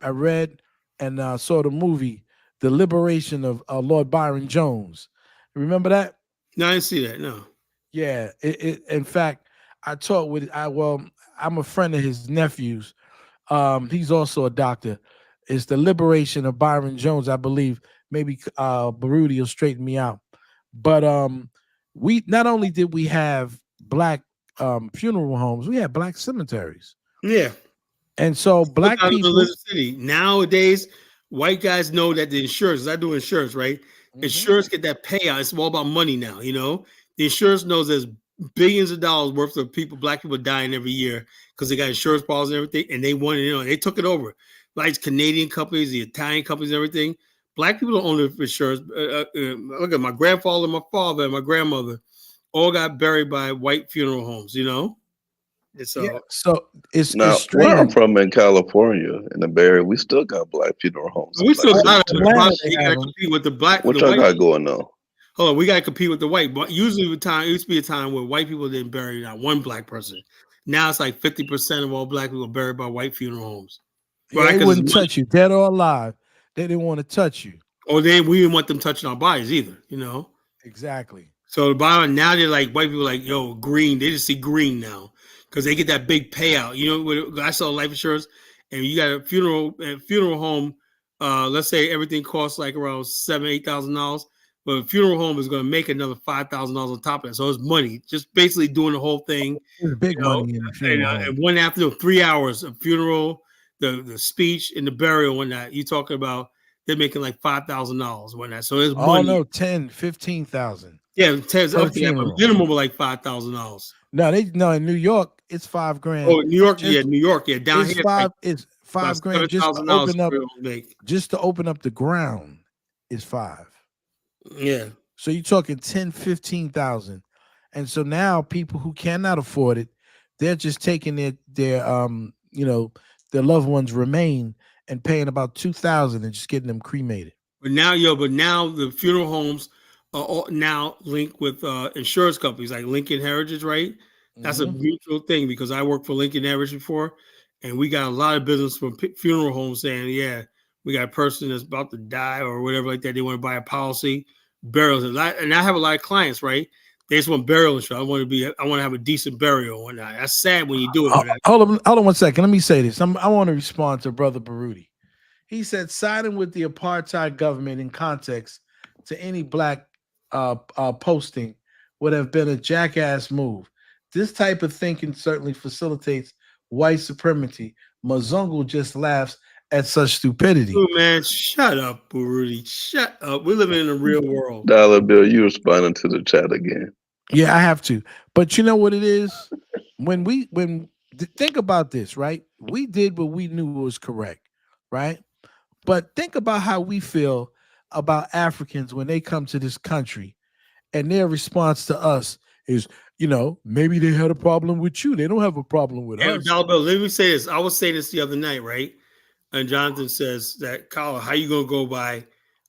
read and saw the movie, The Liberation of Lord Byron Jones. Remember that? No, I didn't see that. No. Yeah. In fact, I talked with I'm a friend of his nephew's. He's also a doctor. It's The Liberation of Byron Jones, I believe. Maybe Baruti will straighten me out. But we not only did we have Black funeral homes, we had Black cemeteries. Yeah. And so Black people city. Nowadays, white guys know that the insurance, I do insurance, right? Mm-hmm. Insurance get that payout. It's all about money now, you know. The insurance knows there's billions of dollars worth of Black people dying every year because they got insurance policies and everything, and they wanted, you know, they took it over. Like Canadian companies, the Italian companies, and everything. Black people don't own the insurance. Look at my grandfather, my father, and my grandmother all got buried by white funeral homes, you know? So it's now where I'm from in California, in the Bay Area, we still got Black funeral homes. We still got to compete with the Black. What y'all got going on? Hold on, we got to compete with the white. But usually, it used to be a time where white people didn't bury not one Black person. Now it's like 50% of all Black people are buried by white funeral homes. Yeah, they wouldn't touch you, dead or alive. They didn't want to touch you. Or we didn't want them touching our bodies either, you know? Exactly. So the bottom now they're like white people like, yo, green. They just see green now because they get that big payout. You know, I saw life insurance and you got a funeral home. Let's say everything costs like around $7,000-8,000, but a funeral home is going to make another $5,000 on top of that. So it's money, just basically doing the whole thing. There's big money in the funeral home. And one afternoon, 3 hours of funeral, the speech and the burial and whatnot. You talking about they're making like $5,000 whatnot. So it's money. Oh no, 10, 15,000. Yeah, minimum of like $5,000. No, in New York it's $5,000. Oh, New York, yeah. Down here, it's $5,000 just to open up the ground is $5,000. Yeah. So you're talking 10, 15,000. And so now people who cannot afford it, they're just taking their loved ones' remain and paying about $2,000 and just getting them cremated. But now the funeral homes now linked with insurance companies like Lincoln Heritage, right? That's a mutual thing because I worked for Lincoln Heritage before, and we got a lot of business from funeral homes saying, "Yeah, we got a person that's about to die or whatever like that. They want to buy a policy, burials, and I have a lot of clients, right? They just want burial insurance. I want to have a decent burial and whatnot. That's sad when you do it. Hold on 1 second. Let me say this. I want to respond to Brother Baruti. He said, siding with the apartheid government in context to any black posting would have been a jackass move. This type of thinking certainly facilitates white supremacy. Mazungu just laughs at such stupidity. Oh, man, shut up, Baruti. Shut up. We're living in the real world. Dollar Bill, you responding to the chat again. Yeah, I have to. But you know what it is? Think about this, right? We did what we knew was correct, right? But think about how we feel about Africans when they come to this country and their response to us is, maybe they had a problem with you. They don't have a problem with us. Dollar Bill, let me say this. I was saying this the other night, right? And Jonathan says that, Kyle, how you going to go by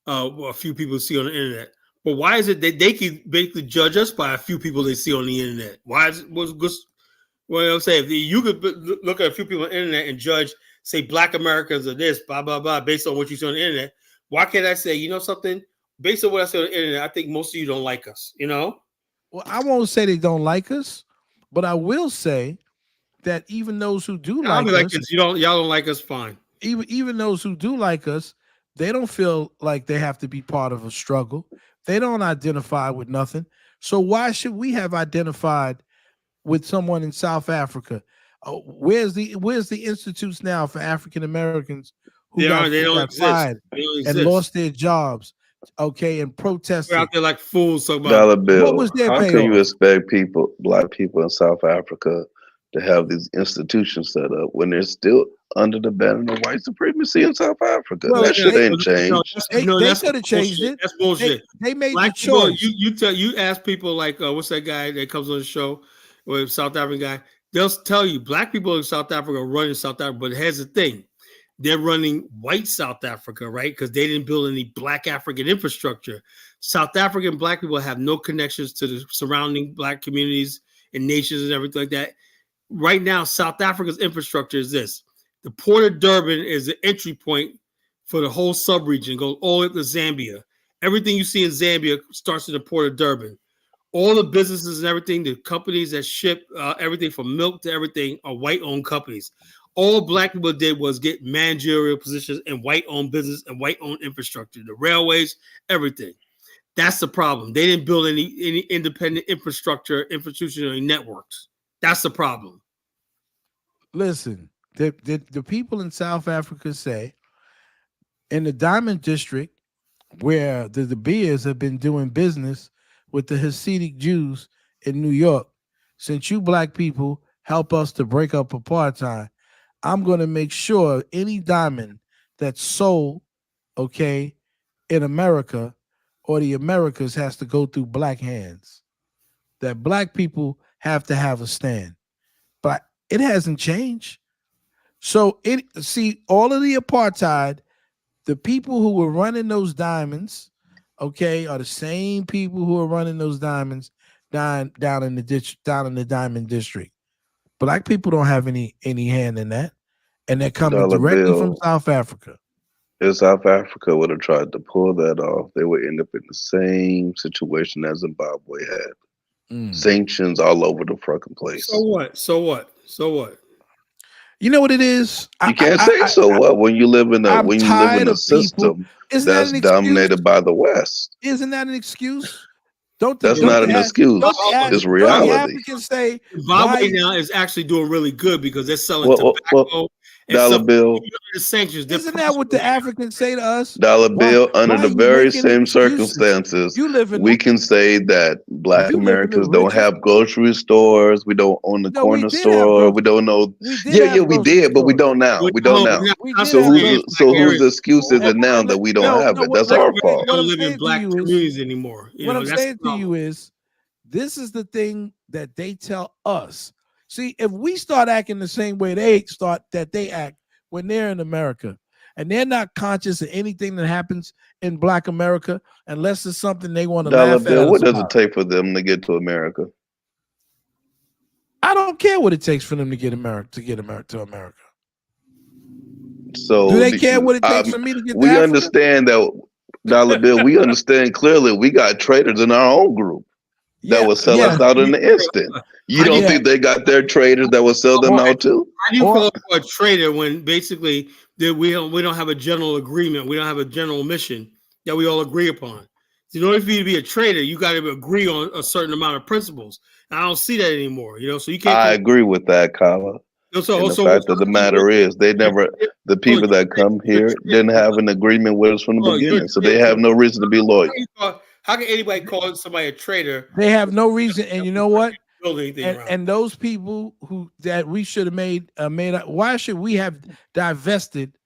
a few people see on the internet? But why is it that they can basically judge us by a few people they see on the internet? Why is it was good? Well, I'm saying if you could look at a few people on the internet and judge, say Black Americans are this, blah, blah, blah, based on what you see on the internet, why can't I say, something? Based on what I see on the internet, I think most of you don't like us, Well, I won't say they don't like us, but I will say that even those who do like us, y'all don't like us, fine. Even those who do like us, they don't feel like they have to be part of a struggle. They don't identify with nothing. So why should we have identified with someone in South Africa? Where's the institutes now for African Americans who got fired and lost their jobs? Okay, and protested. We're out there like fools. Dollar Bill, what was their how payoff? can you expect black people in South Africa to have these institutions set up when they're still under the banner of white supremacy in South Africa? Well, that shit ain't changed. They could have changed it. That's bullshit. They made black the choice. People, you ask people like what's that guy that comes on the show with South African guy? They'll tell you black people in South Africa are running South Africa, but here's the thing. They're running white South Africa, right? Because they didn't build any black African infrastructure. South African black people have no connections to the surrounding black communities and nations and everything like that. Right now, South Africa's infrastructure is this. The Port of Durban is the entry point for the whole sub-region, goes all the way up to Zambia. Everything you see in Zambia starts in the Port of Durban. All the businesses and everything, the companies that ship everything from milk to everything are white-owned companies. All black people did was get managerial positions in white-owned business and white-owned infrastructure, the railways, everything. That's the problem. They didn't build any independent institutional networks. That's the problem. Listen, the people in South Africa say in the Diamond District, where the De Beers have been doing business with the Hasidic Jews in New York, since you black people help us to break up apartheid, I'm going to make sure any diamond that's sold, okay, in America or the Americas has to go through black hands. That black people have to have a stand. But it hasn't changed. So all of the apartheid, the people who were running those diamonds, okay, are the same people who are running those diamonds down in the Diamond District. Black people don't have any hand in that, and they're coming directly from South Africa. If South Africa would have tried to pull that off, they would end up in the same situation as Zimbabwe had. Sanctions all over the fucking place. So what? You know what it is? You can't say so what when you live in a system that's dominated by the West. Isn't that an excuse? That's not an excuse. It's reality. The Africans say Zimbabwe now is actually doing really good because they're selling tobacco. Dollar Bill. The sanctions. Isn't that what the Africans say to us? Dollar Bill, under the very same circumstances, we can say that black Americans don't have grocery stores. We don't own the corner store. We don't know. We did, but we don't now. We don't now. So whose excuse is it now that we don't have it? That's our fault. We don't live in black communities anymore. What I'm saying to you is, this is the thing that they tell us. See, if we start acting the same way they act when they're in America, and they're not conscious of anything that happens in Black America unless it's something they want to Dollar laugh at Bill, us what does about. it take for them to get to America? I don't care what it takes for them to get to America. So do they care what it takes for me to get we to Africa? Understand that, Dollar Bill, we understand clearly we got traitors in our own group that will sell us out in an instant. You don't think they got their traders that will sell them out too? How do you call a traitor when basically we don't have a general agreement, we don't have a general mission that we all agree upon? In order for you to be a traitor, you got to agree on a certain amount of principles. And I don't see that anymore, so you can't. I agree with that, Kala. And the fact of the matter is, the people that come here didn't have an agreement with us from the beginning, so they have no reason to be loyal. How can anybody call somebody a traitor? They have no reason, and you know what? And those people that we should have made why should we have divested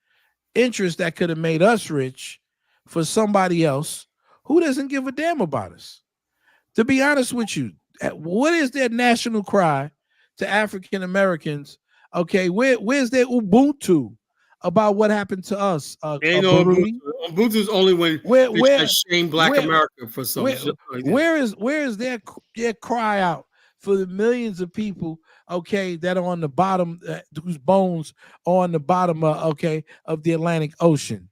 interest that could have made us rich for somebody else who doesn't give a damn about us? To be honest with you, what is their national cry to African Americans? Okay, where's their Ubuntu about what happened to us? Ubuntu is only when they shame Black America for something. Where is their cry out for the millions of people, okay, that are on the bottom, whose bones are on the bottom, of the Atlantic Ocean?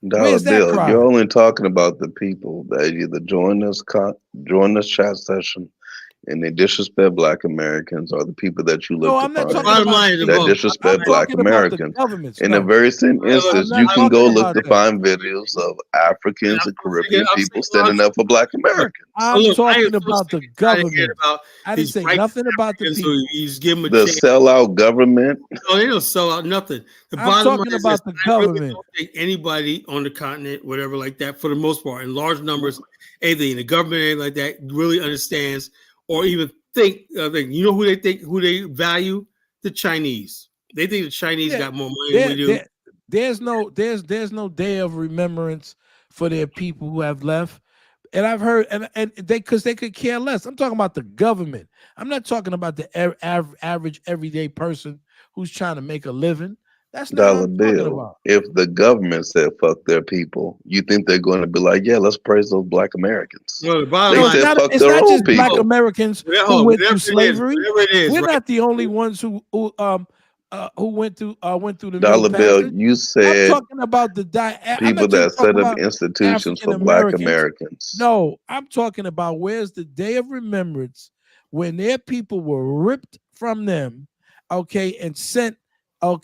Dollar Bill, you're only talking about the people that either join this chat session and they disrespect Black Americans, or the people that you look upon that disrespect Black Americans. In the very same instance, you can go look to find videos of Africans and Caribbean people standing up for Black Americans. I'm talking about the government. I didn't say nothing about the people. The sellout government. No, they don't sell out nothing. I'm talking about the government. Don't take anybody on the continent, whatever like that, for the most part, in large numbers, anything. The government, anything like that, really understands or even think, you know who they value? The Chinese. They think the Chinese got more money than we do. There's no day of remembrance for their people who have left. And I've heard, and they could care less. I'm talking about the government. I'm not talking about the average everyday person who's trying to make a living. That's not what I'm talking about. If the government said fuck their people, you think they're going to be like, yeah, let's praise those Black Americans? No, it's not just Black Americans who went through slavery. We're not the only ones who went through the Dollar Bill. You said I'm talking about the people that set up institutions for Black Americans. No, I'm talking about where's the day of remembrance when their people were ripped from them, and sent to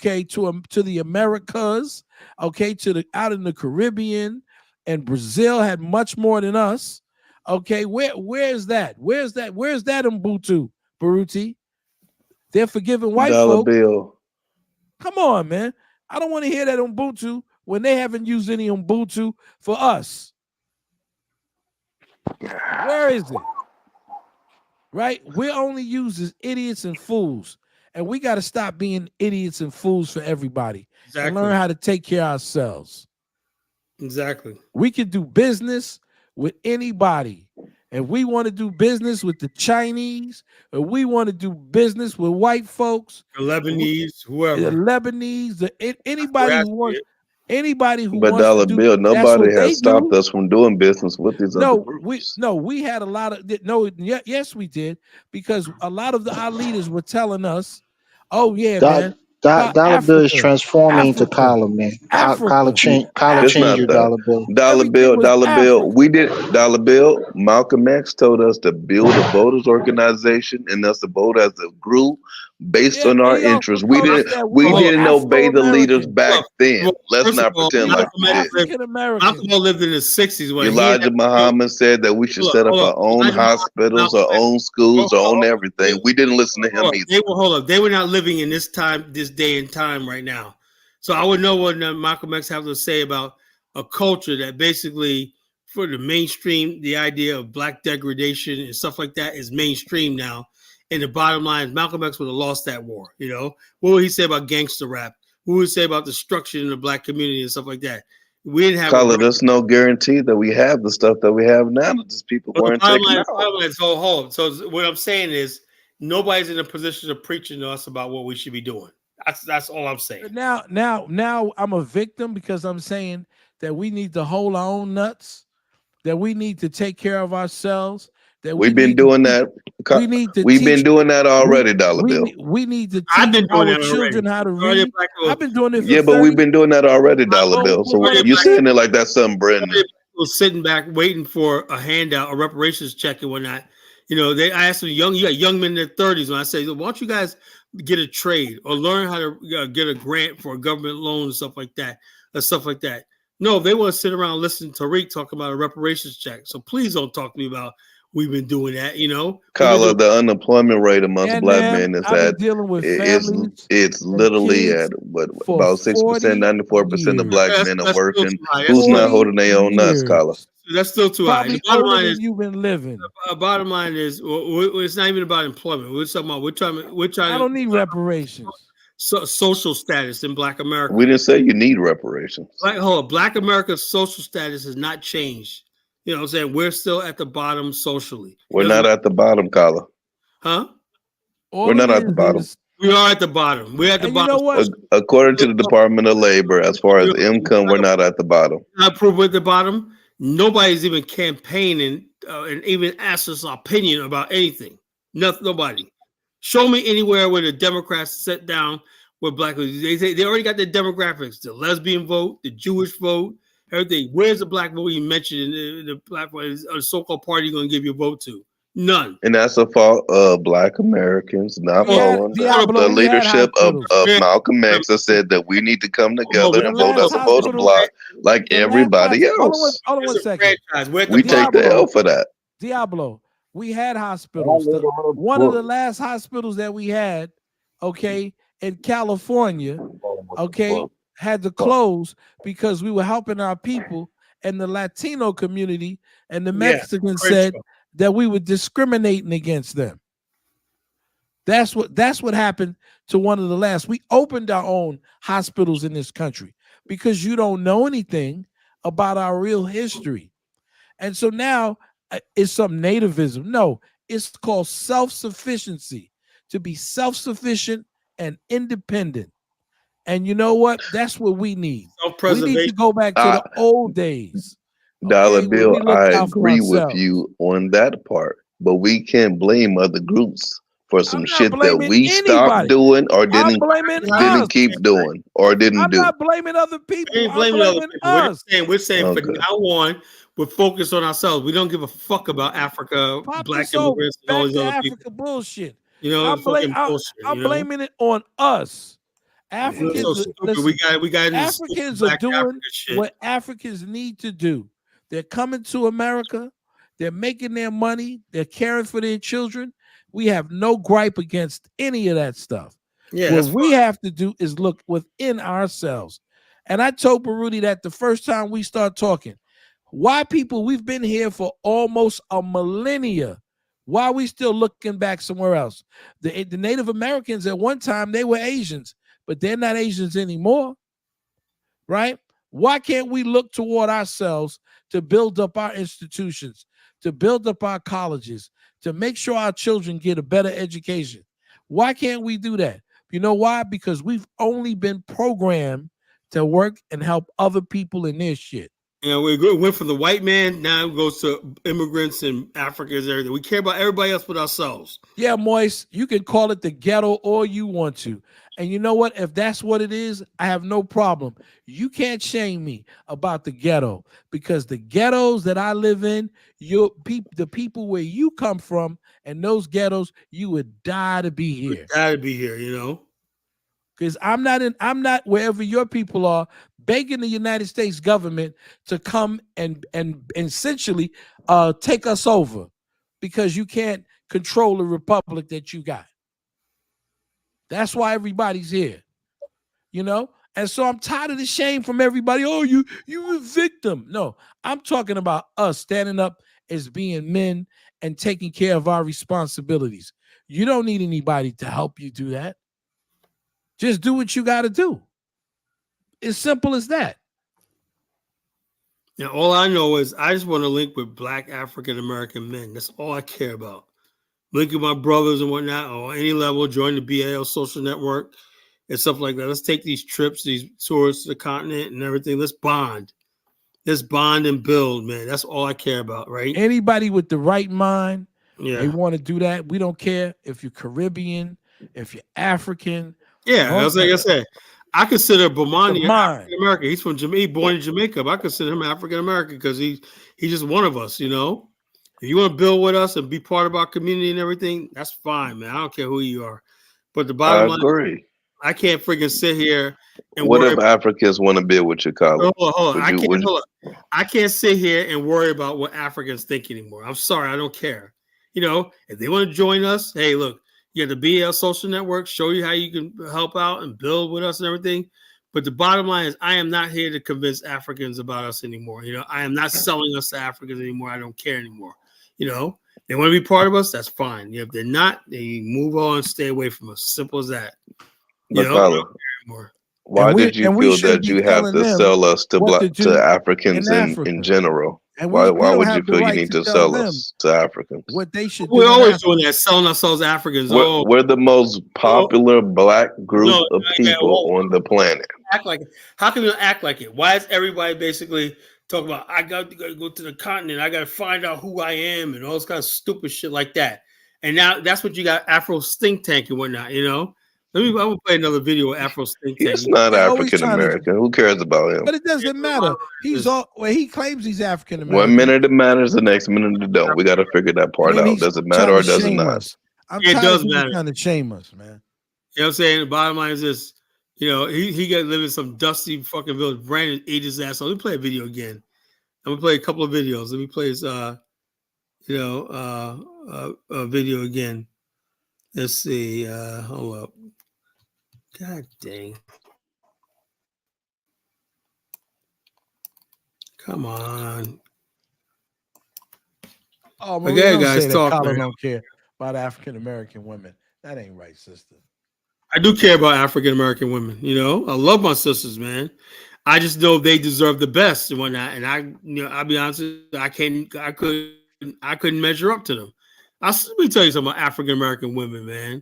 the Americas, out in the Caribbean, and Brazil had much more than us. Where's that? Where's that Ubuntu, Baruti? They're forgiving white folks. Bill. Come on, man. I don't want to hear that Ubuntu when they haven't used any Ubuntu for us. Where is it? Right? We're only used as idiots and fools. And we got to stop being idiots and fools for everybody. And learn how to take care of ourselves. Exactly. We can do business with anybody. And we want to do business with the Chinese, or we want to do business with white folks, the Lebanese, whoever. The Lebanese, anybody who wants. Anybody who but wants Dollar to do, Bill, nobody has stopped us from doing business with these other groups. We had a lot of yes, we did, because a lot of our leaders were telling us, "Oh yeah, man." Dollar Bill is transforming into collar, man. Collar change your Dollar Bill. Dollar Bill. We did Dollar Bill. Malcolm X told us to build a voters organization and us to vote as a group based on our interests. We didn't obey the leaders back then. Let's not pretend like we did. Malcolm lived in the 60s when Elijah Muhammad said that we should set up our own hospitals, our own schools, our own everything. We didn't listen to him either. They were not living in this day and time right now. So I would know what Malcolm X have to say about a culture that basically, for the mainstream, the idea of Black degradation and stuff like that is mainstream now. And the bottom line is Malcolm X would have lost that war. What would he say about gangster rap? What would he say about destruction in the Black community and stuff like that? We didn't have. There's no guarantee that we have the stuff that we have now. That these people weren't taking out. So what I'm saying is nobody's in a position of preaching to us about what we should be doing. That's all I'm saying. Now I'm a victim because I'm saying that we need to hold our own nuts, that we need to take care of ourselves. That we've been doing that. We've been doing that already, Dollar Bill. We need to teach our children how to read. I've been doing it for 30 but we've been doing that already, Dollar Bill. So you're saying it like that's something brand new. Was sitting back waiting for a handout, a reparations check and whatnot. I asked them you got young men in their 30s, and I say, why don't you guys get a trade or learn how to get a grant for a government loan and stuff like that. No, they want to sit around listening to Tariq talk about a reparations check. So please don't talk to me about we've been doing that, Carla, the unemployment rate amongst black men is at dealing with it's literally at about 6%, 94% of black men are working. Who's not holding their own nuts, Carla? That's still too high. The bottom line is you've been living. The bottom line is it's not even about employment. We're trying. I don't need reparations. Social status in Black America. We didn't say you need reparations. Black America's social status has not changed. You know what I'm saying? We're still at the bottom socially. We're not at the bottom, Carla. Huh? We're not at the bottom. We are at the bottom. We're at the bottom. You know what? According to the Department of Labor, as far as income, we're not at the bottom. I prove we're at the bottom. Nobody's even campaigning and even asked us our opinion about anything. Nobody. Show me anywhere where the Democrats sit down with black people. They already got their demographics: the lesbian vote, the Jewish vote, everything. Where's the black vote you mentioned in the black vote? A so-called party going to give you a vote to? None. And that's a fault of Black Americans not following the leadership of Malcolm X that said that we need to come together and vote as a voter block like everybody else. Hold on 1 second. We take the L for that. Diablo, we had hospitals. One of the last hospitals that we had, in California, had to close because we were helping our people, and the Latino community and the Mexicans said that we were discriminating against them. That's what happened to one of the last. We opened our own hospitals in this country because you don't know anything about our real history. And so now it's some nativism. No, it's called self-sufficiency, to be self-sufficient and independent. And you know what? That's what we need. We need to go back to the old days. Dollar Bill, I agree with you on that part, but we can't blame other groups for some shit that we stopped doing or didn't keep doing or didn't do. I'm not blaming other people. I'm blaming us. We're saying from now on, we're focused on ourselves. We don't give a fuck about Africa, black immigrants, and all these other people. Bullshit. I'm blaming it on us. Africans are doing what Africans need to do. They're coming to America. They're making their money. They're caring for their children. We have no gripe against any of that stuff. What we have to do is look within ourselves. And I told Baruti that the first time we start talking, why people, we've been here for almost a millennia. Why are we still looking back somewhere else? The Native Americans at one time, they were Asians, but they're not Asians anymore, right? Why can't we look toward ourselves to build up our institutions, to build up our colleges, to make sure our children get a better education? Why can't we do that? You know why? Because we've only been programmed to work and help other people in their shit. We went from the white man, now it goes to immigrants and Africans, everything. We care about everybody else but ourselves. Yeah, Moise, you can call it the ghetto all you want to. And you know what? If that's what it is, I have no problem. You can't shame me about the ghetto, because the ghettos that I live in, the people where you come from and those ghettos, you would die to be here. Because I'm not wherever your people are, begging the United States government to come and essentially take us over, because you can't control the republic that you got. That's why everybody's here, And so I'm tired of the shame from everybody. Oh, you a victim. No, I'm talking about us standing up as being men and taking care of our responsibilities. You don't need anybody to help you do that. Just do what you got to do. It's simple as that. Now, all I know is I just want to link with Black African American men. That's all I care about. Link with my brothers and whatnot, or any level, join the BAL social network. and stuff like that. Let's take these trips, these tours to the continent and everything. Let's bond. Let's bond and build, man. That's all I care about, right? Anybody with the right mind, yeah, they want to do that. We don't care if you're Caribbean, if you're African. Yeah, that's like I said. I consider Bomani African American. He's from Jamaica, born in Jamaica. But I consider him African American because he's just one of us, you know. If you want to build with us and be part of our community and everything, that's fine, man. I don't care who you are. But the bottom line, I can't freaking sit here and what if Africans want to build with your college? Hold on. I can't sit here and worry about what Africans think anymore. I'm sorry, I don't care. You know, if they want to join us, hey, look, you have the BL social network, show you how you can help out and build with us and everything. But the bottom line is I am not here to convince Africans about us anymore. You know, I am not selling us to Africans anymore. I don't care anymore. You know, they want to be part of us, that's fine. If they're not, they move on, stay away from us. Simple as that. You know, why did you feel that you have to sell us to Africans in general? Why would you feel you need to sell us to Africans? What they should do. We're always doing that, selling ourselves to Africans. We're the most popular black group of people on the planet. Act like it. How can you act like it? Why is everybody basically talking about I got to go to the continent, I got to find out who I am and all this kind of stupid shit like that? And now that's what you got Afro think tank and whatnot, you know? I'm gonna play another video of Afro think tank. He's not African American. Who cares about him? But it doesn't matter. He claims he's African American. 1 minute it matters, the next minute it don't. We got to figure that part out. Does it matter or does it not? It does matter. Trying to shame us, man. You know what I'm saying? The bottom line is this. You know, he got to live in some dusty fucking village. Brandon ate his ass. So let me play a video again. I'm gonna play a couple of videos. Let me play his video again. Let's see. Hold up. God dang. Come on. Oh, but okay, guys, talk. Colin don't care about African American women. That ain't right, sister. I do care about African American women. You know, I love my sisters, man. I just know they deserve the best and whatnot. And I'll be honest with you, I couldn't measure up to them. Let me tell you something about African American women, man.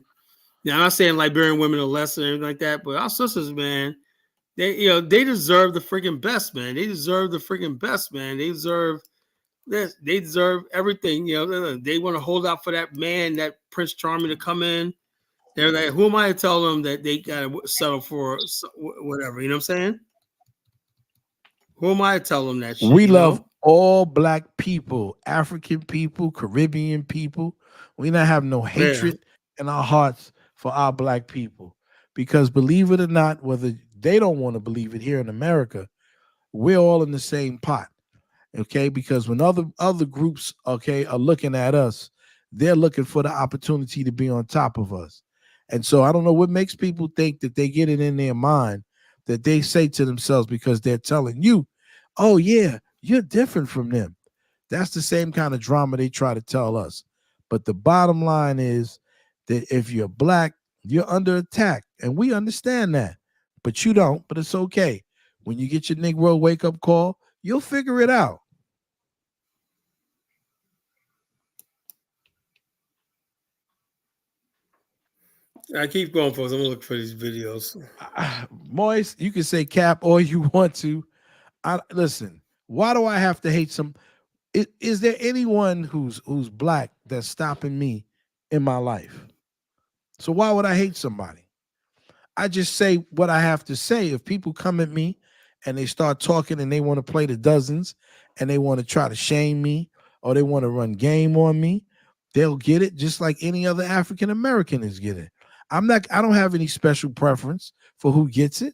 Now, I'm not saying Liberian women are less and everything like that, but our sisters, man, they deserve the freaking best, man. They deserve the freaking best, man. They deserve this. They deserve everything. You know, they want to hold out for that man, that Prince Charming to come in. They're like, who am I to tell them that they gotta settle for whatever? You know what I'm saying? Who am I to tell them that shit? We love all black people, African people, Caribbean people. We not have no hatred in our hearts for our black people, because believe it or not, whether they don't want to believe it here in America, we're all in the same pot. Okay, because when other groups are looking at us, they're looking for the opportunity to be on top of us. And so I don't know what makes people think that they get it in their mind that they say to themselves, because they're telling you, oh yeah, you're different from them. That's the same kind of drama they try to tell us. But the bottom line is that if you're black, you're under attack. And we understand that. But you don't. But it's okay. When you get your Negro wake-up call, you'll figure it out. I keep going, folks. I'm going to look for these videos. Moist, you can say cap all you want to. Listen, why do I have to hate some? Is there anyone who's black that's stopping me in my life? So why would I hate somebody? I just say what I have to say. If people come at me and they start talking and they want to play the dozens and they want to try to shame me or they want to run game on me, they'll get it just like any other African American is getting. I don't have any special preference for who gets it.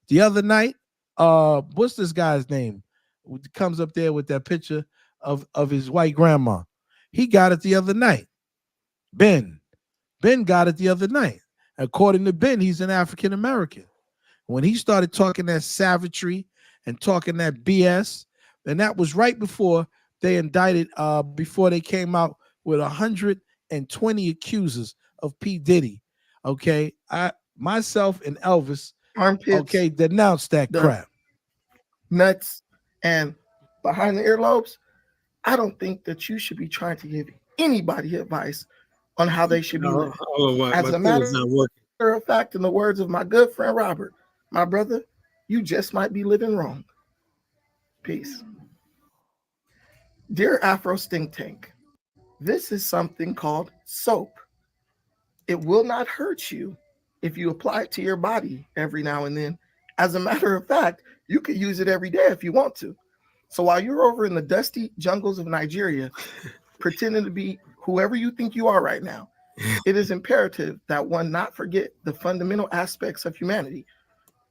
The other night, what's this guy's name? Who comes up there with that picture of his white grandma. He got it the other night. Ben got it the other night. According to Ben, he's an African American. When he started talking that savagery and talking that BS, and that was right before they indicted, before they came out with 120 accusers of P. Diddy. Okay, myself and Elvis, armpits, denounced that crap. Nuts and behind the earlobes. I don't think that you should be trying to give anybody advice on how they should be living. As a matter, not working. of fact, in the words of my good friend Robert, my brother, you just might be living wrong. Peace. Dear Afro Think Tank, this is something called soap. It will not hurt you if you apply it to your body every now and then. As a matter of fact, you could use it every day if you want to. So while you're over in the dusty jungles of Nigeria, pretending to be whoever you think you are right now, it is imperative that one not forget the fundamental aspects of humanity.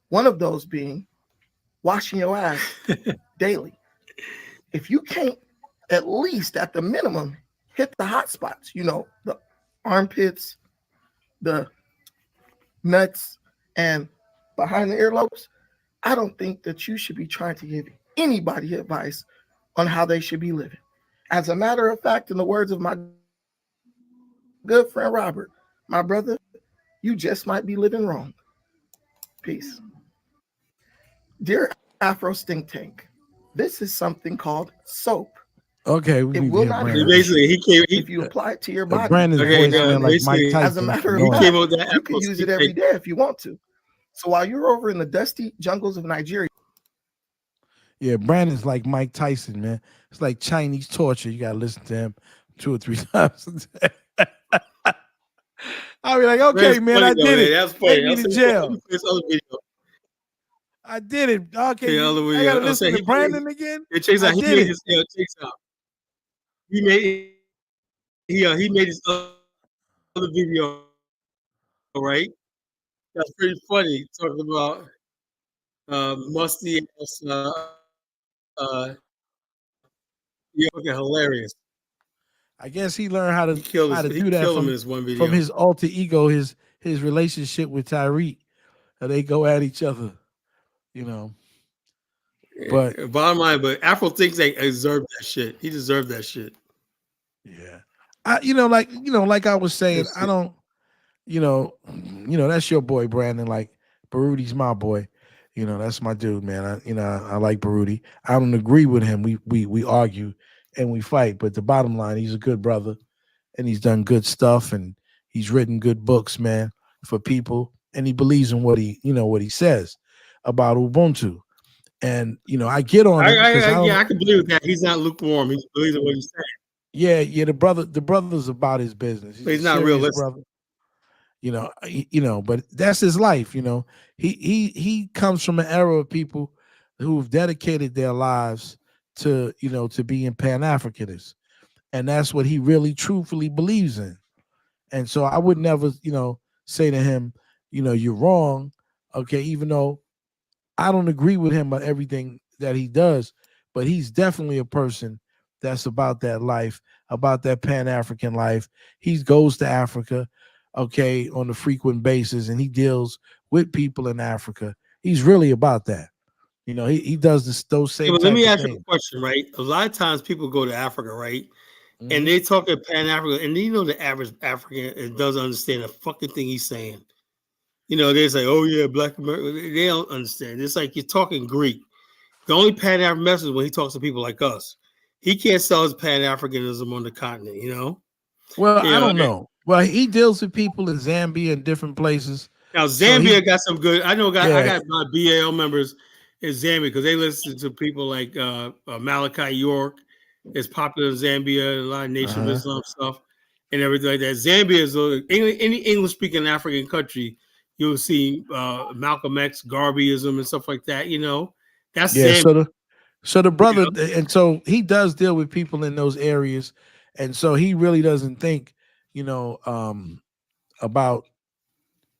One of those being washing your ass daily. If you can't, at least at the minimum, hit the hot spots, the armpits, the nuts, and behind the earlobes, I don't think that you should be trying to give anybody advice on how they should be living. As a matter of fact, in the words of my good friend Robert, my brother, you just might be living wrong. Peace. Dear Afro Think Tank, this is something called soap. Okay, it will not hurt basically if you apply it to your body. Brandon's voice went like Mike Tyson. As a matter of fact, you can use it every day if you want to. So while you're over in the dusty jungles of Nigeria. Yeah, Brandon's like Mike Tyson, man. It's like Chinese torture. You gotta listen to him 2 or 3 times a day. I'll be like, okay, man, I did it. That's funny. Take me to jail. I did it. Okay, I gotta listen to Brandon again. He made his other video, right? That's pretty funny. Talking about musty ass. Yeah, okay, hilarious. I guess he learned how to do that from his alter ego, his relationship with Tyreek. They go at each other, But bottom line, Afro thinks they deserve that shit. He deserved that shit. Yeah, like I was saying, I don't, that's your boy Brandon. Like Baruti's my boy. That's my dude, man. I like Baruti. I don't agree with him. We argue and we fight, but the bottom line, he's a good brother, and he's done good stuff, and he's written good books, man, for people, and he believes in what he says about Ubuntu. And I get on. I can believe that he's not lukewarm. He believes in what he's saying. Yeah. The brother's about his business. He's not realistic. Brother. But that's his life. He comes from an era of people who've dedicated their lives to being Pan-Africanists, and that's what he really truthfully believes in. And so I would never, say to him, you're wrong. Okay, even though I don't agree with him on everything that he does, but he's definitely a person that's about that life, about that Pan-African life. He goes to Africa, okay, on a frequent basis, and he deals with people in Africa. He's really about that. He does those same. But let me ask you a question, right? A lot of times people go to Africa, right? Mm-hmm. And they talk at Pan-African, and the average African doesn't understand a fucking thing he's saying. They say, oh, yeah, Black America. They don't understand. It's like you're talking Greek. The only Pan-African message when he talks to people like us. He can't sell his Pan-Africanism on the continent, Well, I don't know. Well, he deals with people in Zambia and different places. Now, Zambia got some good. I got my BAL members in Zambia because they listen to people like Malachi York. Is popular in Zambia, a lot of Nation of Islam stuff and everything like that. Zambia is any English-speaking African country. You'll see Malcolm X, Garveyism, and stuff like that. That's Zambia. So the brother, and so he does deal with people in those areas, and so he really doesn't think, about.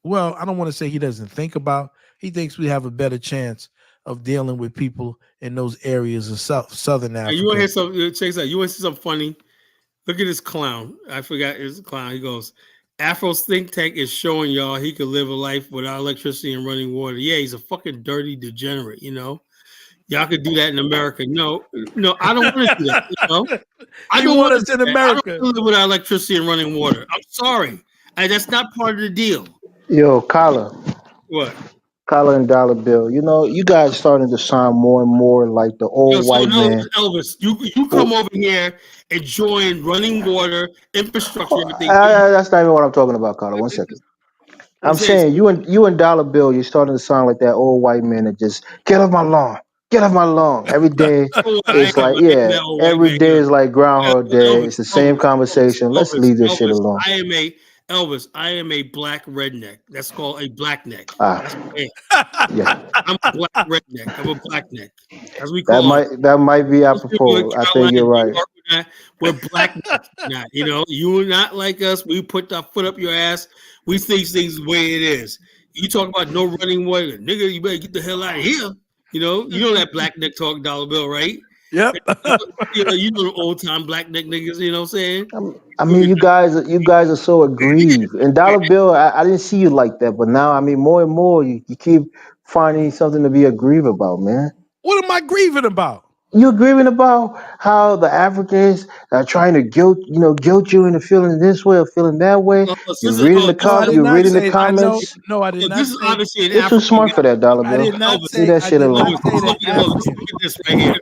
Well, I don't want to say he doesn't think about. He thinks we have a better chance of dealing with people in those areas of Southern Africa. You want to hear something? Check this out. You want to see something funny? Look at this clown. I forgot his clown. He goes, Afro's think tank is showing y'all he could live a life without electricity and running water. Yeah, he's a fucking dirty degenerate, Y'all could do that in America. No, I don't want to do that, I don't want us in America. I don't live without electricity and running water. I'm sorry. That's not part of the deal. Yo, Kyler. What? Kyler and Dollar Bill. You guys starting to sound more and more like the old white man. Elvis, you come over here and join running water, infrastructure, everything. That's not even what I'm talking about, Kyler. 1 second. I'm saying you and Dollar Bill, you're starting to sound like that old white man that just get off my lawn. Get off my lawn. Every day it's like, yeah, every day is like Groundhog Day. It's the same conversation. Let's leave this shit alone. I am a black redneck. That's called a black neck. Ah, That's what I am. yeah. I'm a black redneck. I'm a black neck. As we call That might be apropos. I think you're right. We're black necks. Not, you are not like us. We put our foot up your ass. We think things the way it is. You talk about no running water, nigga. You better get the hell out of here. You know that black neck talk, Dollar Bill, right? Yep. You know the old time black neck niggas. You know what I'm saying? I mean, you guys are so aggrieved. And Dollar Bill, I didn't see you like that, but now I mean, more and more, you keep finding something to be aggrieved about, man. What am I grieving about? You're grieving about how the Africans are trying to guilt you into feeling this way or feeling that way. You're reading the comments. No, I did not. This is obviously an You're too smart for that, Dollar Bill. I did not say. Leave that shit alone. Look at this right here.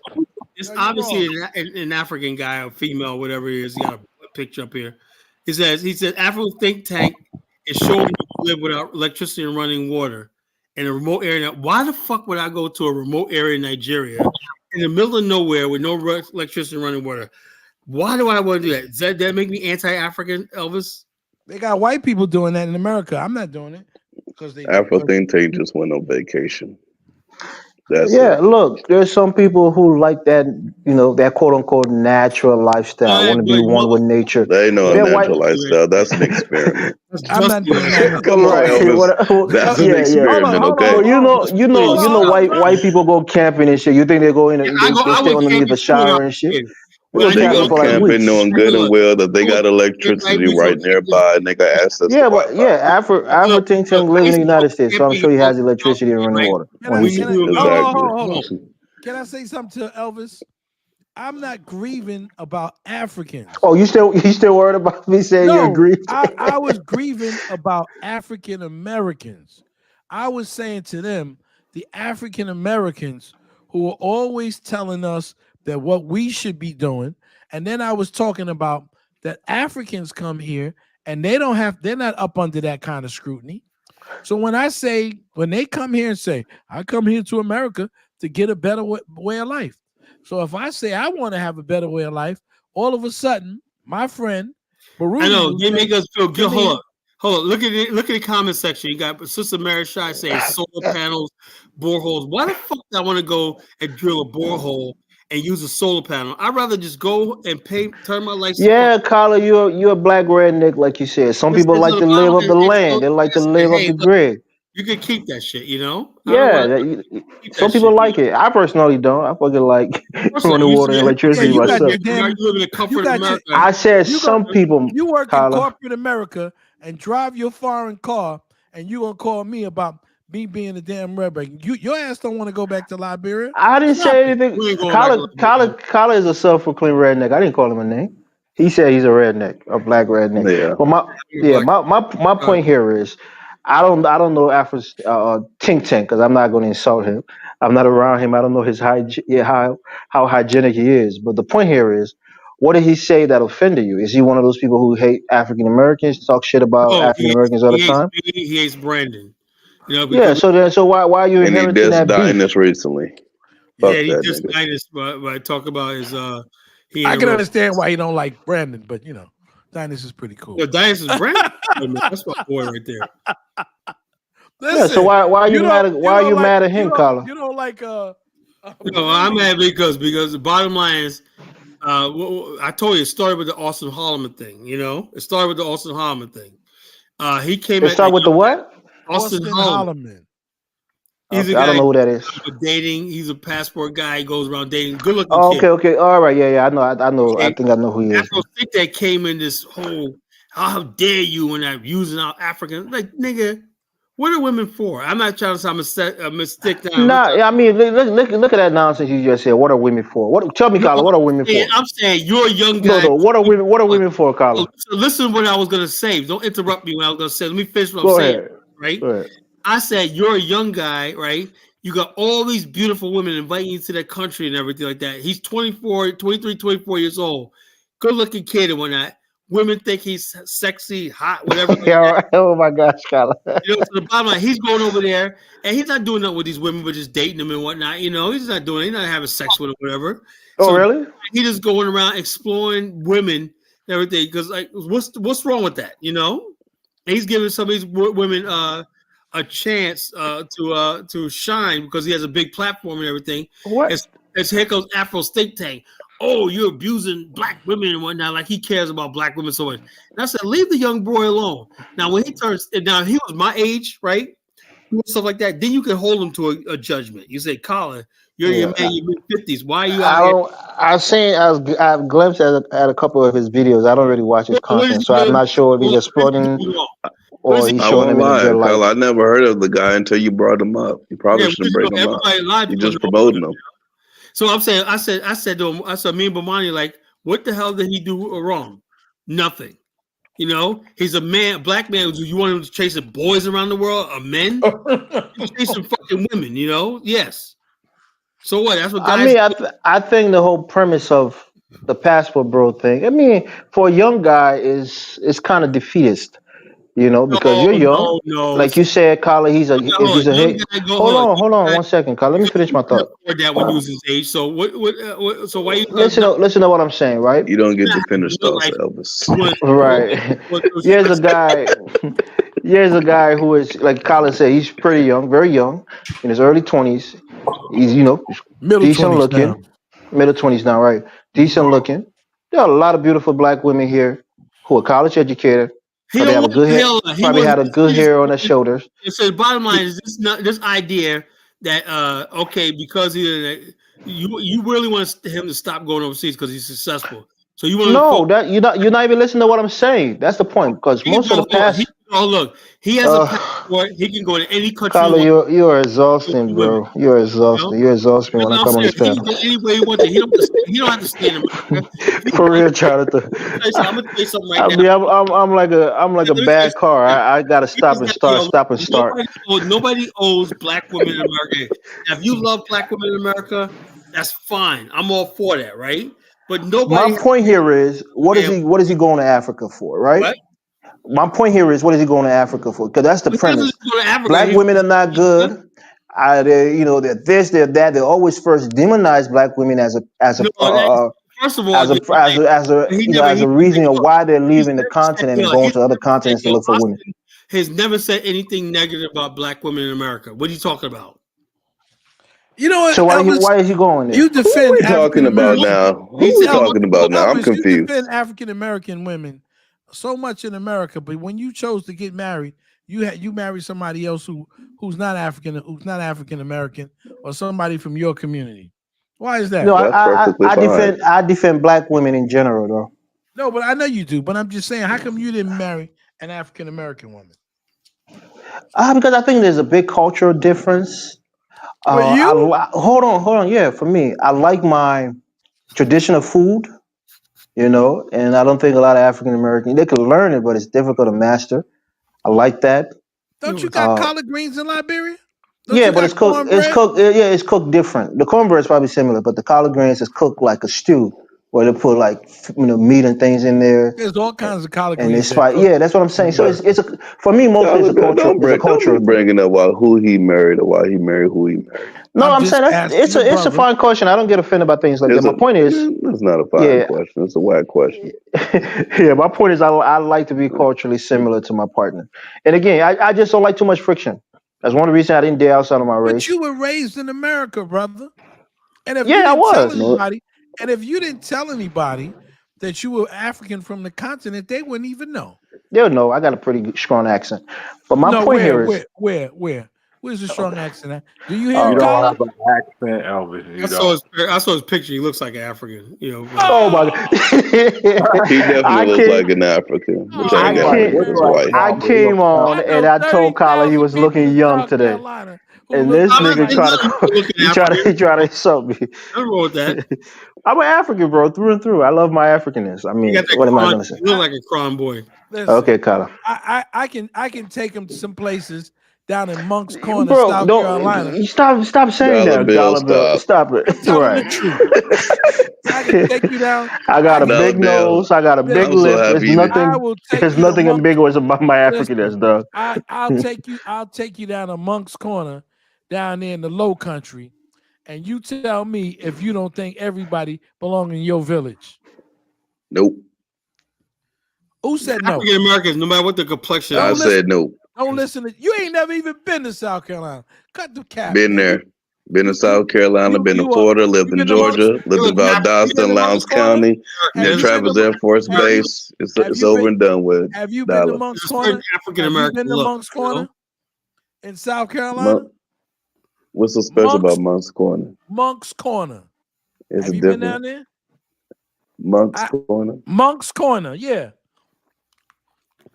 It's obviously an African guy or female, whatever it is. He got a picture up here. He says Afro think tank is showing you live without electricity and running water in a remote area. Why the fuck would I go to a remote area in Nigeria in the middle of nowhere with no electricity and running water? Why do I want to do that? Does that make me anti-African, Elvis? They got white people doing that in America. I'm not doing it because they. Afro think tank just went on vacation. Look, there's some people who like that, that quote unquote natural lifestyle. Want to be one with nature. They know a natural lifestyle. That's an experiment. I'm not doing that. Come on, Elvis. That's an experiment, okay? Well, you know, white people go camping and shit. You think they go in? They stay underneath the shower and shit. Well, they go camping knowing good and well that they got electricity right nearby and they got access to Wi-Fi. Afro think tank lives in the United States, so I'm sure he has electricity and running water. Can I say something to Elvis? I'm not grieving about Africans. Oh, you still worried about me saying you agree? I was grieving about African Americans. I was saying to them, the African Americans who are always telling us that what we should be doing. And then I was talking about that Africans come here and they're not up under that kind of scrutiny. So when they come here and say, I come here to America to get a better way of life. So if I say I want to have a better way of life, all of a sudden, my friend, Baruch, I know they make us feel good. Hold on. Look at the comment section. You got Sister Mary Shai saying solar panels, boreholes. Why the fuck do I want to go and drill a borehole and use a solar panel? I'd rather just go and turn my lights. Yeah, Carla, you're a black redneck, like you said. Some people like to live up the land. They like to live up the grid. You can keep that shit, Some people like it. I personally don't. I fucking like running water and electricity myself. You live in the comfort of America. I said some people. You work in corporate America and drive your foreign car, and you gonna call me about me being a damn redneck. Your ass don't want to go back to Liberia. I didn't say anything. Kala is a self-proclaimed redneck. I didn't call him a name. He said he's a redneck, a black redneck. Yeah. But my point here is, I don't know Afro's think tank because I'm not going to insult him. I'm not around him. I don't know his how hygienic he is. But the point here is, what did he say that offended you? Is he one of those people who hate African Americans, talk shit about African Americans all the time? He hates Brandon. So why are you inheriting that beef? And he just recently. He just Dinus, but talk about his. I can understand why he don't like Brandon, but Dinus is pretty cool. Dinus is Brandon. That's my boy right there. Listen, so why are you mad? Why are you mad at him, Carla? You don't like I'm mad because the bottom line is, I told you it started with the Austin Holloman thing. It started with the Austin Holloman thing. He came. It started with the what? Austin Holloman. I don't know who that is. Dating. He's a passport guy. He goes around dating. Good looking. Oh, okay. All right. Yeah. I know. I think I know who he is. I think that came in this whole. How dare you when I'm using our African? Like, nigga, what are women for? I'm not trying to say I'm a stick down. I mean, look at that nonsense you just said. What are women for? Tell me, Carla, what are women for? I'm saying you're a young guy. No. What are women for, Carla? Listen to what I was gonna say. Don't interrupt me when I was gonna say. Let me finish what I'm saying. Right? Go ahead. I said you're a young guy, right? You got all these beautiful women inviting you to their country and everything like that. He's 23, 24 years old. Good looking kid and whatnot. women think he's sexy, hot, whatever. Like Yeah, oh my gosh, Kyla. You know, so the bottom line, he's going over there and he's not doing nothing with these women, but just dating them and whatnot. You know, he's not having sex with them, whatever. Oh, So really? he just going around exploring women and everything. Because like, what's wrong with that? You know, and he's giving some of these women a chance to shine because he has a big platform and everything. What? As here comes Afro's think tank. Oh, you're abusing black women and whatnot. Like he cares about black women so much. And I said, leave the young boy alone. Now, when he turns, now if he was my age, right? Stuff like that, then you can hold him to a judgment. You say, Colin, you're your man, you're mid-50s. Why are you out here? I've glimpsed at a couple of his videos. I don't really watch his content, so I'm not sure if he's exploiting or he's I showing won't them in a lie, good light. Kyle, I never heard of the guy until you brought him up. You probably shouldn't bring him up. You're just promoting him. So I'm saying, I said to him, I said, me and Bomani, like, what the hell did he do wrong? Nothing. You know, he's a man, black man. You want him to chasing boys around the world, or men? He's chasing fucking women, you know? Yes. So what? That's what guys. I mean, I think the whole premise of the passport bro thing. I mean, for a young guy, is kind of defeatist. You know, because you're young. No. Like you said, Kyla, he's a hit. Hold on 1 second, Kyla. Let me finish my thought. That when you was his age. So what? So why you listen to what I'm saying, right? You don't get to finish thoughts, Elvis. Right. Here's a guy who is, like Kyla said, he's pretty young, very young, in his early 20s. He's decent looking. Middle 20s now, right? Decent looking. There are a lot of beautiful black women here who are college educated. Probably have a good hair. Probably had a good hair on their shoulders. So the bottom line is this idea that okay, because you really want him to stop going overseas because he's successful. So you want that you're not even listening to what I'm saying. That's the point, because most of the past. He has a passport. He can go to any country. Kyla, you're exhausting, bro. You're exhausting. You're exhausting when I come on this panel. Any way he wants to. He don't have to stay in America. For real, Jonathan. I'm gonna tell you something right now. I'm like a bad car. I gotta stop and start. Nobody owes black women in America. Now, if you love black women in America, that's fine. I'm all for that, right? But nobody. My point here is, what is he going to Africa for, right? What? My point here is, what is he going to Africa for? Because that's the premise. Black women are not good. They're this, they're that. They always first demonize black women as a first of all, as a reason of why they're leaving the continent and going to other continents to look for women. Has never said anything negative about black women in America. What are you talking about? You know what? So why is he going there? You defend. Who are we talking about now? Who are we talking about now? I'm confused. You defend African American women so much in America, but when you chose to get married, you married somebody else who's not African American, or somebody from your community. Why is that? No, I defend black women in general, though. No, but I know you do. But I'm just saying, how come you didn't marry an African American woman? Because I think there's a big cultural difference. Hold on. Yeah, for me, I like my traditional food, and I don't think a lot of African Americans, they could learn it, but it's difficult to master. I like that. Don't you got collard greens in Liberia? But it's cooked. It's cooked different. The cornbread is probably similar, but the collard greens is cooked like a stew, where they put meat and things in there. There's all kinds of collard greens. And it's that's what I'm saying. So it's for me, mostly it's a culture. Don't bringing up who he married or why he married who he married. No, I'm saying it's a fine question. I don't get offended by things like that. My point is, it's not a fine question. It's a whack question. My point is, I like to be culturally similar to my partner. And again, I just don't like too much friction. That's one of the reasons I didn't date outside of my race. But you were raised in America, brother. And if I was. And if you didn't tell anybody that you were African from the continent, they wouldn't even know. They'll know. I got a pretty strong accent. But my point here is, where's the strong accent? Do you hear? You don't have an accent, Elvis. I saw his picture. He looks like an African. Oh my God! He definitely looks like an African. I came on and I told Colin he was looking young today. And this nigga try to insult me. Nothing wrong with that. I'm an African, bro, through and through. I love my Africanness. I mean, what am I gonna say? You look like a crime boy. Listen, okay, Kyla. I can take him to some places down in Monk's Corner, Bro, South Carolina. don't stop saying Dollar that, Bill, Dollar Bill. Stop it. I'm telling Right. the truth. I can take you down. I got a Dollar big Bill. nose. I got a big I'm so lip. There's happy you did. I will take There's you to nothing Monk's. ambiguous about my Listen, Africanness, dog. I'll take you down to Monk's Corner, down there in the Low Country, and you tell me if you don't think everybody belong in your village. Nope. Who said no? African Americans, no matter what the complexion. I said no. Don't listen to you. Ain't never even been to South Carolina. Cut the cap. Been nigga. there. Been to South Carolina, been to Florida, lived in Georgia, lived in Valdosta, Lowndes County, near Travis Air Force Base. It's over and done with. Have you been to Monk's Corner? African American. Been to Monk's Corner in South Carolina? What's so special about Monk's Corner? Monk's Corner. Have you been down there? Monk's Corner. Monk's Corner, yeah.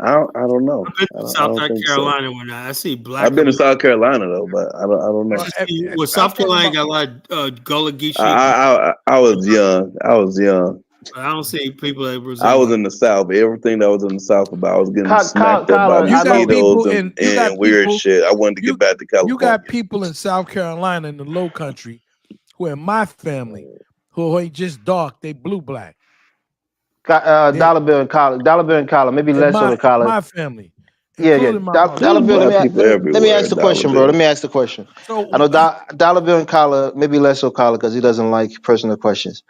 I don't know. South Carolina when I see black. I've been to South Carolina though, but I don't know. Well, South Carolina got a lot of Gullah Geechee. I was young. I don't see people that was. I was in the South. Everything that was in the South about, I was getting smacked up by mosquitoes and weird shit. I wanted to get back to California. You got people in South Carolina in the Low Country who are my family, who ain't just dark, they blue-black. Dollar Bill and Collar, maybe less so in Collar. My family. Yeah. Dollar Bill, let me ask the question, bro. Let me ask the question. I know Dollar Bill and Collar, maybe less so Collar because he doesn't like personal questions.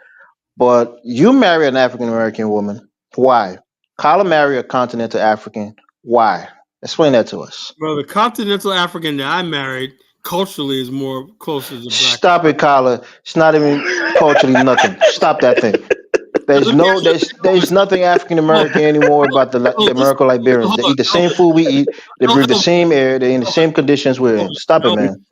But you marry an African American woman. Why? Collar marry a continental African. Why? Explain that to us. Well, the continental African that I married culturally is more closer to black. Stop it, Collar. It's not even culturally nothing. Stop that thing. There's nothing African American anymore about the American Liberians. They eat the same food we eat. They breathe the same air. They're in the same conditions we're in. Stop it, man.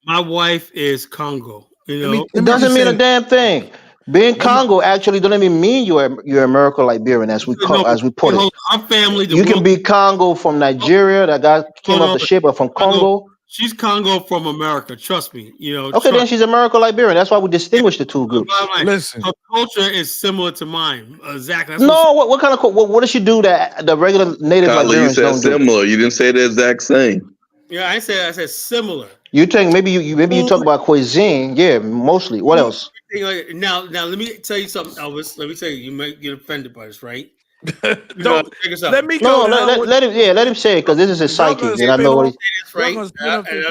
My wife is Congo. You know, it doesn't mean a damn thing. Being Congo actually doesn't even mean you're American Liberian as we put it. Our family. You can be Congo from Nigeria. That guy came off the ship, or from Congo. She's Congo from America. Trust me. You know. Okay, then she's American Liberian. That's why we distinguish the two groups. Listen, her culture is similar to mine. Exactly. No, what kind of what does she do that the regular native Liberians don't do? Similar. You didn't say the exact same. Yeah, I said similar. You think maybe you talk about cuisine? Yeah, mostly. What else? Now let me tell you something, Elvis. Let me tell you, you might get offended by this, right? Let me go. Let him say it because this is his psyche, and I know what he's right. I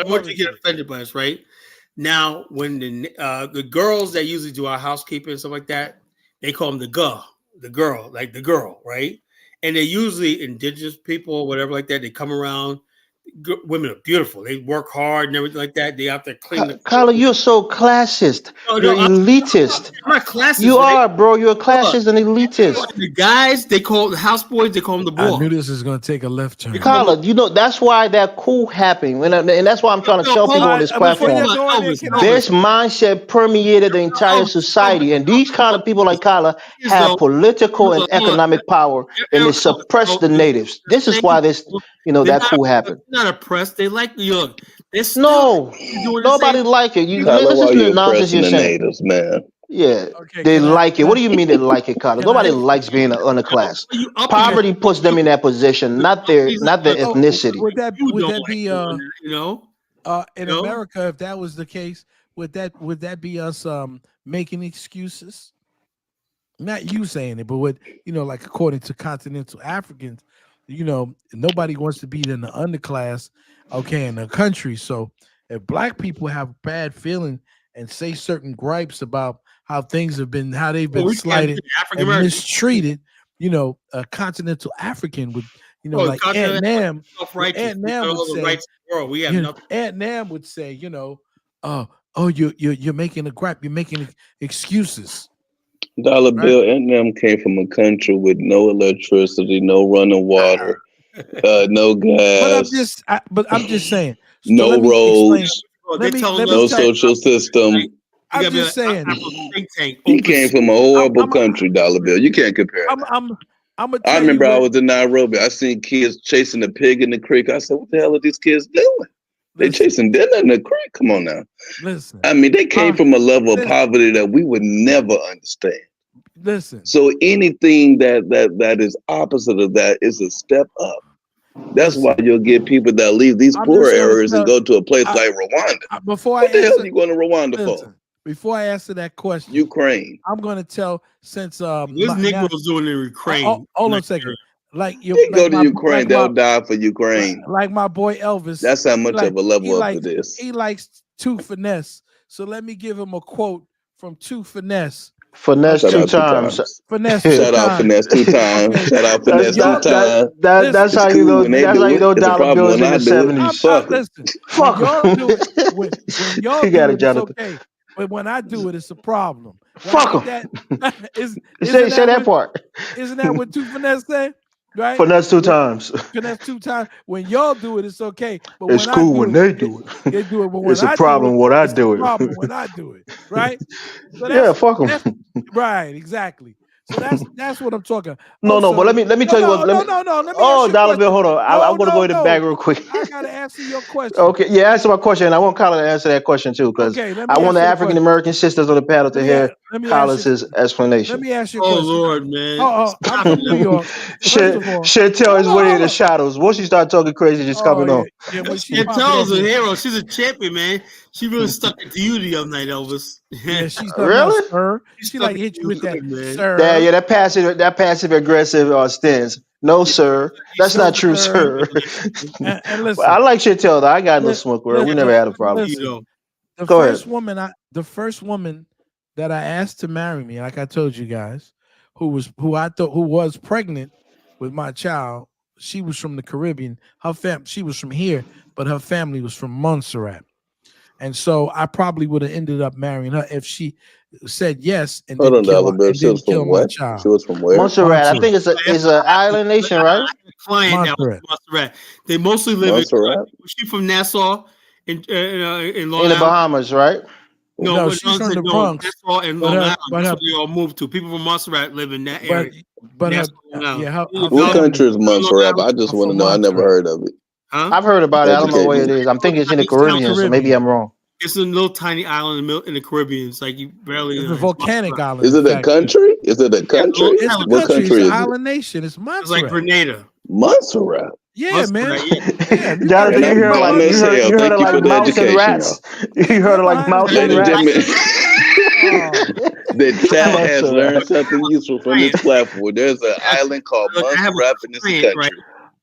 want you to get offended by this, right? Now, when the girls that usually do our housekeeping and stuff like that, they call them the girl, right? And they're usually indigenous people or whatever like that. They come around. Women are beautiful. They work hard and everything like that. They out there clean. Carla, you're so classist. You're elitist. I'm not classist. You are, bro. You're a classist and elitist. The guys, they call the houseboys. They call them the boy. I knew this is going to take a left turn. Carla, you know that's why that coup happened, and that's why I'm trying to tell people on this platform. This mindset permeated the entire society, and these kind of people like Carla have political and economic power, and they suppress the natives. This is why that coup happened. Not oppressed. They like you. Nobody like it. You listen to the nonsense you're saying. Natives, man. Yeah, they like it. What do you mean they like it, Carla? Nobody likes being an underclass. Poverty puts them in that position, not their ethnicity. Would that be in America? If that was the case, would that be us making excuses? Not you saying it, but like according to continental Africans, nobody wants to be in the underclass, in the country. So if black people have bad feeling and say certain gripes about how they've been slighted and mistreated, a continental African would, like Aunt Nam would say, you're making a gripe, you're making excuses. Dollar Bill and them came from a country with no electricity, no running water, no gas. But I'm just saying. So no roads, no social system. I'm just saying. He came from a horrible country, Dollar Bill. You can't compare. I remember I was in Nairobi. I seen kids chasing a pig in the creek. I said, "What the hell are these kids doing? They chasing dinner in the creek? Come on now." Listen. I mean, they came from a level of poverty that we would never understand. Listen. So anything that is opposite of that is a step up. That's why you'll get people that leave these poor areas and go to a place like Rwanda. What the hell are you going to Rwanda for? Before I answer that question, Ukraine. I'm going to tell since this Negroes doing in Ukraine. Hold on a second. Like you go to Ukraine, they'll die for Ukraine. Like my boy Elvis. That's how much of a level up it is. He likes Two Finesse. So let me give him a quote from Two Finesse. Finesse two times. Finesse. Shout out Finesse 2 times. Shout out Finesse 2 times. That's how you know. That's how you know dollar bills in the 70s. Listen, fuck when y'all do it, it's okay. But when I do it, it's a problem. Fuck them. Say that part. Isn't that what Two Finesse say? Right? Finesse 2 times. Finesse 2 times. When y'all do it, it's okay. But it's cool when they do it. They do it. But when it's a problem when I do it. Problem when I do it. Right? So yeah, fuck them. Right, exactly. So that's what I'm talking. No, but let me tell you what. No. Let me dollar bill. Hold on. I'm gonna go in the bag real quick. I gotta answer your question. Okay, yeah, answer my question. I want Colin to answer that question too, because I want the African American sisters on the panel to hear Colin's explanation. Let me ask you a question. Oh Lord, man. I'm from New York. Chantel is waiting in the shadows. Once she start talking crazy, just coming on. Yeah, Chantel's a hero. She's a champion, man. She really stuck it to you the other night, Elvis. Yeah, she's really. Sir. She like hit you with that, sir. Yeah, that passive aggressive stance. No, sir, that's not true, sir. And listen, I like Chantel though. I got no smoke with her. We never had a problem. The first woman that I asked to marry me, like I told you guys, who was pregnant with my child. She was from the Caribbean. She was from here, but her family was from Montserrat. And so I probably would have ended up marrying her if she said yes and didn't kill my child. She was from where? Montserrat. I think it's an island nation, right? Montserrat. They mostly live Montserrat. Was she from Nassau in Long in the Bahamas, right? No, she's from the Bronx. Nassau and Long Island. That's where they all moved to. People from Montserrat live in that area. But what country is Montserrat? I just want to know. I never heard of it. Huh? I've heard about it. I don't know where it is. I'm thinking it's in the Caribbean, so maybe I'm wrong. It's a little tiny island in the Caribbean. It's like you barely. It's a volcanic island. Is it a country? Is it a country? It's a what country it's an is island nation. It's Montserrat. It's like Grenada. Montserrat. Yeah, man. Jonathan, you heard of like mouse and rats. You heard of like mouse and rats. The chat has learned something useful from this platform. There's an island called Montserrat in this country. Right?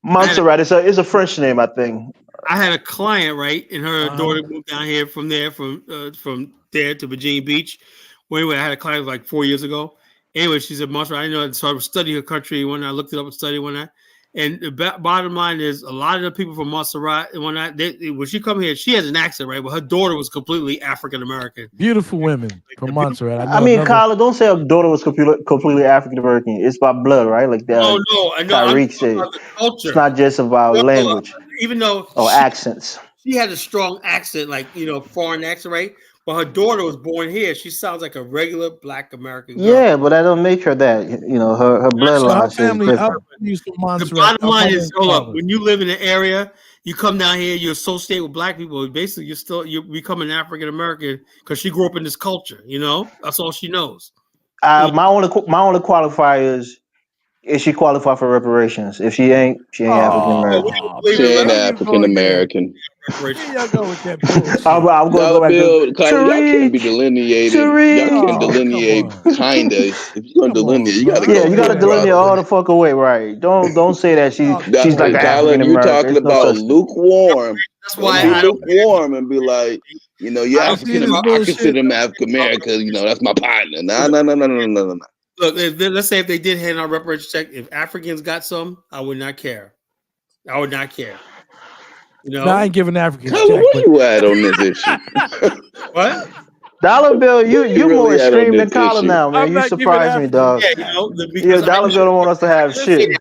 Montserrat is a French name, I think. I had a client, right, and her daughter moved down here from there to Virginia Beach. Well, anyway, I had a client like 4 years ago. Anyway, she's a Montserrat. I know, so I studied her country when I looked it up and studied one night. And the bottom line is, a lot of the people from Montserrat, and when she come here, she has an accent, right? But her daughter was completely African American. Beautiful women from Montserrat. I mean, Kyla, don't say her daughter was completely African American. It's by blood, right? Like that. Oh no, I know. Tyreek said it's not just about language. Even though accents. She had a strong accent, like foreign accent, right? But her daughter was born here. She sounds like a regular Black American girl. Yeah, but that don't make her that. Her bloodline is different. The bottom line is, hold up. When you live in an area, you come down here, you associate with Black people. Basically, you become an African American because she grew up in this culture. That's all she knows. My only qualifier is she qualified for reparations? If she ain't African American. She ain't African American. Y'all go with that bullshit. I'm going to go back to y'all can't be delineated. Y'all can't delineate kinda. If you're gonna delineate, you gotta delineate all the fuck away, right? Don't say that she's like African American. You're talking about lukewarm. That's why I lukewarm and be like, you're African American. I consider him African American. That's my partner. No. Look, let's say if they did hand out reparations check, if Africans got some, I would not care. I would not care. No, I ain't giving Africans check. Where you at on this issue? What? Dollar Bill, you really more extreme than Colin now, man. You surprised me, dog. Yeah, Dollar Bill don't want us to have shit.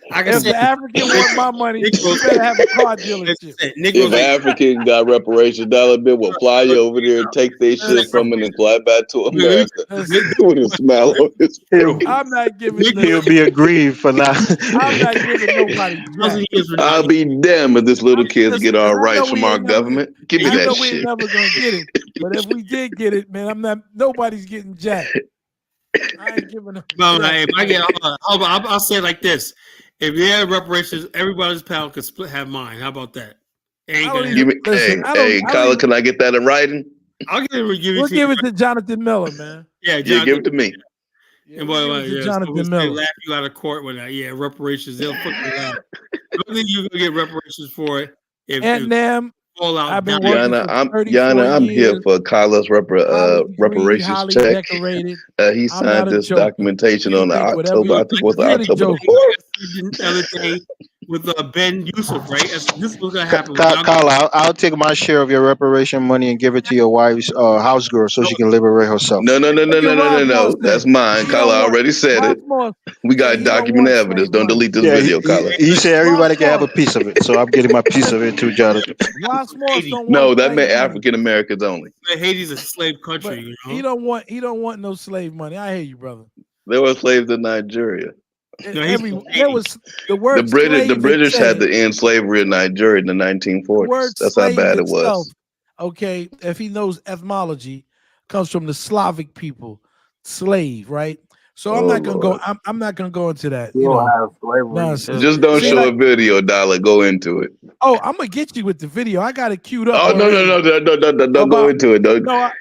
If the African want my money, you better have a car dealership. If African got reparations, Dollar Bill will fly you over there and take their shit from it and fly back to America with a smile on his face. I'm not giving. He'll be aggrieved for now. I'm not giving nobody. I'll be damned if this little kids get our rights from our government. Give me that shit. We're never gonna get it, but if we did get it, man, nobody's getting jacked. I ain't giving up. No, if I get, I'll say it like this. If they had reparations, everybody's pal could have mine. How about that? Ain't gonna hey, Colin, can I get that in writing? I'll give it to you. We'll give it to Jonathan Miller, man. Yeah, Jonathan, give it to me. Yeah, and we'll give it to Jonathan Miller. They laugh you out of court with that. Yeah, reparations. They'll fucking laugh. I don't think you're gonna get reparations for it. I've been working Yana, I'm here for Carlos reparations check. He signed this documentation on October. I think it was October 4th. The other day with Ben Yusuf, right? This was gonna happen. Carla, I'll take my share of your reparation money and give it to your wife's house girl so she can liberate herself. No. That's mine. Carla already said it. We got documented evidence. Don't delete this video, Carla. He said everybody can have a piece of it, so I'm getting my piece of it too, Jonathan. No, that meant African Americans only. Haiti's a slave country. You know? He don't want no slave money. I hear you, brother. There were slaves in Nigeria. There was the word. The British had to end slavery in Nigeria in the 1940s. That's how bad it was. Okay, if he knows etymology, comes from the Slavic people, slave, right? So I'm not gonna go. I'm not gonna go into that. Nonsense. Just don't show a video, Dollar. Go into it. Oh, I'm gonna get you with the video. I got it queued up. Oh no! Don't go into it.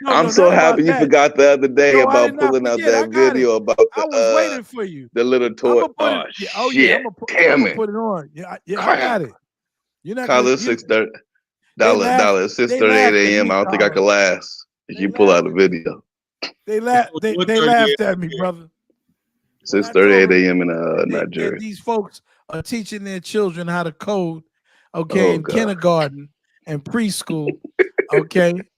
I'm so happy you forgot the other day about pulling out that video about the. I was waiting for you. The little toy. Oh shit! Damn it! Put it on. Yeah, I got it. You're not. Call it 6:30. Dollar 6:38 a.m. I don't think I could last if you pull out a video. They laughed at me, brother. 6:38 a.m. in Nigeria. These folks are teaching their children how to code, in kindergarten and preschool,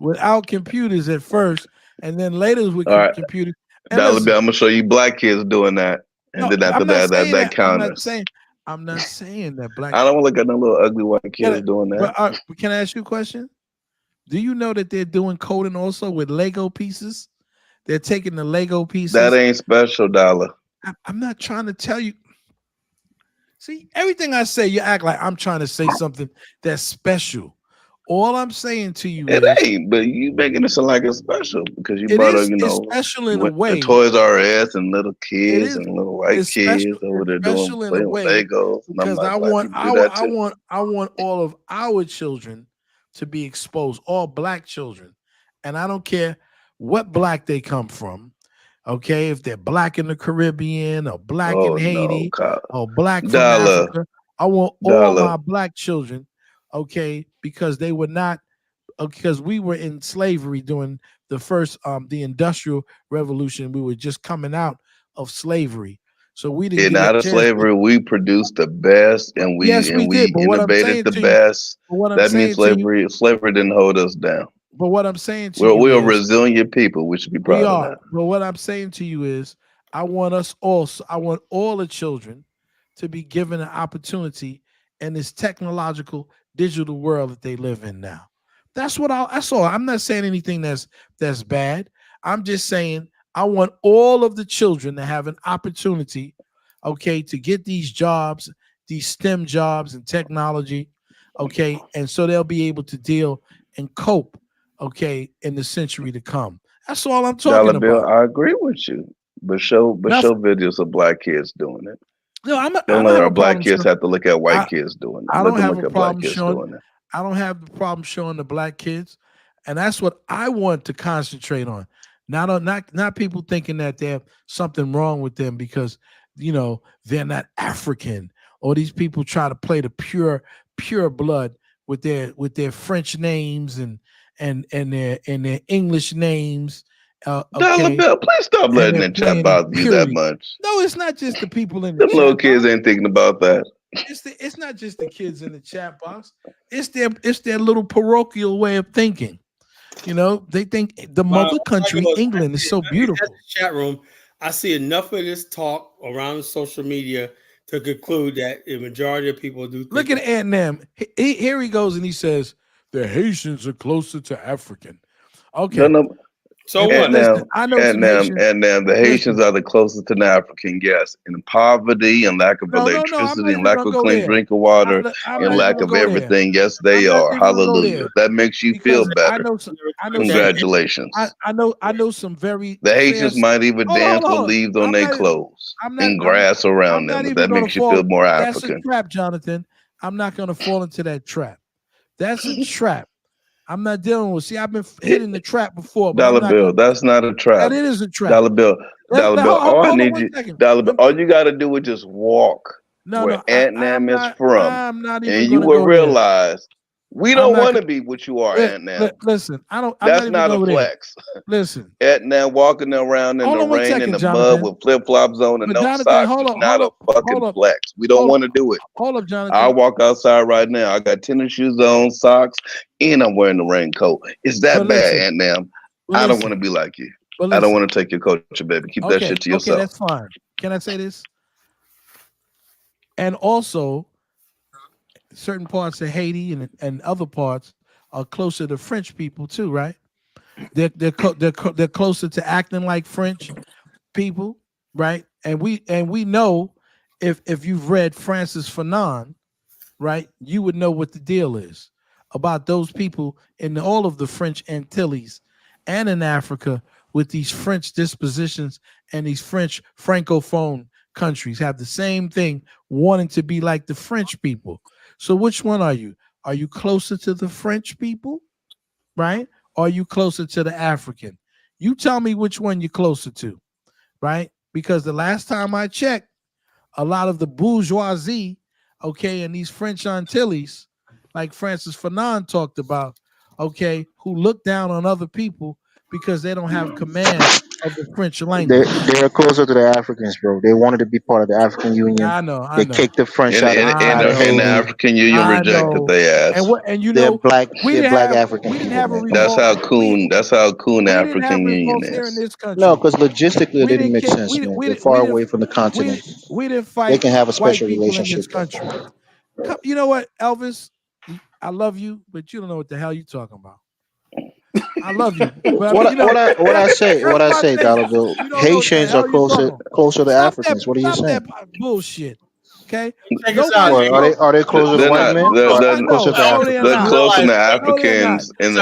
without computers at first, and then later with computers. I'm gonna show you black kids doing that, and then after that counters. I'm not saying that black. I don't want to look at no little ugly white kids doing that. But, can I ask you a question? Do you know that they're doing coding also with Lego pieces? They're taking the Lego pieces. That ain't special, Dollar. I'm not trying to tell you. See, everything I say, you act like I'm trying to say something that's special. All I'm saying to you is ain't, but you making it sound like it's special because you brought up, it's special in a way. The Toys R Us and little kids and little white kids over there doing playing with Legos. Because I want all of our children to be exposed, all black children, and I don't care what black they come from. Okay, if they're black in the Caribbean or black in Haiti or black from Africa, I want all my black children, because they were not, because we were in slavery during the first, the Industrial Revolution. We were just coming out of slavery, so we didn't. Out of slavery, we produced the best, and we innovated the best. That means slavery didn't hold us down. But what I'm saying to you, we're a resilient people. We should be proud of that. But what I'm saying to you is, I want all the children to be given an opportunity in this technological, digital world that they live in now. That's all. I'm not saying anything that's bad. I'm just saying I want all of the children to have an opportunity, to get these jobs, these STEM jobs and technology, and so they'll be able to deal and cope. In the century to come. That's all I'm talking about. Bill, I agree with you, but show videos of black kids doing it. No, don't let our black kids have to look at white kids doing it. I don't have a problem showing. I don't have the problem showing the black kids, and that's what I want to concentrate on. Not people thinking that there's something wrong with them because they're not African, or these people try to play the pure blood with their French names and their English names. Dollar Bill, please stop letting that chat bother you that much. No, it's not just the people in the chat little kids ain't thinking about that. It's not just the kids in the chat box. It's their little parochial way of thinking. They think the mother country, England, is so beautiful. Chat room, I see enough of this talk around social media to conclude that the majority of people do. Look at Ant Nam. Here he goes and he says, the Haitians are closer to African. Okay. So what? I know some Haitians. And the Haitians are the closest to the African, yes, in poverty and lack of electricity and lack of clean drinking water and lack of everything. Yes, they are. Hallelujah. That makes you feel better. Congratulations. I know some very. The Haitians might even dance with leaves on their clothes and grass around them, but that makes you feel more African. That's a trap, Jonathan. I'm not going to fall into that trap. That's a trap. I'm not dealing with. See, I've been hitting the trap before. Dollar Bill, that's not a trap. That is a trap. Dollar Bill. All I need you, Dollar Bill. All you got to do is just walk where Aunt Nam is from, I'm not even and you will realize we don't want to be what you are, Aunt Nam. Listen, I don't. That's not a flex. Listen, Aunt Nam walking around in the rain and the mud with flip flops on and no socks. It's not a fucking flex. We don't want to do it. Hold up, Jonathan. I'll walk outside right now. I got tennis shoes on, socks, and I'm wearing the raincoat. It's that bad, Aunt Nam. I don't want to be like you. I don't want to take your culture, baby. Keep that shit to yourself. Okay, that's fine. Can I say this? And also, certain parts of Haiti and other parts are closer to French people too, right? They're closer to acting like French people, right? And we know if you've read Francis Fanon, right, you would know what the deal is about those people in all of the French Antilles and in Africa with these French dispositions and these French Francophone countries have the same thing, wanting to be like the French people. So which one are you? Are you closer to the French people, right? Or are you closer to the African? You tell me which one you're closer to, right? Because the last time I checked, a lot of the bourgeoisie, okay, and these French Antilles, like Francis Fanon talked about, okay, who look down on other people because they don't have command of the French language. They're closer to the Africans, bro. They wanted to be part of the African Union. I know. They kicked the French out of Haiti. The African Union rejected their ass. And you know, they're black African. We didn't have a revolt. That's how coon African Union is. Here in this country. No, because logistically it didn't make sense, man. They're far away from the continent. We didn't fight. They can have a special relationship. In this country. You know what, Elvis? I love you, but you don't know what the hell you're talking about. I love you. But what I say, Dollar Bill, Haitians are closer to Africans. What are you saying? That bullshit. Okay. Are they closer to white men? They're closer to Africans in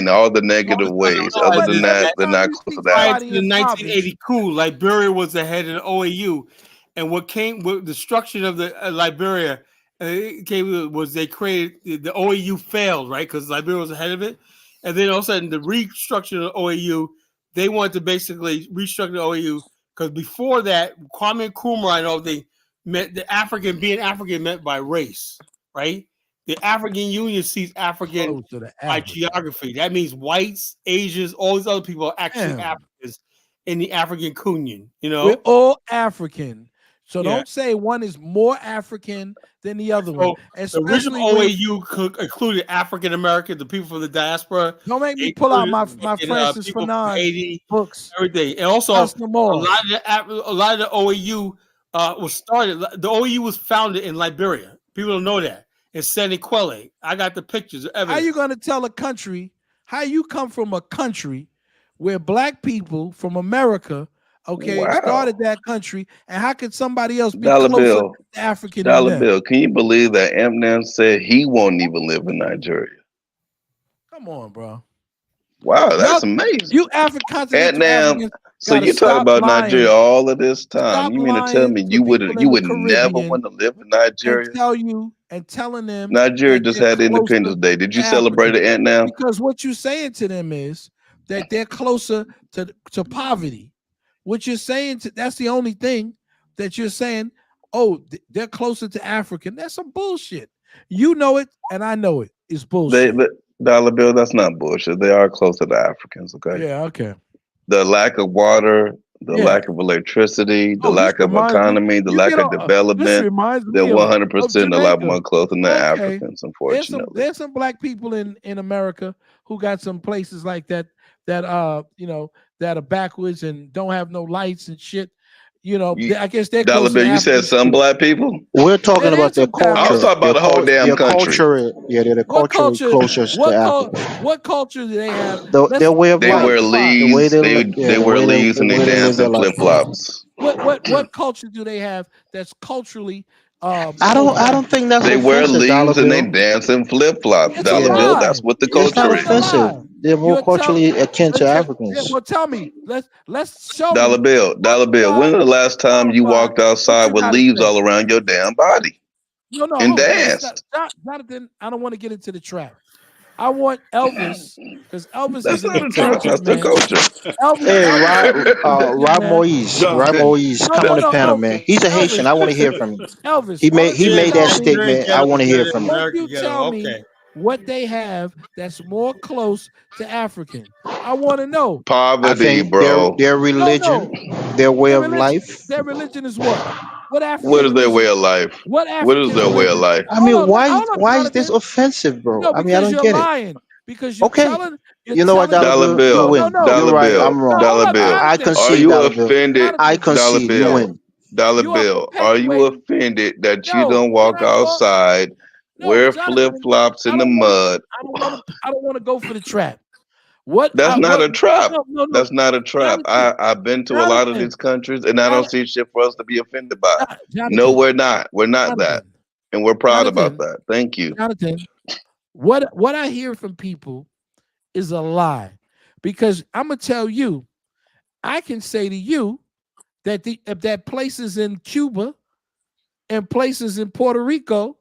all the negative ways. Other than that, they're not close to that. In the 1980 coup, Liberia was the head of the OAU, and what came with the destruction of the Liberia. Was they created the OAU failed, right? Because Liberia was ahead of it, and then all of a sudden the restructure of the OAU, they wanted to basically restructure the OAU because before that, Kwame Nkrumah and all they meant the African being African meant by race, right? The African Union sees African by geography. That means whites, Asians, all these other people are actually Africans in the African Union. You know, we're all African. So don't say one is more African than the other one. The original OAU included African American, the people from the diaspora. Don't make me pull out my Francis Fanon books. Everything. And also, a lot of the OAU was started. The OAU was founded in Liberia. People don't know that. In Senequele. I got the pictures. How are you going to tell a country, how you come from a country where black people from America started that country, and how could somebody else be closer to African? Dollar Bill, can you believe that Eminem said he won't even live in Nigeria? Come on, bro. Wow, that's amazing. You Africans. So you talk about Nigeria all of this time. You mean to tell me you would never want to live in Nigeria? Telling them Nigeria just had Independence Day. Did you celebrate it, Aunt Nam? Because what you're saying to them is that they're closer to poverty. What you're saying, that's the only thing that you're saying, oh, they're closer to African. That's some bullshit. You know it, and I know it. It's bullshit. Dollar Bill, that's not bullshit. They are closer to Africans, okay? Yeah, okay. The lack of water, the lack of electricity, the lack of economy, the lack of development, they're 100% a lot more closer than Africans, unfortunately. There's some black people in America who got some places like that are backwards and don't have no lights and shit. I guess they're Dollar close to Bill, you said Africans some too. black people? We're talking There's about their some I was culture. talking about the whole damn Their country. culture, yeah, their What culture culture? closest to Africa. What culture do they have? Their way of They life, wear Fine. the way leaves. They the wear way leaves and they they live dance their in life. flip flops. What culture do they have that's culturally I close to don't Africa? think that's They wear offensive, Dollar leaves and they Bill. dance in flip flops. It's a Dollar Bill, Yeah, that's lie. what the You're it's not culture telling a is. offensive. lie. They're more You're telling. culturally akin to Yeah, Africans. well, tell me. Let's show Dollar me. Bill, One Dollar through Bill. When five. was the last time you Five. walked What outside you with gotta leaves say? all around your damn body No, and hold on. Stop, danced? Jonathan, I don't want to get into the trap. I want Elvis because Elvis is That's an not a trap. intelligent That's the man. culture. Hey, Elvis is an intelligent Rob man. Moise, Jonathan. come on the No, panel, man. He's a Elvis, Haitian. I want to hear from him. Elvis. Why don't He you Yeah, made tell that me? Nigerian statement. I ghetto want to is hear better than from him. Won't American you ghetto. tell me Okay. what they have that's more close to African? I want to know. I Poverty, think bro. their religion, No. their way Their of religion. life. Their religion is what? What What African is their way religion? of life? What What is African their way of religion? life? I mean, Hold on, why is this Jonathan. offensive, bro? No, I mean, I because don't you're get it. lying. Because Okay, you're you know what, telling. Dollar Dollar Bill, you Bill, No, win. no. You're Dollar right. Bill, I'm No, wrong. hold Dollar on, Bill. I Jonathan. Are concede, you Dollar Bill. offended, I Jonathan, Dollar concede. You Bill? win. Dollar you are Bill, are you perpetuating. offended that you No, don't can walk I talk? outside, No, wear flip Jonathan. flops in I the don't want to. mud? I don't want to go for the trap. What? That's not What? a trap. No. That's not a trap. Jonathan. I've been to a lot of Jonathan. these countries and I don't Jonathan. see shit for us to be offended by. No, Jonathan. we're not. We're not that. Jonathan. And we're proud about Jonathan. that. Thank you. Jonathan. What I hear from people is a lie, because I'm gonna tell you. I can say to you that that places in Cuba and places in Puerto Rico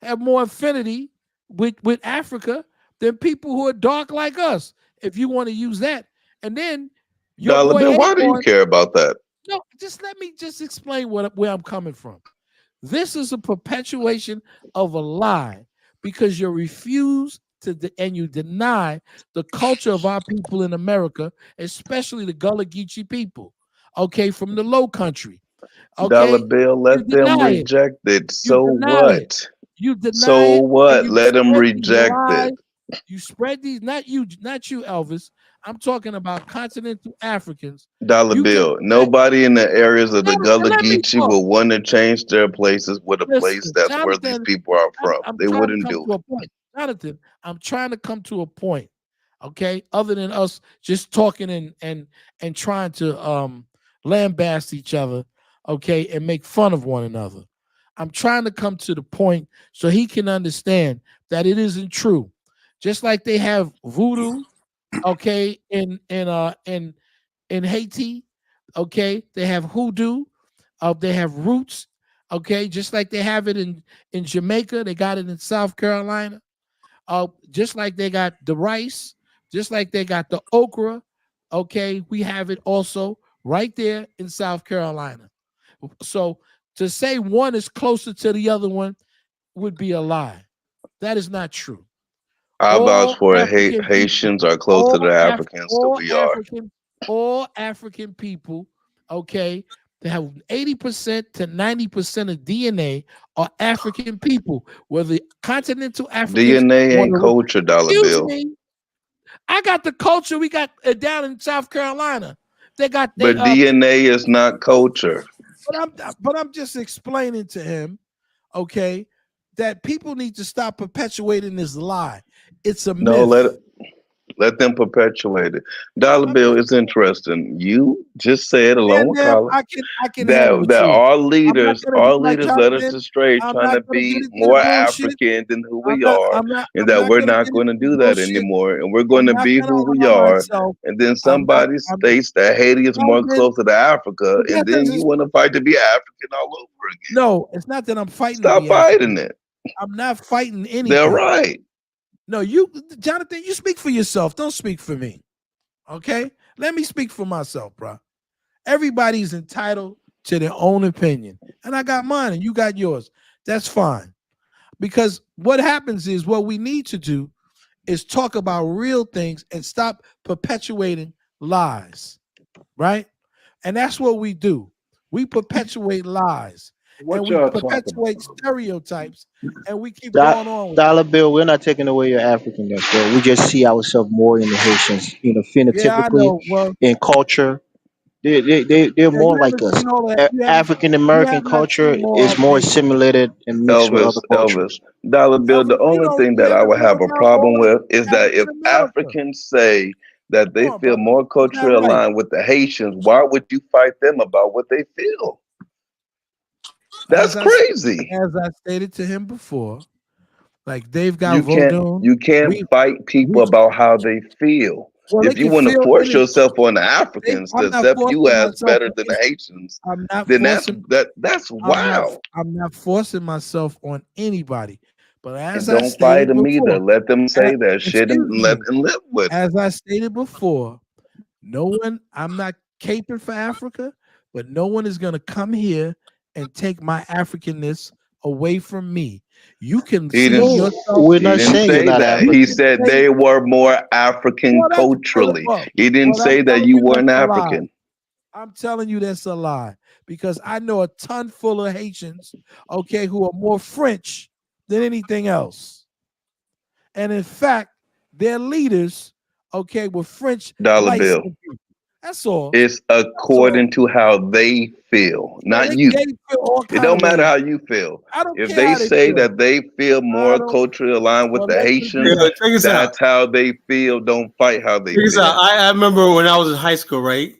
have more affinity with Africa than people who are dark like us, if you want to use that. And then your Dollar boy Bill, why do you Acorn. care about that? No, just let me just explain where I'm coming from. This is a perpetuation of a lie, because you refuse and you deny the culture of our people in America, especially the Gullah Geechee people, okay, from the Low Country. Dollar Okay, Bill, you let them deny it. reject it. You So deny it. what? You deny So it, and what? you Let them spread these reject lies. it. You spread these, not you, Elvis. I'm talking about continental Africans. Dollar You can Bill, spread. nobody in the areas of the Jonathan, Gullah let me Geechee talk. will want to change their places with a place Listen, that's where these Jonathan, people are from. I'm They trying to wouldn't come do to it. a point. Jonathan, I'm trying to come to a point. Okay, other than us just talking and trying to lambast each other, okay, and make fun of one another. I'm trying to come to the point so he can understand that it isn't true. Just like they have voodoo, okay, in Haiti, okay, they have hoodoo, they have roots, okay, just like they have it in Jamaica, they got it in South Carolina, just like they got the rice, just like they got the okra, okay, we have it also right there in South Carolina. So to say one is closer to the other one would be a lie. That is not true. I vouch All for it. African people, Haitians are closer to Africans than all we are. African people, okay, they have 80% to 90% of DNA are African people. Whether continental Africans DNA want ain't to, culture, Dollar excuse Bill. me, I got the culture. We got down in South Carolina. They got But DNA is not culture. but I'm just explaining to him, okay, that people need to stop perpetuating this lie. It's a No, myth. let them perpetuate it. Dollar Bill is interesting. You just said along And with then Colin I can handle it that too. I'm not gonna our be like leaders led us Jonathan. astray, I'm trying not to gonna get be into the more bullshit. African than who we are, and I'm that not we're gonna not get going into to the do that bullshit. anymore, and we're going I'm to not be gonna who we allow are. myself. And then I'm not. somebody states that Haiti is more Jonathan, closer to Africa, and that then you doesn't. want to fight to be African all over again. No, it's not that I'm fighting to Stop be fighting African. it. I'm not fighting They're anything. right. No, Jonathan, you speak for yourself. Don't speak for me. Okay? Let me speak for myself, bro. Everybody's entitled to their own opinion. And I got mine and you got yours. That's fine. Because what happens is what we need to do is talk about real things and stop perpetuating lies, right? And that's what we do. We perpetuate lies and What we y'all talking perpetuate about? stereotypes and we keep going on with it. Dollar Bill, we're not taking away your Africanness, bro. We just see ourselves more in the Haitians, Yeah, I phenotypically, know. Well, in culture. They're Yeah, you more like haven't us. seen all that. African You American have not culture seen more is of more Haiti. assimilated and mixed with other Elvis, cultures. Dollar Bill. The Elvis, only thing you that I haven't would been have a around all problem of with is that if African America. Africans say that Come they on, feel brother. more You're not culturally right. aligned with the Haitians, why would you fight them about what they feel? That's As I st- crazy. as I stated to him before, like they've got You can't Vodun. you can't We fight we people about how they feel. well they If you can want to feel force any. yourself on the Africans to I'm not accept you forcing as myself better on than the any. Haitians, I'm not then forcing. that's wow. I'm not forcing myself on anybody. But as And I don't fight stated them before, either. Let them say that shit excuse and let me, them live with it. as I stated before, no one. I'm not caping for Africa, but no one is going to come here and take my Africanness away from me. You can He see didn't. yourself. We're He not didn't saying you're say not that. He You African. can said say, they were more African well, that's culturally. well, He didn't well, I'm say that telling you you that's weren't a lie. African. I'm telling you that's a lie because I know a ton full of Haitians, okay, who are more French than anything else. And in fact, their leaders, okay, were French Dollar light bill. skinned people. That's all. It's That's all. according to how they feel, Well, not they you. feel all It kind don't of matter ways. how you feel. I don't If care they how they say feel. that they feel I more don't. culturally aligned with Well, the let them Haitians, do that. Check this out. that's how they feel. Don't fight how they Check this out. feel. I remember when I was in high school, right?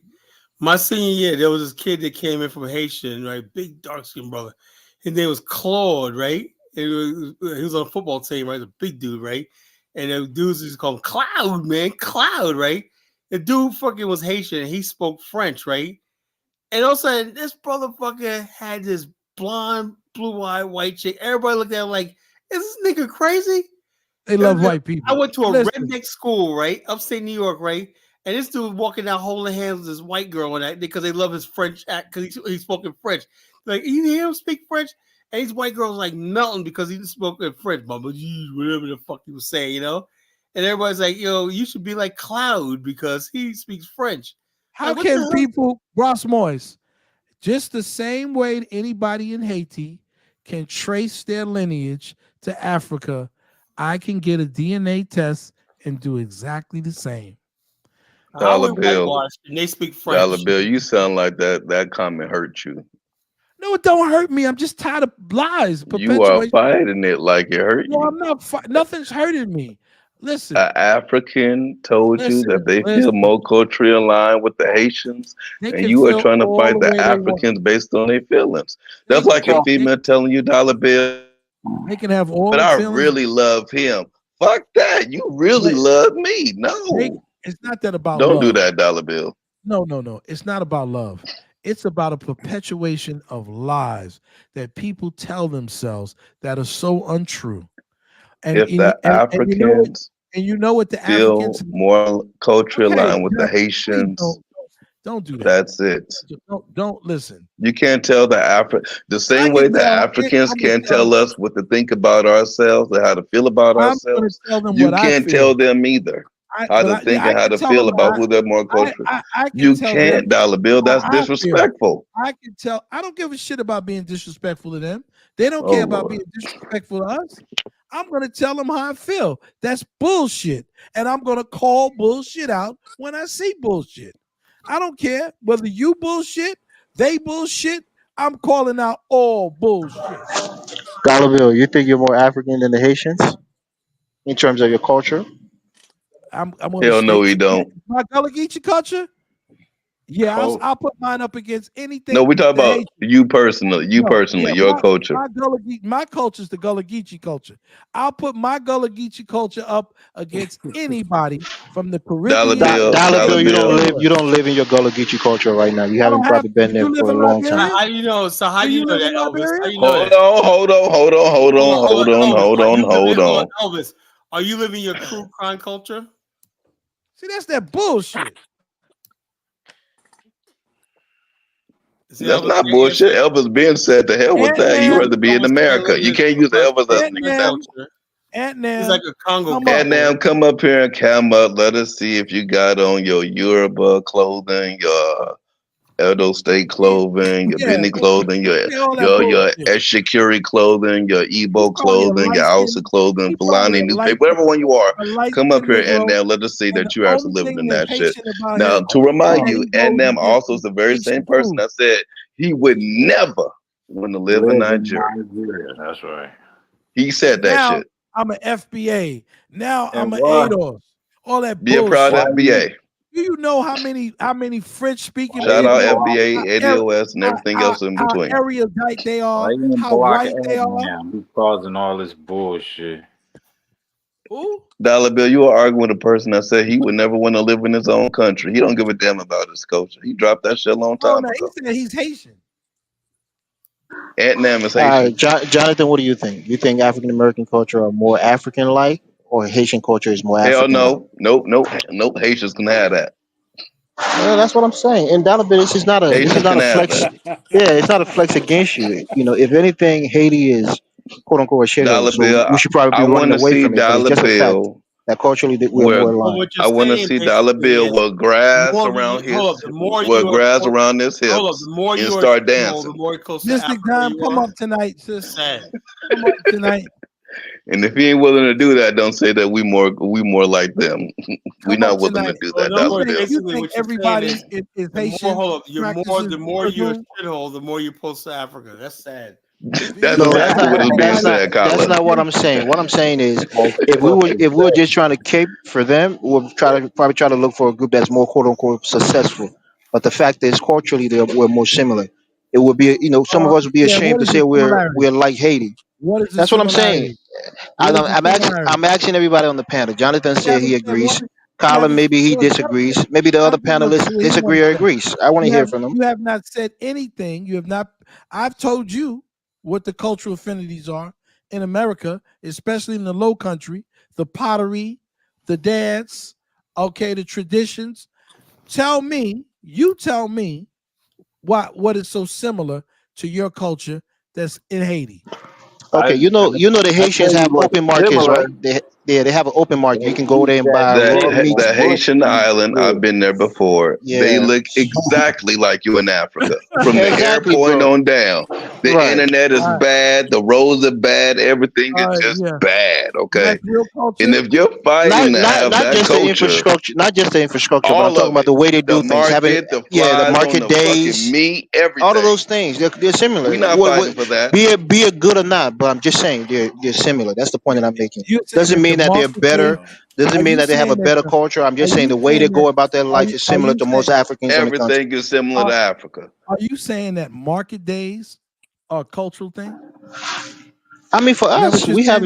My senior year, there was this kid that came in from Haitian, right? Big dark skinned brother. His name was Claude, right? He was on a football team, right? A big dude, right? And the dudes just called him Cloud, man, Cloud, right? The dude fucking was Haitian. And he spoke French, right? And all of a sudden, this brother fucker had this blonde, blue-eyed white chick. Everybody looked at him like, "Is this nigga crazy?" They love white people. I went to a Listen, redneck school, right? Upstate New York, right? And this dude walking down holding hands with this white girl and that because they love his French act because he spoke in French. Like, you hear him speak French? And these white girls like melting because he spoke in French, whatever the fuck he was saying, you know? And everybody's like, yo, you should be like Cloud because he speaks French. how Like, what the can hell? people, Ross Moyes, just the same way anybody in Haiti can trace their lineage to Africa, I can get a DNA test and do exactly the same. How Dollar we bill. whitewashed and they speak Dollar French. bill. You sound like that comment hurt you. No, it don't hurt me. I'm just tired of lies, You are perpetuation. fighting it like it hurt No, you. I'm not. Nothing's hurting me. Listen, An African told you that they feel listen. more culturally aligned with the Haitians, They and can you are feel trying to all fight the the way they want. Africans based on their feelings. They That's like a can, female telling you, Dollar Bill, they can have all but the I feelings. really love him. Fuck that. You really But love me. No. it's not that about Don't do love. that, Dollar Bill. No. It's not about love. It's about a perpetuation of lies that people tell themselves that are so untrue. And If the Africans and you know what the feel Africans. more culturally Okay, aligned with the please Haitians, don't do that. that's it. Don't listen. You can't tell the same I way can the tell. Africans I'm gonna can't tell. tell us what to think about ourselves and how to feel about I'm gonna ourselves. tell them You what I can't feel. tell them either how to think I and how can to tell feel them. about who they're more cultural. I can You tell can't, them Dollar Bill. That's how I feel. disrespectful. I can tell. I don't give a shit about being disrespectful to them. They don't Oh, care about Lord. being disrespectful to us. I'm gonna tell them how I feel. That's bullshit, and I'm gonna call bullshit out when I see bullshit. I don't care whether you bullshit, they bullshit. I'm calling out all bullshit. Dollar Bill, you think you're more African than the Haitians in terms of your culture? I'm gonna Hell no, state we don't. my Gullah Geechee culture. Yeah, Oh, I'll put mine up against anything. No, we talk the about Haitians. you personally. You personally, your culture. My culture is the Gullah Geechee culture. I'll put my Gullah Geechee culture up against anybody from the Dollar Caribbean. Bill, Dollar Dollar Bill, Bill. you don't live in your Gullah Geechee culture right now. You I haven't don't have. probably been Do there you live for a in long Liberia? time. How do you know? So how do you know live that, in Elvis? How Liberia? do you know that? Hold on. Elvis, Elvis, are you living your crew crime culture? See, that's that bullshit. That's not bullshit. Elvis Ben said, "To hell with that. You rather be in America. You can't use Elvis as an example." He's like a Congo. And now come up here and come up. Let us see if you got on your Yoruba clothing, your Edo State clothing, your Benny clothing, your Eshikiri clothing, your Igbo clothing, your Hausa clothing, Fulani newspaper, whatever one you are, come up here and now let us see that you actually living in that shit. Now, to remind you, and them also is the very same person that said he would never want to live in Nigeria. That's right. He said that shit. I'm an FBA. Now I'm an ADOS. All that Be a proud FBA. Do you know how many French speaking shout people, out FBA, ADOS, and everything else in between? How erudite they are, how white they are. He's causing all this bullshit. Who? Dollar Bill, you are arguing with a person that said he would never want to live in his own country. He don't give a damn about his culture. He dropped that shit a long time ago. He said he's Haitian. Aunt Nam is Haitian. Jonathan, what do you think? You think African American culture are more African-like, or Haitian culture is more African? Hell no, nope. Haitians can have that. Well, that's what I'm saying. And Dollar Bill, this is not a flex. Yeah, it's not a flex against you. You know, if anything, Haiti is quote unquote a shithole. So we should probably be running away from it. But it's just a fact that culturally we're more aligned. I want to see Dollar Bill with grass around his, with grass around his hips, and start dancing. Mr. Dime, come up tonight, sis. Come up tonight. And if he ain't willing to do that, don't say that we more like them. We're not willing to do that. You think everybody is Haitian? The more you're a shithole, the more you're post to Africa. That's sad. That's exactly what is being said, Colin. That's not what I'm saying. What I'm saying is, if we were just trying to cape for them, we'll probably try to look for a group that's more quote unquote successful. But the fact is, culturally, we're more similar. It would be, some of us would be ashamed to say we're like Haiti. That's what I'm saying. I'm asking everybody on the panel. Jonathan said he agrees. Colin, maybe he disagrees. Maybe the other panelists disagree or agrees. I want to hear from them. You have not said anything. You have not. I've told you what the cultural affinities are in America, especially in the Low Country, the pottery, the dance, the traditions. You tell me what is so similar to your culture that's in Haiti. Okay, the Haitians have open markets, right? They have an open market. You can go there and buy the Haitian island. I've been there before. Yeah. They look exactly like you in Africa, from the airport on down. The internet is bad. The roads are bad. Everything is just bad. Okay, and if you're fighting to have that culture, not just the infrastructure, but I'm talking about the way they do things. The market days, meat, everything. All of those things. They're similar. We're not fighting for that. Be it good or not, but I'm just saying they're similar. That's the point that I'm making. Doesn't mean that they're better. Doesn't mean that they have a better culture. I'm just saying the way they go about their life is similar to most Africans in the country. Everything is similar to Africa. Are you saying that market days are a cultural thing? I mean, for us, we have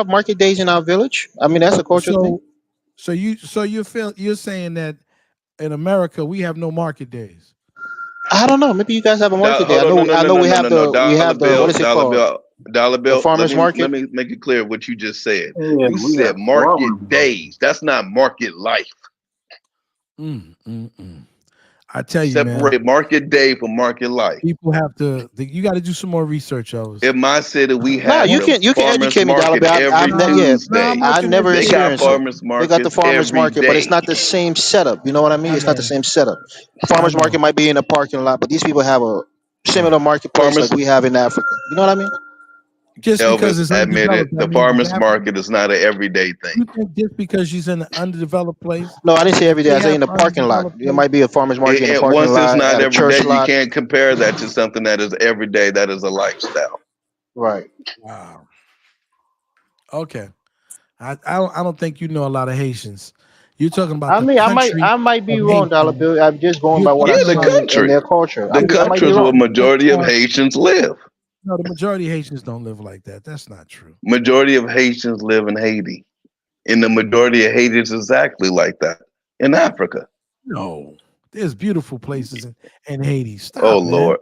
market days in our village. I mean, that's a cultural thing. So you're saying that in America we have no market days? I don't know. Maybe you guys have a market day. I know we have the what is it called? Dollar Bill. The farmers market. Let me make it clear what you just said. You said market days. That's not market life. I tell you, separate market day from market life. People have to. You got to do some more research, Elvis. In my city, we have. You can educate me, Dollar Bill. I never experienced it. They got the farmers market, but it's not the same setup. You know what I mean? It's not the same setup. Farmers market might be in a parking lot, but these people have a similar marketplace like we have in Africa. You know what I mean? Just Elvis, because it's admit it, the farmers market is not an everyday thing. You think just because she's in an underdeveloped place? No, I didn't say every day. I say in the parking lot. There might be a farmers market in the parking lot. Once it's not every day, you can't compare that to something that is every day. That is a lifestyle. Right. Wow. Okay. I don't think you know a lot of Haitians. You're talking about. I might be wrong, Dollar Bill. I'm just going by what I see in their culture. The country is where majority of Haitians live. No, the majority of Haitians don't live like that. That's not true. Majority of Haitians live in Haiti. And the majority of Haiti is exactly like that in Africa. No. There's beautiful places in Haiti. Stop, man. Lord.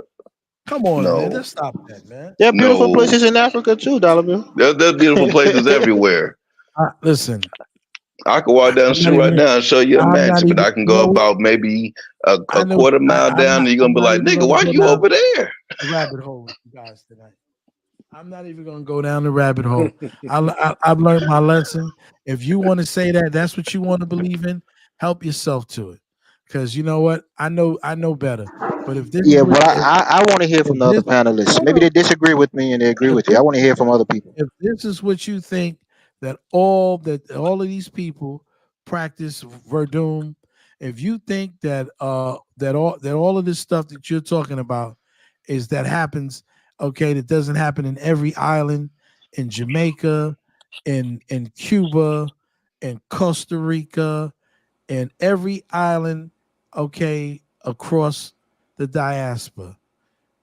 Come on, man. Let's stop that, man. There are beautiful places in Africa too, Dollar Bill. There's beautiful places everywhere. Listen. I can walk down the street right now and show you a mansion, but I can go about maybe a quarter mile down and you're going to be like, nigga, why are you over there? Rabbit hole with you guys tonight. I'm not even going to go down the rabbit hole. I've learned my lesson. If you want to say that, that's what you want to believe in, help yourself to it. because you know what? I know better. But if this is Yeah, what but I want to hear if from the other this panelists. hold Maybe on, they disagree with me and they agree if with you. this I want to hear from other people. if this is what you think that all of these people practice Verdum, if you think that all of this stuff that you're talking about is that happens, okay, that doesn't happen in every island, in Jamaica, in Cuba, in Costa Rica, in every island, okay, across the diaspora.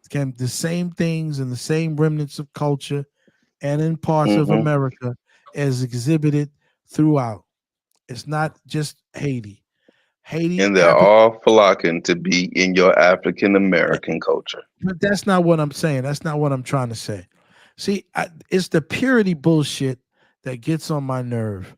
Can the same things and the same remnants of culture and in parts of Hmm. America as exhibited throughout. It's not just Haiti. Haiti And they're happened, all flocking to be in your African American culture. but that's not what I'm saying. That's not what I'm trying to say. See, it's the purity bullshit that gets on my nerve.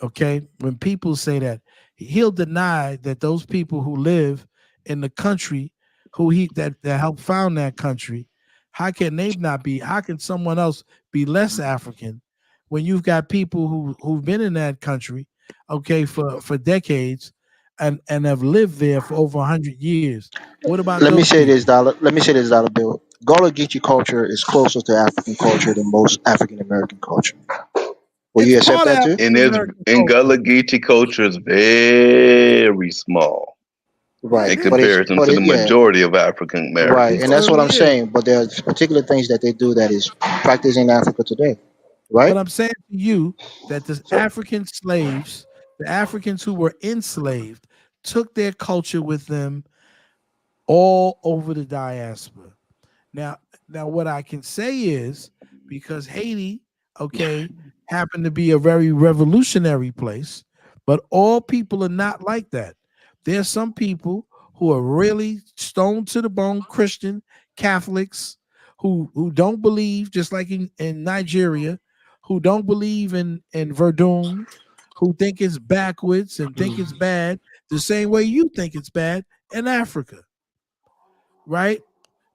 Okay, when people say that, he'll deny that those people who live in the country, that helped found that country, how can they not be? How can someone else be less African when you've got people who've been in that country, okay, for decades, and have lived there for over 100 years? What about Let me those say this, people? dollar. Let me say this, dollar bill. Gullah Geechee culture is closer to African culture than most African American culture. Will It's you accept part of that too? And African American culture. Gullah Geechee culture is very small Yeah, in Right, comparison to the yeah, majority of African right, it and American that's what culture. I'm certainly is. saying. But there's particular things that they do that is practiced in Africa today, right? But I'm saying to you that the African slaves, the Africans who were enslaved, took their culture with them all over the diaspora. Now, what I can say is because Haiti, okay, happened to be a very revolutionary place, but all people are not like that. There's some people who are really stone to the bone Christian Catholics who don't believe, just like in Nigeria, who don't believe in Verdun, who think it's backwards and think it's bad the same way you think it's bad in Africa, right?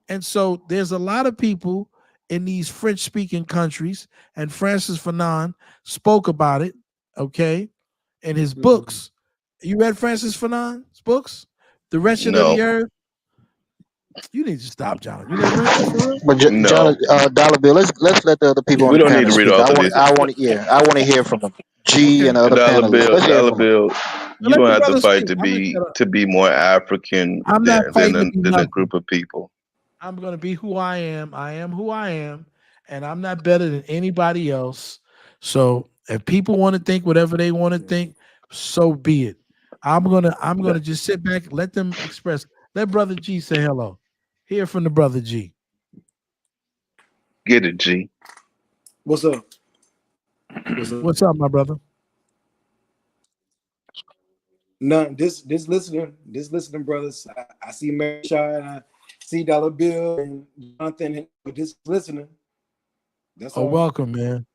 And so there's a lot of people in these French speaking countries, and Francis Fanon spoke about it, okay, in his books. You read Francis Fanon's books? The Wretched of the No, Earth? You need to stop, John. You never read that for real? But John, no. dollar bill. Let's let the other people on We the don't need panel to read speak. author these. I want to hear from them. G Okay. and the other panelists. Let's hear Dollar from them. bill, Now you're let gonna the have to brother fight speak. I'm gonna shut up. to be more African I'm not fighting to be than a nothing. group of people. I'm gonna be who I am. I am who I am, and I'm not better than anybody else. So if people want to think whatever they want to think, so be it. I'm gonna just sit back, let them express. Let Brother G say hello. Hear from the Brother G. Get it, G. What's up? What's up? What's up, my brother? None. This listening, brothers. I see Mary Shine, I see Dollar Bill and Jonathan, and just listening. That's Oh, all. welcome, man.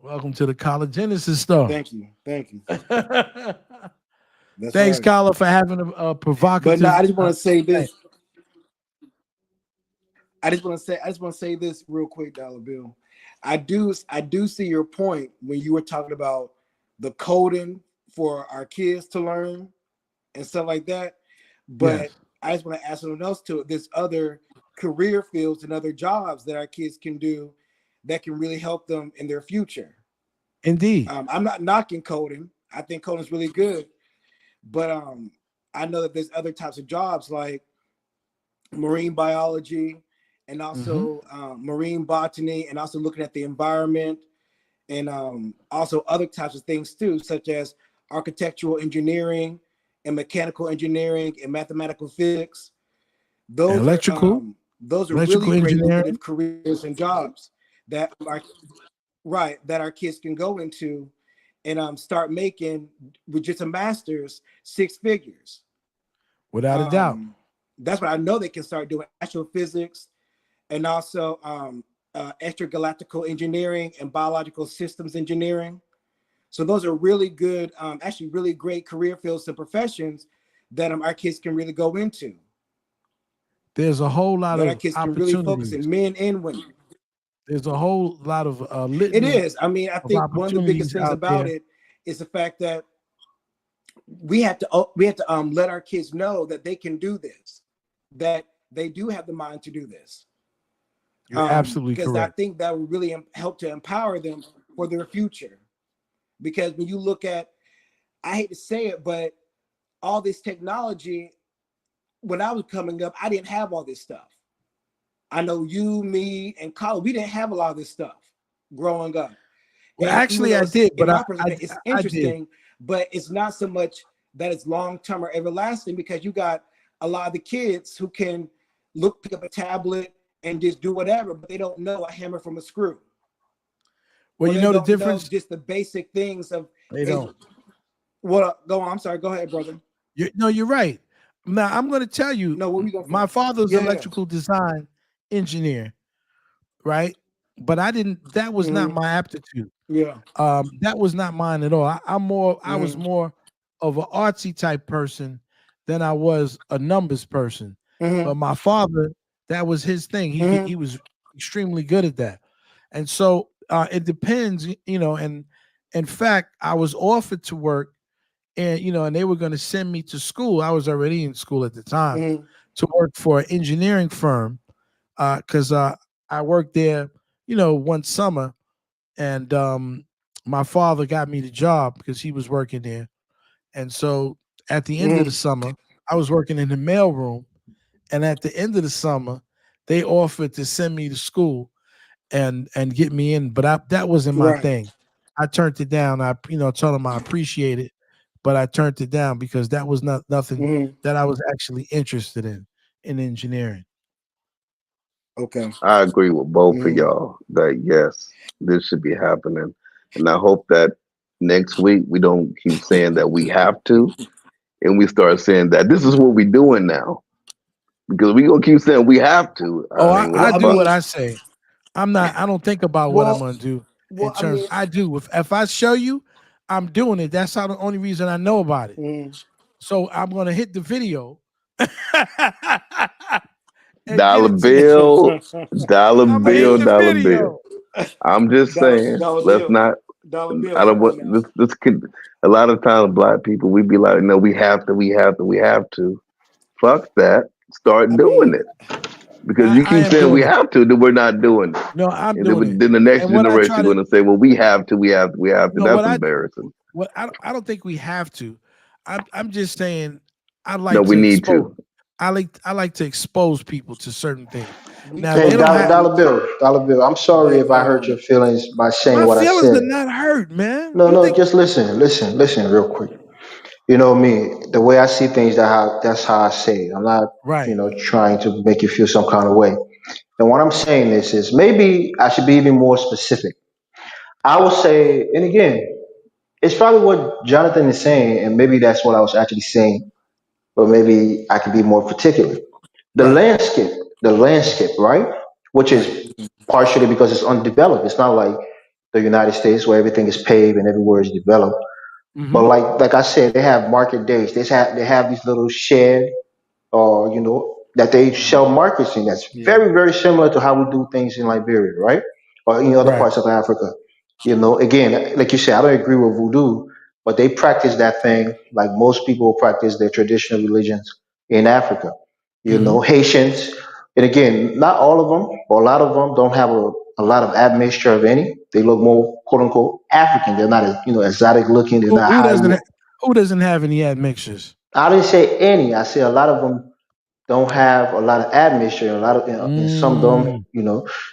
Welcome to the College Genesis store. Thank you. That's Thanks, right. Kyla, for having a But no, provocative. I just want to say Thing. this. I just want to say this real quick, Dollar Bill. I do see your point when you were talking about the coding for our kids to learn and stuff like that. But Yes, I just want to add something else to it. There's other career fields and other jobs that our kids can do that can really help them in their future. indeed. I'm not knocking coding. I think coding is really good, but I know that there's other types of jobs like marine biology and Hmm. also marine botany and also looking at the environment and also other types of things too, such as architectural engineering and mechanical engineering and mathematical physics. Those are Electrical, really electrical great engineering. lucrative careers and jobs that are right that our kids can go into and start making with just a master's 6 figures. Without a doubt. Um, that's what I know they can start doing astrophysics and also extragalactical engineering and biological systems engineering. So those are really good, actually really great career fields and professions that our kids can really go into, There's a whole lot that our of kids can really focus opportunities. in, men and women. There's a whole lot of It litany is. I mean, I of think one of the biggest opportunities things out about there. it is the fact that we have to let our kids know that they can do this, that they do have the mind to do this. You're absolutely because correct. I think that would really help to empower them for their future. Because when you look at, I hate to say it, but all this technology, when I was coming up, I didn't have all this stuff. I know you, me, and Colin, we didn't have a lot of this stuff growing up. Well, and actually, I did, but it's interesting, but it's not so much that it's long-term or everlasting, because you got a lot of the kids who can pick up a tablet and just do whatever, but they don't know a hammer from a screw. Well, you know the difference? Just the basic things of. They don't. What? Go on. I'm sorry. Go ahead, brother. You're right. Now, I'm going to tell you, my father's electrical design engineer, right? But that was not my aptitude. Yeah. That was not mine at all. I was more of an artsy type person than I was a numbers person. But my father, that was his thing. He was extremely good at that. And so it depends, and in fact, I was offered to work, and and they were going to send me to school. I was already in school at the time to work for an engineering firm, because I worked there, one summer, and my father got me the job because he was working there. And so at the end of the summer, I was working in the mailroom, and at the end of the summer, they offered to send me to school and get me in, but that wasn't my thing. I turned it down. I told them I appreciate it, but I turned it down because that was nothing that I was actually interested in engineering. Okay. I agree with both of y'all that yes, this should be happening. And I hope that next week we don't keep saying that we have to, and we start saying that this is what we're doing now. Because we're gonna keep saying we have to. I do what I say. I don't think about what I'm gonna do in terms. I do. If I show you, I'm doing it. That's the only reason I know about it. So I'm gonna hit the video. Dollar bill. I'm just saying, let's not. I don't want this could. A lot of times, black people, we be like, no, we have to. Fuck that. Start doing it. Because you keep saying we have to, then we're not doing it. No, I'm doing it. Then the next generation is going to say, well, we have to. That's embarrassing. I don't think we have to. I'm just saying I like no, we need to. I like to expose people to certain things. Now, hey, dollar bill. I'm sorry if I hurt your feelings by saying what I said. My feelings are not hurt, man. No, just listen real quick. You know me, the way I see things, that's how I say it. I'm not, trying to make you feel some kind of way. And what I'm saying is maybe I should be even more specific. I would say, and again, it's probably what Jonathan is saying, and maybe that's what I was actually saying, but maybe I could be more particular. The landscape, right? Which is partially because it's undeveloped. It's not like the United States where everything is paved and everywhere is developed. But like I said, they have market days. They have these little shed, or that they sell markets in. That's very very similar to how we do things in Liberia, right, or in other parts of Africa. Again, like you said, I don't agree with voodoo, but they practice that thing like most people practice their traditional religions in Africa. Haitians, and again, not all of them, but a lot of them don't have a lot of admixture of any. They look more quote unquote African. They're not as exotic looking. They're not high. Who doesn't have any admixtures? I didn't say any. I said a lot of them don't have a lot of admixture. A lot of and some don't.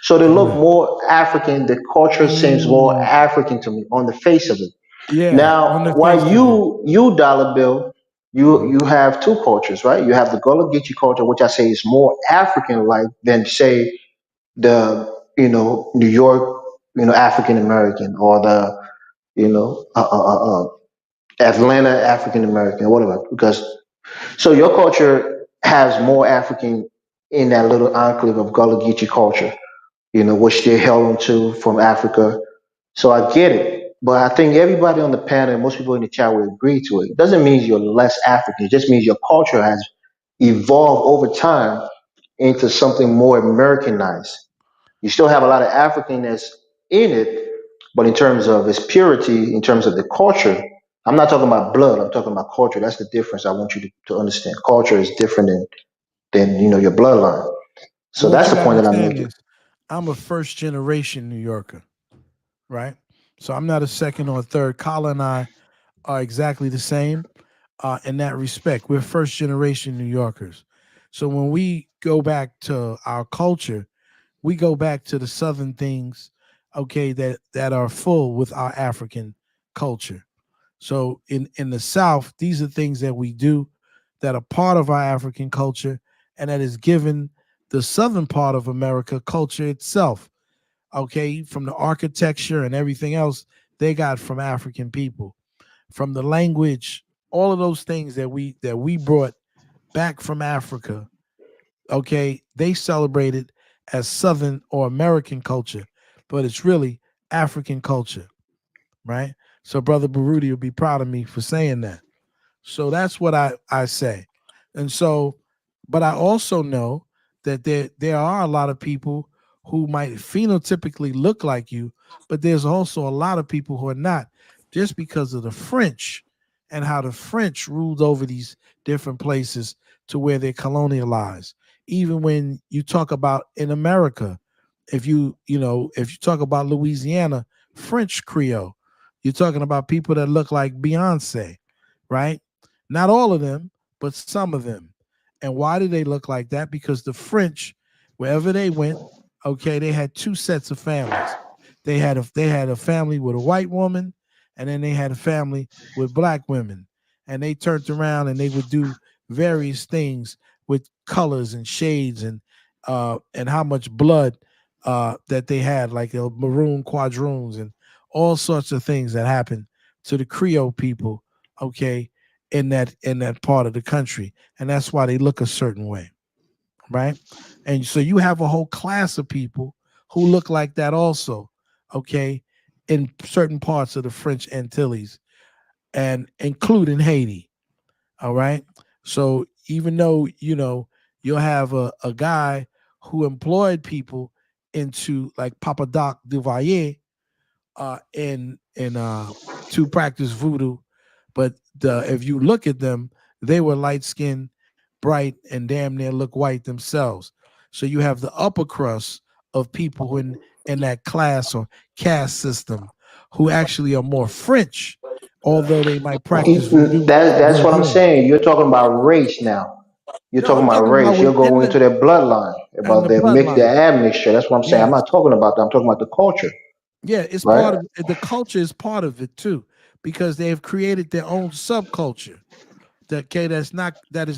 So they look more African. The culture seems more African to me on the face of it. Yeah. Now, while you dollar bill, you have two cultures, right? You have the Gullah Geechee culture, which I say is more African-like than say the New York African American, or the you know uh, uh, uh, Atlanta African American, whatever. Because so your culture has more African in that little enclave of Gullah Geechee culture, which they held on to from Africa. So I get it. But I think everybody on the panel, most people in the chat will agree to it. It doesn't mean you're less African. It just means your culture has evolved over time into something more Americanized. You still have a lot of Africanness in it, but in terms of its purity, in terms of the culture, I'm not talking about blood. I'm talking about culture. That's the difference. I want you to understand. Culture is different than your bloodline. So Well, what that's you the got to point that I'm understand making. is I'm a first generation New Yorker, right? So I'm not a second or a third. Kala and I are exactly the same in that respect. We're first generation New Yorkers. So when we go back to our culture, we go back to the Southern things, okay, that are full with our African culture. So in the South, these are things that we do that are part of our African culture and that is given the southern part of America culture itself, okay, from the architecture and everything else they got from African people, from the language, all of those things that we brought back from Africa, okay, they celebrate it as Southern or American culture, but it's really African culture, right? So Brother Baruti will be proud of me for saying that. So that's what I say. And so, but I also know that there are a lot of people who might phenotypically look like you, but there's also a lot of people who are not, just because of the French and how the French ruled over these different places to where they're colonialized. Even when you talk about in America, if you talk about Louisiana, French Creole, you're talking about people that look like Beyonce, right? Not all of them, but some of them. And why do they look like that? Because the French, wherever they went, okay, they had two sets of families. They had a family with a white woman, and then they had a family with black women. And they turned around and they would do various things with colors and shades and how much blood that they had, like maroon quadroons and all sorts of things that happened to the Creole people, okay, in that part of the country, and that's why they look a certain way, right? And so you have a whole class of people who look like that also, okay, in certain parts of the French Antilles and including Haiti. All right. So even though you'll have a guy who employed people into like Papa Doc Duvalier in to practice voodoo, but if you look at them, they were light skinned, bright, and damn near look white themselves. So you have the upper crust of people who in that class or caste system who actually are more French, although they might practice That's what I'm voodoo. saying. You're talking about race now. You're No, talking I'm about talking about race. You're within going into their bloodline, and about the their bloodline. admixture. That's what I'm saying. I'm Yes. not talking about that. I'm talking about the culture, Yeah, it's part right? of the culture is part of it too, because they have created their own subculture. That is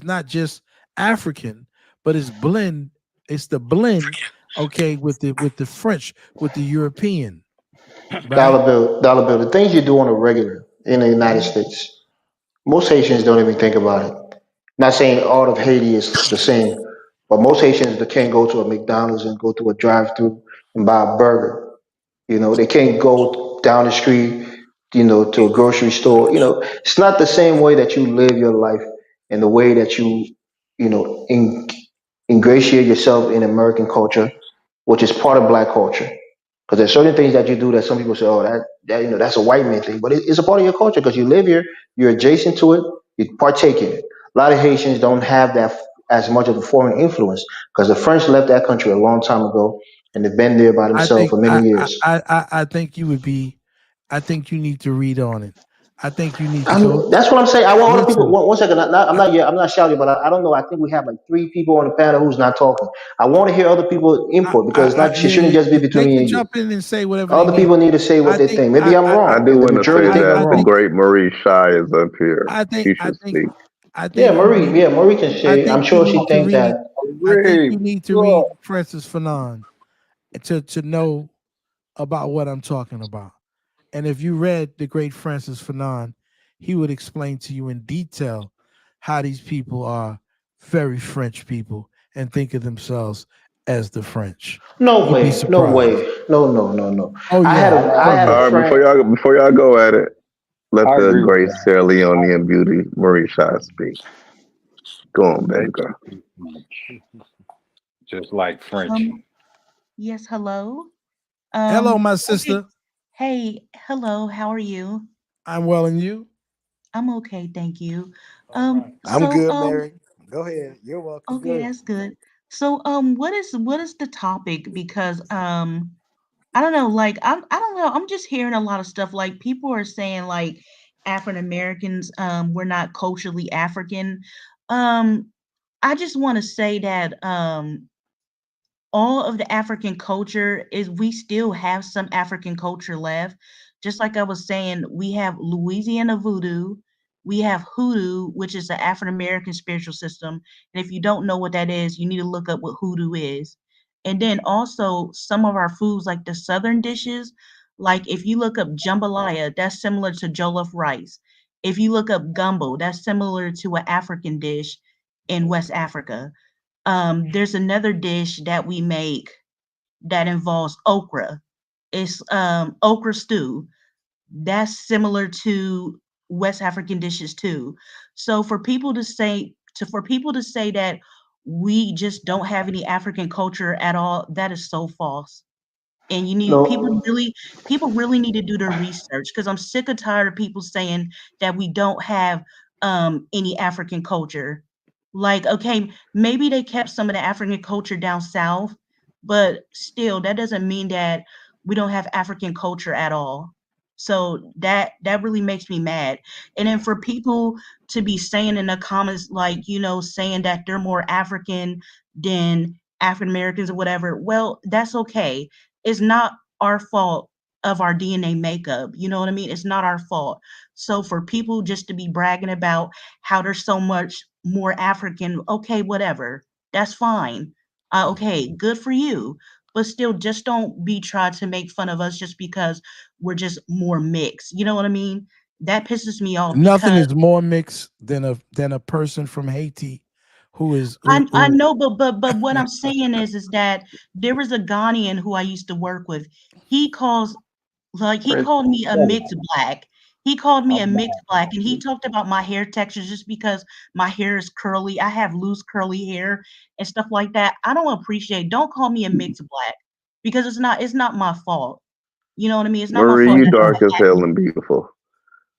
not just African, but it's blend. It's the blend, okay, with the French, with the European, right? Dollar bill. The things you do on a regular in the United Mhm. States, most Haitians don't even think about it. Not saying all of Haiti is the same, but most Haitians that can't go to a McDonald's and go to a drive-through and buy a burger. They can't go down the street, to a grocery store. It's not the same way that you live your life and the way that you ingratiate yourself in American culture, which is part of Black culture. Because there's certain things that you do that some people say, oh, that's a white man thing, but it's a part of your culture because you live here, you're adjacent to it, you partake in it. A lot of Haitians don't have that as much of a foreign influence because the French left that country a long time ago and they've been there by I themselves think for many years. I think you would be. I think you need to read on it. I think you need to go. That's what I'm saying. I want other people. Listen, One second. I'm I, not yet. I'm not shouting, but I don't know. I think we have like three people on the panel who's not talking. I want to hear other people input because it's not. It yeah, shouldn't just be they between me can and you. jump in and say whatever they Other need. people need to say what I they think think. Maybe I'm I wrong. do The want to majority say think I'm that the wrong. great Marie Shy is up here. I think She I should think speak. I Yeah, think you Marie. need Yeah, Marie can I say. I'm think you sure she need to think that. read I think Ray, you need to read look, Francis Fanon to know about what I'm talking about. And if you read the great Francis Fanon, he would explain to you in detail how these people are very French people and think of themselves as the French. No You'd be way. No surprised. way. No, no, no, no. Oh I had yeah. a I Oh had yeah. a All right, friend. before y'all go at it, let I the agree with great that. Sarah Leone beauty Marie Shy speak. Go on, They baby girl. speak French, just like French. Um, yes, hello. Hello, my Okay. sister. Hey, hello, how are you? I'm well, and you? I'm okay, thank you. All right. I'm So good, Mary. Go ahead. You're welcome. Go okay, ahead. that's good. So what is the topic? Because I don't know, like I don't know. I'm just hearing a lot of stuff. Like people are saying like African Americans, we're not culturally African. Um, I just want to say that all of the African culture is we still have some African culture left. Just like I was saying, we have Louisiana voodoo, we have hoodoo, which is the African American spiritual system. And if you don't know what that is, you need to look up what hoodoo is. And then also some of our foods, like the southern dishes, like if you look up jambalaya, that's similar to jollof rice. If you look up gumbo, that's similar to an African dish in West Africa. There's another dish that we make that involves okra. It's okra stew. That's similar to West African dishes too. So for people to say that we just don't have any African culture at all, that is so false. And you need No, people really need to do their research because I'm sick and tired of people saying that we don't have any African culture. Like, okay, maybe they kept some of the African culture down south, but still that doesn't mean that we don't have African culture at all. So that really makes me mad. And then for people to be saying in the comments, like, saying that they're more African than African Americans or whatever, well, that's okay. It's not our fault of our DNA makeup. You know what I mean? It's not our fault. So for people just to be bragging about how they're so much more African, okay, whatever. That's fine. Okay, good for you. But still, just don't be trying to make fun of us just because we're just more mixed. You know what I mean? That pisses me off Nothing because is more mixed than a person from Haiti who is I who know, but what I'm saying is that there was a Ghanaian who I used to work with. He calls he called me a mixed black. He called me a mixed black, and he talked about my hair texture just because my hair is curly. I have loose curly hair and stuff like that. I don't appreciate. Don't call me a mixed black because it's not my fault. You know what I mean? It's not my Marie, fault you that I'm dark as hell Latin. and beautiful.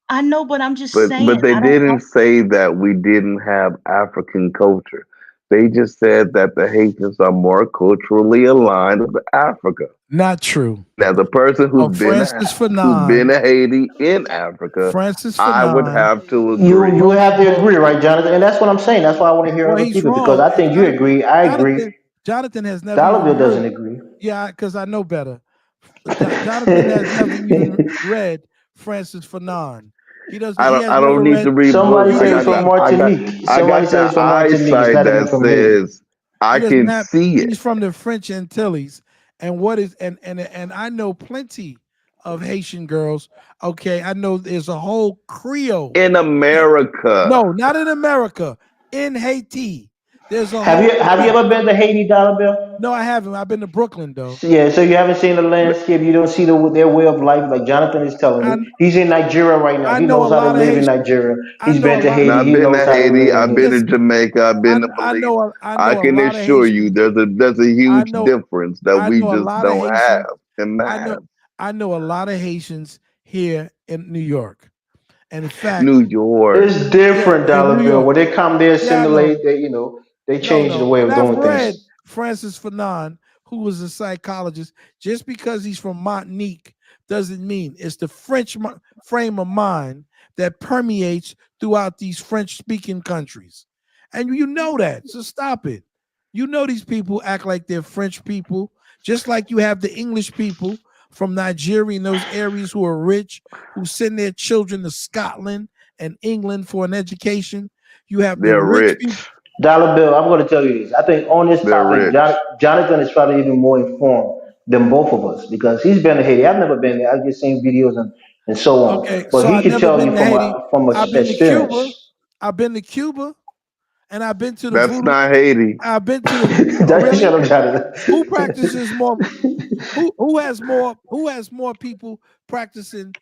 I know, but I'm just saying. But they I don't. didn't say that we didn't have African culture. They just said that the Haitians are more culturally aligned with Africa. not true. As a person Oh, Francis who's been Fanon, to Haiti in Africa, Francis I would Fanon have to You agree. would wrote a have to book. agree, right, Jonathan? And that's what I'm saying. That's why I want to hear Well, other he's people because wrong. I think you Jonathan, agree. I agree. Jonathan has never even Dollarville heard. doesn't agree. Yeah, because I know better. Jonathan has never even read Francis Fanon. He doesn't. He has I don't never need to read read Somebody books. Beauty says and he's from Beast. Martinique. I Somebody got the says he's from Martinique. It's eyesight not even that from Haiti. says I He doesn't can have. see it. He's from the French Antilles, and what is and I know plenty of Haitian girls. Okay, I know there's a whole Creole. In America. No, not in America. In Haiti, there's a Have whole you Creole. ever been to Haiti, Dollarville? No, I haven't. I've been to Brooklyn though. Yeah, so you haven't seen the landscape. You don't see their way of life, like Jonathan is telling I me. He's in Nigeria right now. I He know a knows how to lot of live in Haitian. Nigeria. I He's know a been to lot. Now Haiti. I've He been to knows how to Haiti, live in I've been to Haiti. Listen, Jamaica, I've been to Belize. I I know a can lot of assure you Haitians. there's a I huge know difference that I we know a just lot of don't have Haitians. and I know have. I know a lot of Haitians here in New York. And in fact, New York. It's yeah, different, in New Dollarville. York. When they come, they Yeah, I know. assimilate. They No, change the no. way And of I've doing read things. Francis Fanon, who was a psychologist. Just because he's from Martinique doesn't mean it's the French frame of mind that permeates throughout these French speaking countries. And you know that. So stop it. You know these people act like they're French people, just like you have the English people from Nigeria and those areas who are rich, who send their children to Scotland and England for an education. You have the They're rich people. rich. Dollar Bill, I'm going to tell you this. I think on this They're topic, rich. Jonathan is probably even more informed than both of us because he's been to Haiti. I've never been there. I've just seen videos and so on. Okay, But so he I've could never tell been you to Haiti. from a I've been to Cuba. experience. I've been to Cuba, and I've been to the That's voodoo. not Haiti. I've been to the Shut really. up, Who Jonathan. practices more? Who has more people practicing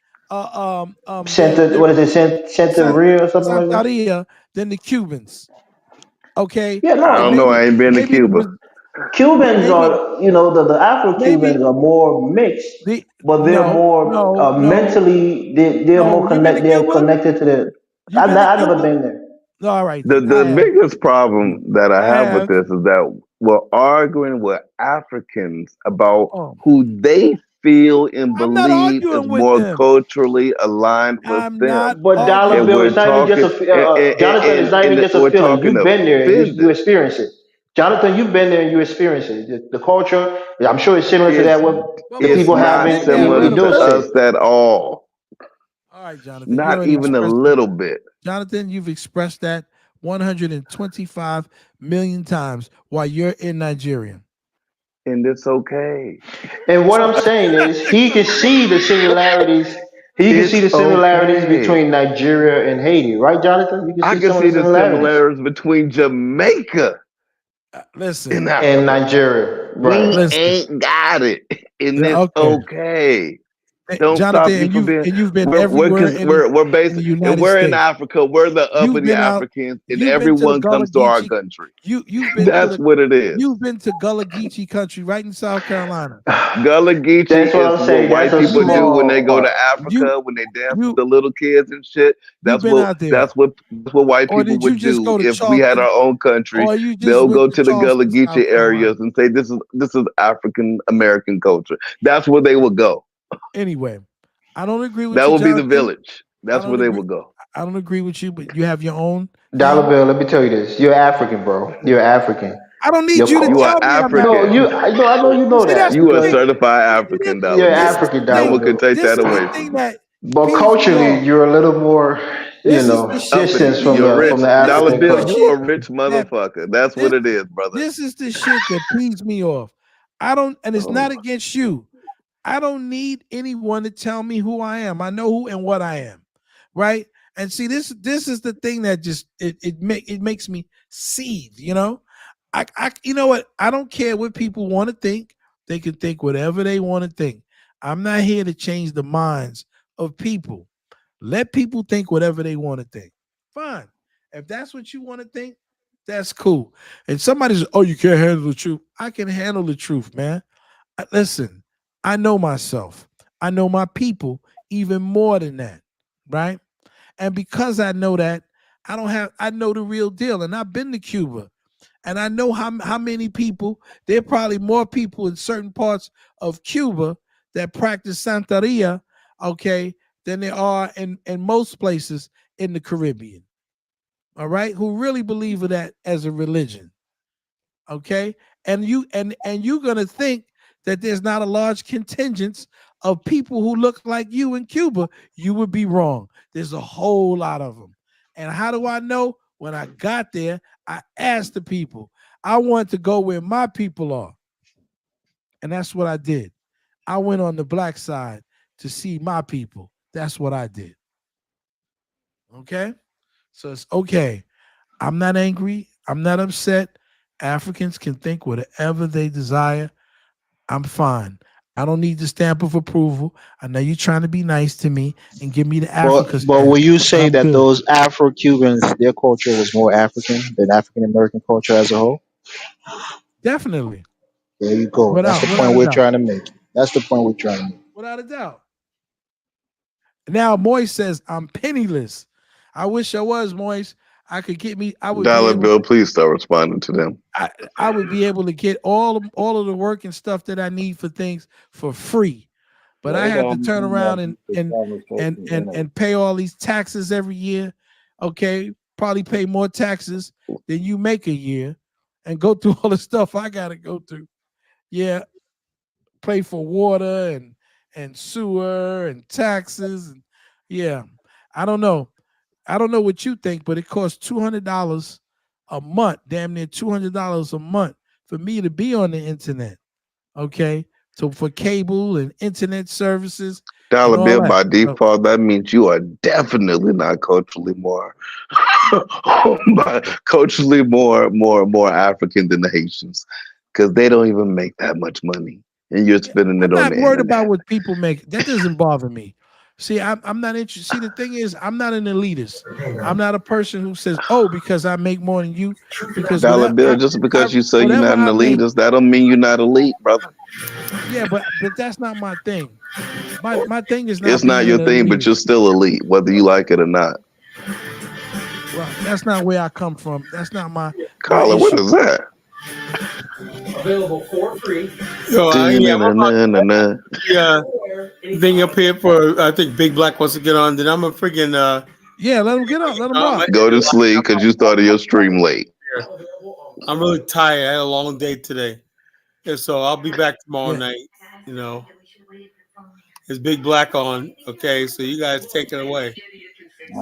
What is it, Santa San, Ria or something like that? Santeria than the Cubans? Okay, Yeah, I and don't no. know. maybe I ain't been to maybe the Cuba. Cubans maybe are, the Afro maybe Cubans are more mixed, the but they're no more no no mentally, they're more no. You been to they're Cuba? connected to the. I've never been there. All right. The biggest problem that I have with this is that we're arguing with Africans about who they feel and believe is more culturally aligned with them. But Dollar Bill, it's not even just a Jonathan. It's not even just a feeling. You've been there and you experience it. Jonathan, you've been there and you experience it. The culture, I'm sure it's similar to that. What the people have not similar to us at all. All right, Jonathan. Not even a little bit. Jonathan, you've expressed that 125 million times while you're in Nigeria. And it's okay. And what I'm saying is he can see the similarities. He can see the similarities between Nigeria and Haiti, right, Jonathan? I can see the similarities between Jamaica listen, and Nigeria. Right. We ain't got it. And it's okay. Don't Jonathan, stop me from being. you've been we're in the United we're States. in Africa. We're the uppity Africans, and everyone comes to our country. You've been That's what it is. You've been to Gullah Geechee country, right in South Carolina. Gullah Geechee is what white people do when they go to Africa, when they dance with the little kids and shit. That's what white people would do if we had our own country. They'll go to the Gullah Geechee areas and say, "This is African American culture." That's where they would go. Anyway, I don't agree with that. That would be the village. That's where they would go. I don't agree with you, but you have your own. Dollar Bill, let me tell you this. You're African, bro. You're African. I don't need you to tell me African. No, I know you know that. You are certified African, Dollar Bill. You're African, Dollar Bill. No one can take that away from you. But culturally, you're a little more, distance from the African Dollar Bill, culture. you're a rich motherfucker. That's what it is, brother. This is the shit that pees me off. And it's not against you. I don't need anyone to tell me who I am. I know who and what I am, right? And see, this is the thing that just it makes me seethe. You know what? I don't care what people want to think. They can think whatever they want to think. I'm not here to change the minds of people. Let people think whatever they want to think. Fine. If that's what you want to think, that's cool. And somebody says, "Oh, you can't handle the truth." I can handle the truth, man. Listen. I know myself. I know my people even more than that, right? And because I know that, I know the real deal. And I've been to Cuba, and I know how many people. There are probably more people in certain parts of Cuba that practice Santeria, okay, than there are in most places in the Caribbean. All right, who really believe in that as a religion, okay? And you're gonna think that there's not a large contingent of people who look like you in Cuba. You would be wrong. There's a whole lot of them. And how do I know? When I got there, I asked the people. I want to go where my people are. And that's what I did. I went on the black side to see my people. That's what I did. Okay? So it's okay. I'm not angry. I'm not upset. Africans can think whatever they desire. I'm fine. I don't need the stamp of approval. I know you're trying to be nice to me and give me the Africa stamp. But will you say that those Afro-Cubans, their culture was more African than African-American culture as a whole? Definitely. There you go. That's the point we're trying to make. That's the point we're trying to make. Without a doubt. Now, Moise says, I'm penniless. I wish I was, Moise. I could get me. I would. Dollar Bill, please start responding to them. I would be able to get all of the work and stuff that I need for things for free, but I have to turn around and pay all these taxes every year. Okay, probably pay more taxes than you make a year, and go through all the stuff I got to go through. Yeah, pay for water and sewer and taxes. And yeah, I don't know what you think, but it costs $200 a month, damn near $200 a month for me to be on the internet. Okay, so for cable and internet services. Dollar Bill, by default, that means you are definitely not culturally more African than the Haitians, because they don't even make that much money, and you're spending it on the internet. I'm not worried about what people make. That doesn't bother me. See, I'm not interested. See, the thing is, I'm not an elitist. I'm not a person who says, "Oh, because I make more than you." Because Dollar Bill, just because you say you're not an elitist, that don't mean you're not elite, brother. Yeah, but that's not my thing. My thing is not. It's not your thing, but you're still elite, whether you like it or not. That's not where I come from. That's not my. Carla, what is that? Available for free. Thing up here for I think Big Black wants to get on. Then I'm a freaking yeah. Let him get on. Let him rock. Go to sleep because you started your stream late. I'm really tired. I had a long day today, and so I'll be back tomorrow night. You know, it's Big Black on. Okay, so you guys take it away.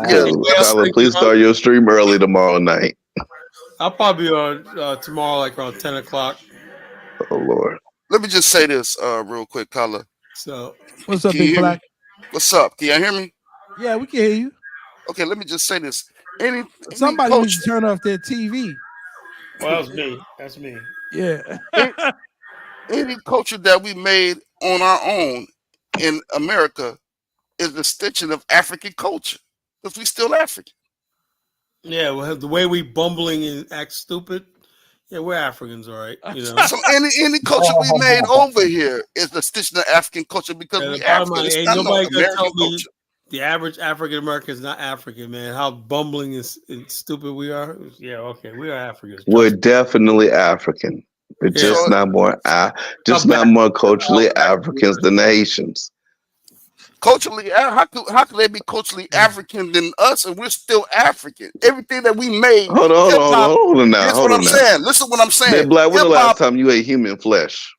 Yeah, Carla, please start your stream early tomorrow night. I'll probably be on tomorrow, like around 10 o'clock. Oh Lord. Let me just say this real quick, Carla. So, what's up, Big Black? What's up? Can y'all hear me? Yeah, we can hear you. Okay, let me just say this. Somebody needs to turn off their TV. Well, that's me. That's me. Yeah. Any culture that we made on our own in America is an extension of African culture because we still African. Yeah, well, the way we bumbling and act stupid. Yeah, we're Africans, all right. You know. So any culture we made over here is the extension of African culture because we African. It's not no American culture. The average African American is not African, man. How bumbling and stupid we are. Yeah, okay, we are Africans. We're definitely African. We're just not more culturally Africans than the Haitians. Culturally, how could they be culturally African than us, and we're still African? Everything that we made. Hold on now. Here's what I'm saying. Listen, what I'm saying. Big Black, when the last time you ate human flesh?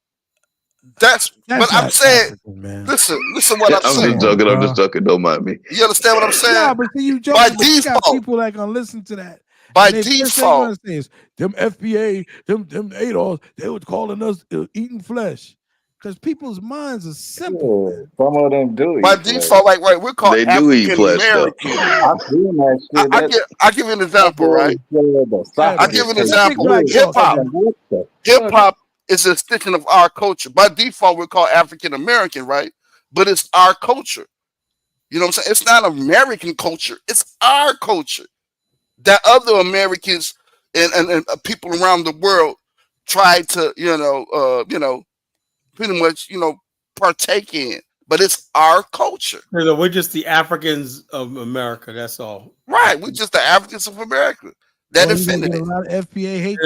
That's what I'm saying. African, listen what I'm saying. I'm just joking. Don't mind me. You understand what I'm saying? Yeah, but see, you joking. By default, got people that gonna listen to that. By default, them FBA, them ADOS, they were calling us eating flesh. Because people's minds are simple. Yeah, some of them do. By default, like we're called they do eat flesh. I'll give you an example, right? I'll give you an example. Hip hop is an extension of our culture. By default, we're called African American, right? But it's our culture. You know what I'm saying? It's not American culture. It's our culture that other Americans and people around the world try to, pretty much, partake in, but it's our culture. We're just the Africans of America. That's all. Right. We're just the Africans of America. That infinity. A lot of FBA hate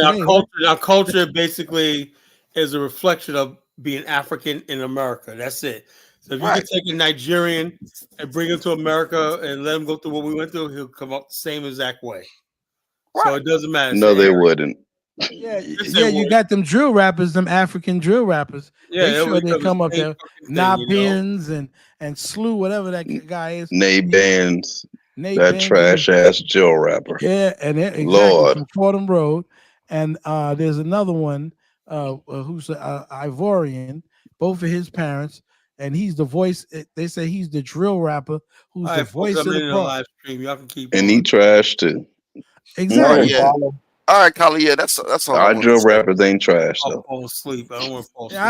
our culture basically is a reflection of being African in America. That's it. So if you can take a Nigerian and bring him to America and let him go through what we went through, he'll come out the same exact way. Right. So it doesn't matter. No, they wouldn't. Yeah, you got them drill rappers, them African drill rappers. Yeah, they come up there. Nabins and Slew, whatever that guy is. Nate Bands. That trash ass drill rapper. Yeah, and exactly from Fordham Road. And there's another one who's Ivorian, both of his parents, and he's the voice. They say he's the drill rapper who's the voice of the live stream. Y'all can keep and he trash too. Exactly. Yeah. All right, Carly. Yeah, that's all. Our drill rappers ain't trash though. I'll fall asleep. I don't want to fall asleep.